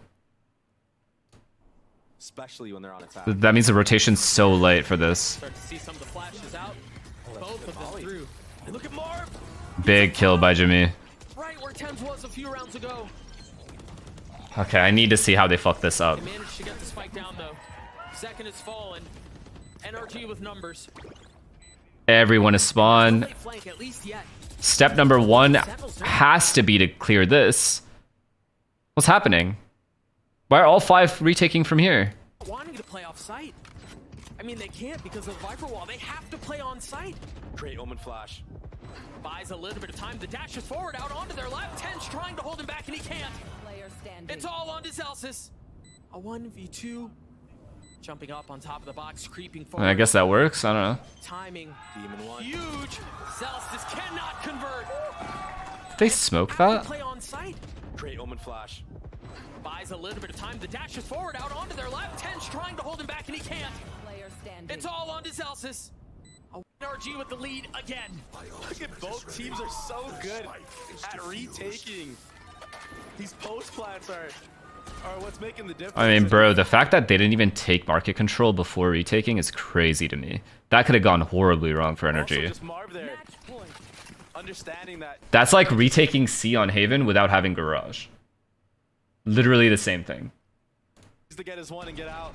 Especially when they're on attack. That means the rotation's so late for this. Start to see some of the flashes out. Both of them through. And look at Marv! Big kill by Jimmy. Right where tenz was a few rounds ago. Okay, I need to see how they fuck this up. They managed to get the spike down though. Second is fallen. NRG with numbers. Everyone is spawned. No late flank, at least yet. Step number 1 has to be to clear this. What's happening? Why are all 5 retaking from here? Wanting to play off site. I mean, they can't because of Viper Wall. They have to play on site. Great Omen flash. Buys a little bit of time. The dash is forward out onto their left. tenz trying to hold him back and he can't. Player standing. It's all on to Zelsis. A 1v2. Jumping up on top of the box, creeping forward. I guess that works. I don't know. Timing. Demon one. Huge. Zelsis cannot convert. Did they smoke Have to that? play on site. Great Omen flash. Buys a little bit of time. The dash is forward out onto their left. tenz trying to hold him back and he can't. Player standing. It's all on to Zelsis. A NRG with the lead again. Look at both teams are so good at retaking. These post plants are what's making the difference. I mean, bro, the fact that they didn't even take market control before retaking is crazy to me. That could have gone horribly wrong for Also NRG. just Marv there. Understanding that That's like retaking C on Haven without having Garage. Literally the same thing. he's to get his one and get out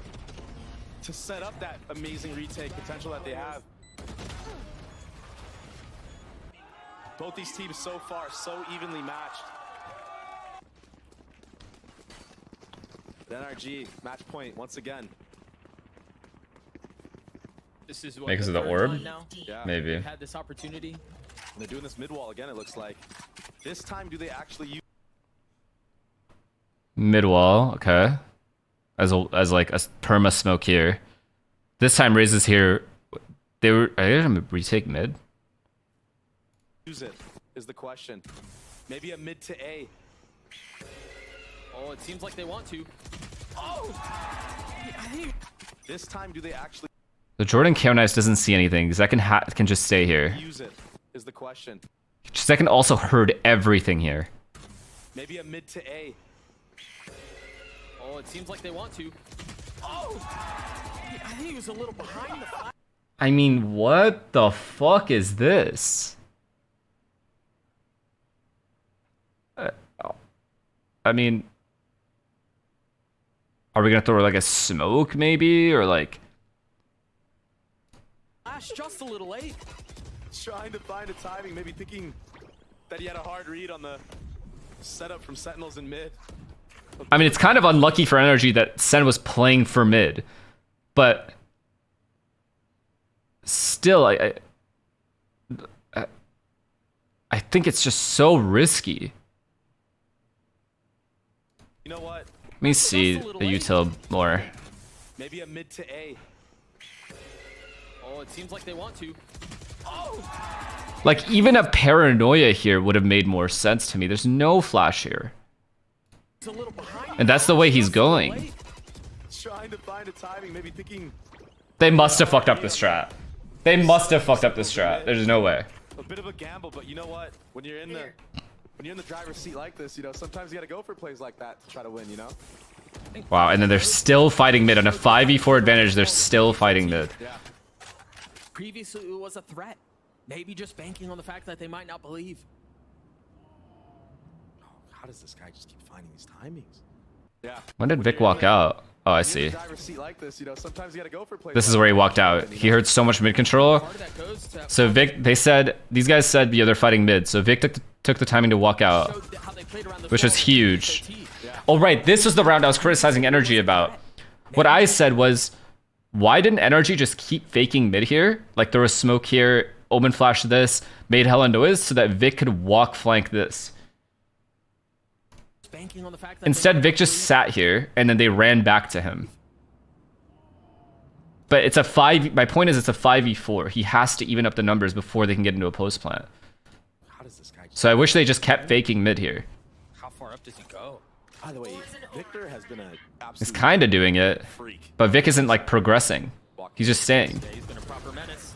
to set up that amazing retake potential that they have. Both these teams so far so evenly matched. But NRG match point once again. This is what Because of the third orb? time now. Yeah, Maybe. They've had this opportunity. they're doing this mid wall again. It looks like this time do they actually use? Mid wall, okay. As like a perma smoke here. This time raises here. Are they gonna retake mid? Use it is the question. Maybe a mid to A. Oh, it seems like they want to. Oh! I think This time do they actually The Jordan Chaos Knives doesn't see anything. Zekin can just stay here. use it is the question. Zekin also heard everything here. Maybe a mid to A. Oh, it seems like they want to. Oh! I think he was a little behind the flash. I mean, what the fuck is this? I mean, are we gonna throw like a smoke maybe, or like? Flash just a little late. Trying to find a timing, maybe thinking that he had a hard read on the setup from Sentinels in mid. I mean, it's kind of unlucky for NRG that Sen was playing for mid, but still, I think it's just so risky. You know what? Let me see the util more. Maybe a mid to A. Oh, it seems like they want to. Oh! Like, even a paranoia here would have made more sense to me. There's no flash here. He's a little behind. And that's the way he's going. Trying to find a timing, maybe thinking They must have fucked up the strat. They must have fucked up the strat. There's no way. a bit of a gamble, but you know what? When you're in the driver's seat like this, you know, sometimes you gotta go for plays like that to try to win, you know? Wow, and then they're still fighting mid. On a 5v4 advantage, they're still fighting mid. Yeah. Previously, it was a threat. Maybe just banking on the fact that they might not believe. How does this guy just keep finding these timings? Yeah. When did Vic walk out? Oh, I see. Driver's seat like this, you know, sometimes you gotta go for plays. This is where he walked out. He heard so much mid control. Part of that goes to So Vic, these guys said, yeah, they're fighting mid. So Vic took the timing to walk out, showed how they played around the which was field. huge. VCT. Oh, right, this was the round I was criticizing NRG about. What I said was, why didn't NRG just keep faking mid here? Like there was smoke here, Omen flashed this, made hella noise so that Vic could walk flank this. Banking on the fact that Instead, Vic just sat here and then they ran back to him. But it's a 5. My point is it's a 5v4. He has to even up the numbers before they can get into a post plant. How does this guy? So I wish they just kept faking mid here. How far up does he go? By the way, Victor has been a absolute He's kind of doing it, freak. but Vic isn't like progressing. He's just staying. he's been a proper menace.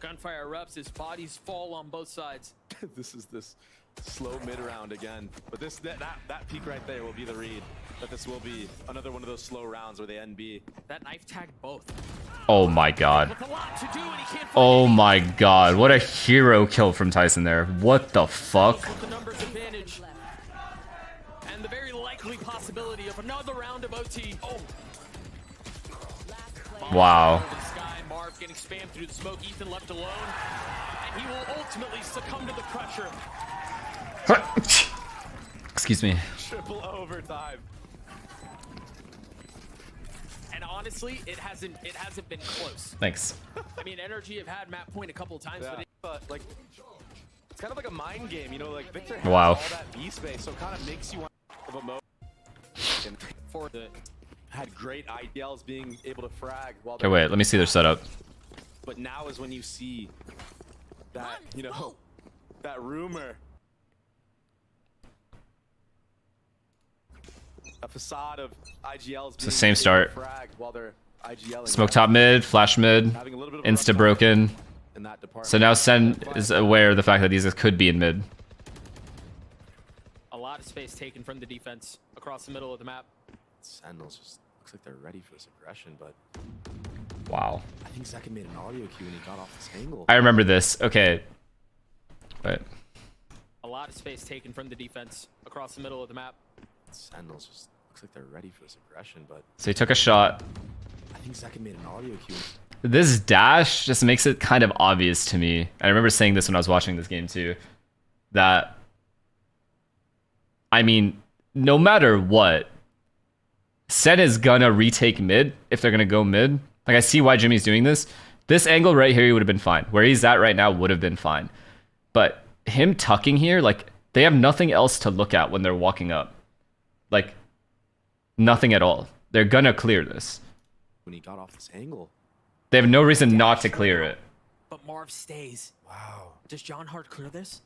Gunfire erupts, his bodies fall on both sides. This is this slow mid round again, but this that peak right there will be the read. That this will be another one of those slow rounds where they NB. That knife tagged both. Oh my god. With a lot to do, and he can't find Oh any. my god. What a hero kill from Tyson there. What the fuck? With the numbers advantage. And the very likely possibility of another round of OT. Oh. Wow. Over the sky, Marv getting spammed through the smoke, Ethan left alone. And he will ultimately succumb to the pressure. Excuse me. Triple overtime. And honestly, it hasn't been close. Thanks. I mean, NRG have had map point a couple of times, Yeah, but like it's kind of like a mind game, you know, like Victor has Wow. all that B space, so it kind of makes you want of a mode. And for the had great IDLs being able to frag while Okay, wait. Let me see their setup. But now is when you see that, you know, that rumor. A facade of IGLs It's the same start. frag while they're IGLing. Smoke top mid, flash mid, Having a little bit of a insta rough broken. time in that department. So now Sen is aware of the fact that these guys could be in mid. a lot of space taken from the defense across the middle of the map. Sentinels just looks like they're ready for this aggression, but Wow. I think Zeka made an audio cue when he got off this angle. I remember this. Okay. But A lot of space taken from the defense across the middle of the map. Sentinels just looks like they're ready for this aggression, but so he took a shot. I think Zeka made an audio cue. This dash just makes it kind of obvious to me. I remember saying this when I was watching this game too. That, I mean, no matter what, Sen is gonna retake mid if they're gonna go mid. Like, I see why Jimmy's doing this. This angle right here, he would have been fine. Where he's at right now would have been fine. But him tucking here, like, they have nothing else to look at when they're walking up. Like, nothing at all. They're gonna clear this. When he got off this angle. They have no reason not to clear it. But Marv stays. Wow. Does John Hart clear this?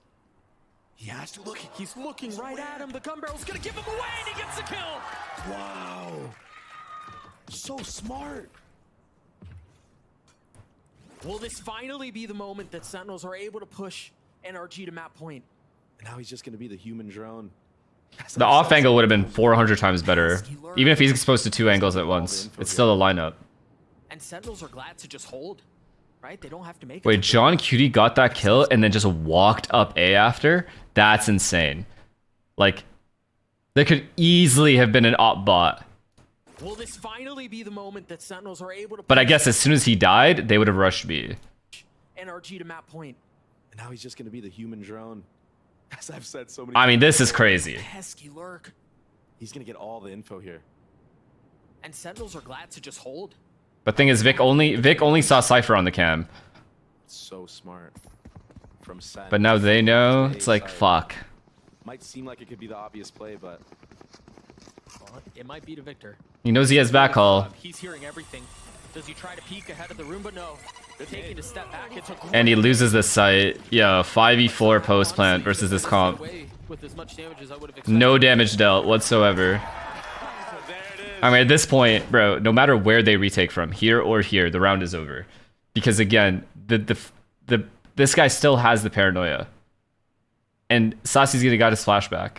He has to look. He's looking right at him. The gun barrel's gonna give him away, and he gets the kill. Wow. So smart. Will this finally be the moment that Sentinels are able to push NRG to map point? And now he's just going to be the human drone. The off angle would have been 400 times better. Even if he's exposed to 2 angles at once. It's still a lineup. And Sentinels are glad to just hold, right? They don't have to make it. Wait, John Cutie got that kill and then just walked up A after? That's insane. Like, there could easily have been an op bot. Will this finally be the moment that Sentinels are able to But I push guess as soon as he died, they would have rushed B. NRG to map point? And now he's just going to be the human drone. As I've said so many I mean, times this is before, crazy. Pesky lurk. He's going to get all the info here. And Sentinels are glad to just hold. But thing is, Vic only saw Cypher on the cam. So smart. From Sen. But now they know. Hey, It's like, sorry. fuck. Might seem like it could be the obvious play, but Well, it might be to Victor. He knows he has backhaul. He's hearing everything. Does he try to peek ahead of the room? But no. They're taking a step back. It's a And he great loses the site. Yeah, 5v4 post plant versus this comp. with as much damage as I would have expected. No damage dealt whatsoever. there it is. I mean, at this point, bro, no matter where they retake from, here or here, the round is over. Because again, this guy still has the paranoia. And Sasi's gonna got his flashback.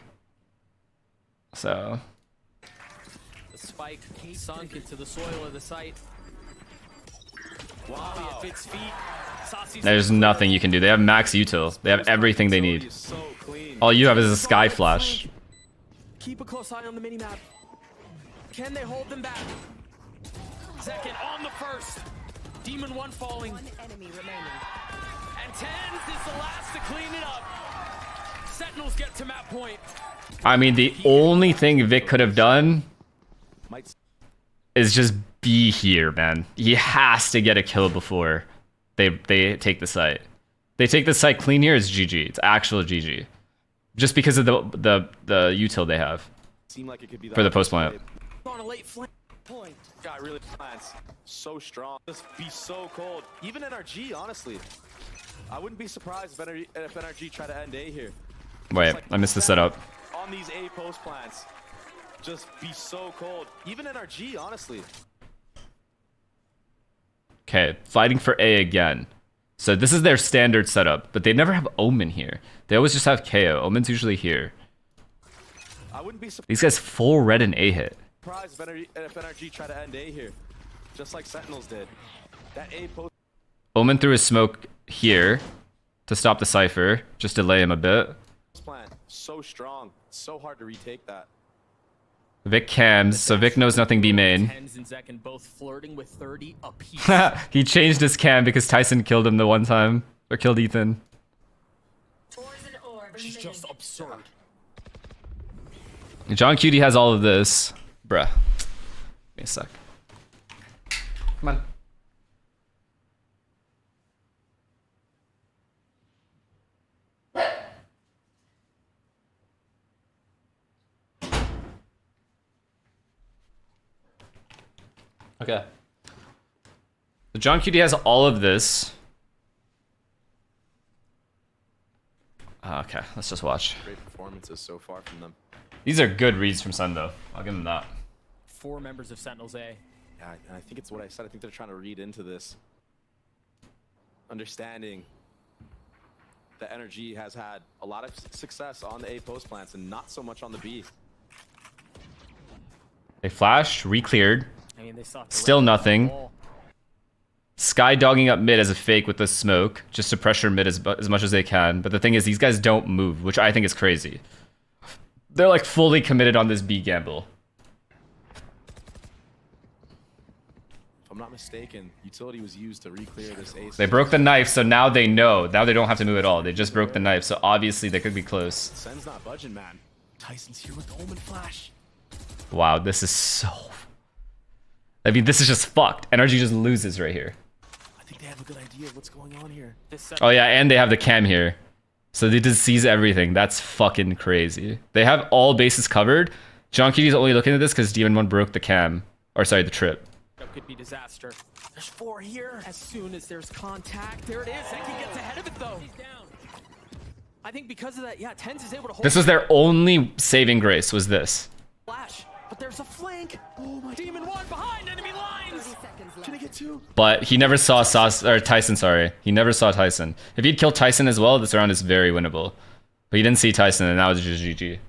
So, The spike sunk into the soil of the site. Wow. At Vic's feet. Sasi's there's nothing you can do. They have max util. They have everything they need. He's so clean. All you have is a sky flash. Keep a close eye on the minimap. Can they hold them back? Second on the first. Demon 1 falling. One enemy remaining. And tenz is the last to clean it up. Sentinels get to map point. I mean, the only thing Vic could have done Might is just be here, man. He has to get a kill before they take the site. They take the site clean here, it's GG. It's actual GG. Just because of the util they have Seemed like it could be for the post plant. On a late flank. Point. Guy really plants so strong. Just be so cold. Even NRG, honestly. I wouldn't be surprised if NRG try to end A here. Wait, I missed the setup. On these A post plants. Just be so cold. Even NRG, honestly. Okay, fighting for A again. So this is their standard setup, but they never have Omen here. They always just have KO. Omen's usually here. I wouldn't be These guys full red and A hit. surprised if NRG try to end A here. Just like Sentinels did. That A post Omen threw his smoke here to stop the Cypher. Just delay him a bit. plant. So strong. So hard to retake that. Vic cams, so Vic knows nothing B main. Tenz and Zekin both flirting with 30 apiece. He changed his cam because Tyson killed him the one time. Or killed Ethan. Which is just absurd. John Cutie has all of this. Bruh. Give me a sec. Come on. Okay. So John Cutie has all of this. Okay, let's just watch. Great performances so far from them. These are good reads from Sun, though. I'll give them that. 4 members of Sentinels A. Yeah, and I think it's what I said. I think they're trying to read into this. Understanding that NRG has had a lot of success on the A post plants and not so much on the B. They flashed, re-cleared. I mean, they saw Still nothing. Ball. Sky dogging up mid as a fake with the smoke, just to pressure mid as much as they can. But the thing is, these guys don't move, which I think is crazy. They're like fully committed on this B gamble. If I'm not mistaken, utility was used to re-clear this A. They broke the knife, so now they know. Now they don't have to move at all. They just broke the knife, so obviously they could be close. Sen's not budging, man. Tyson's here with the Omen Flash. Wow, this is so... I mean, this is just fucked. NRG just loses right here. I think they have a good idea of what's going on here. Oh yeah, and they have the cam here. So they just seize everything. That's fucking crazy. They have all bases covered. John Cutie's only looking at this because Demon 1 broke the cam. Or sorry, the trip. That could be disaster. There's 4 here. As soon as there's contact, there it is. Zekin gets ahead of it though. I think because of that, yeah, Tenz is able to hold. This was their only saving grace, was this. Flash, but there's a flank. Oh my! Demon 1 behind enemy lines. Can I get 2? But he never saw Tyson, sorry. He never saw Tyson. If he'd killed Tyson as well, this round is very winnable. But he didn't see Tyson, and that was just GG.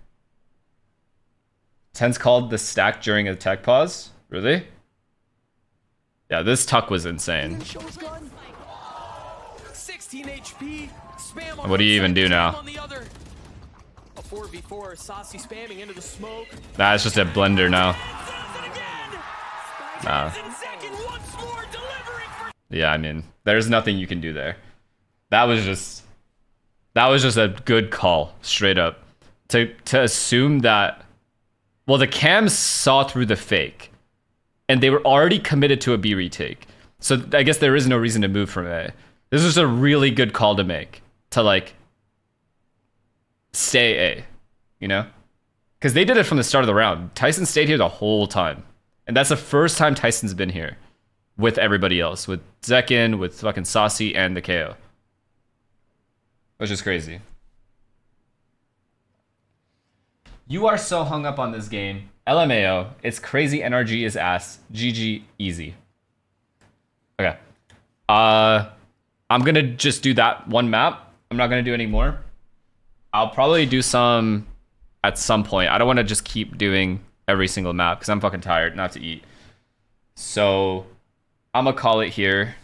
Tenz called the stack during a tech pause? Really? Yeah, this tuck was insane. 16 HP. Spam on What do you one even side, do spam now? on the other. A 4v4, Saucy spamming into the smoke. That's just a blender now. And Zekin once more delivering for Yeah, I mean, there's nothing you can do there. That was just a good call, straight up. To assume that, well, the cams saw through the fake, and they were already committed to a B retake. So I guess there is no reason to move from A. This is a really good call to make, to like stay A, you know? Because they did it from the start of the round. Tyson stayed here the whole time. And that's the first time Tyson's been here with everybody else, with Zekin, with fucking Saucy, and the KO. Which is crazy. You are so hung up on this game. LMAO, it's crazy. NRG is ass. GG, easy. Okay. I'm gonna just do that one map. I'm not gonna do any more. I'll probably do some at some point. I don't want to just keep doing every single map because I'm fucking tired, not to eat. So I'm gonna call it here.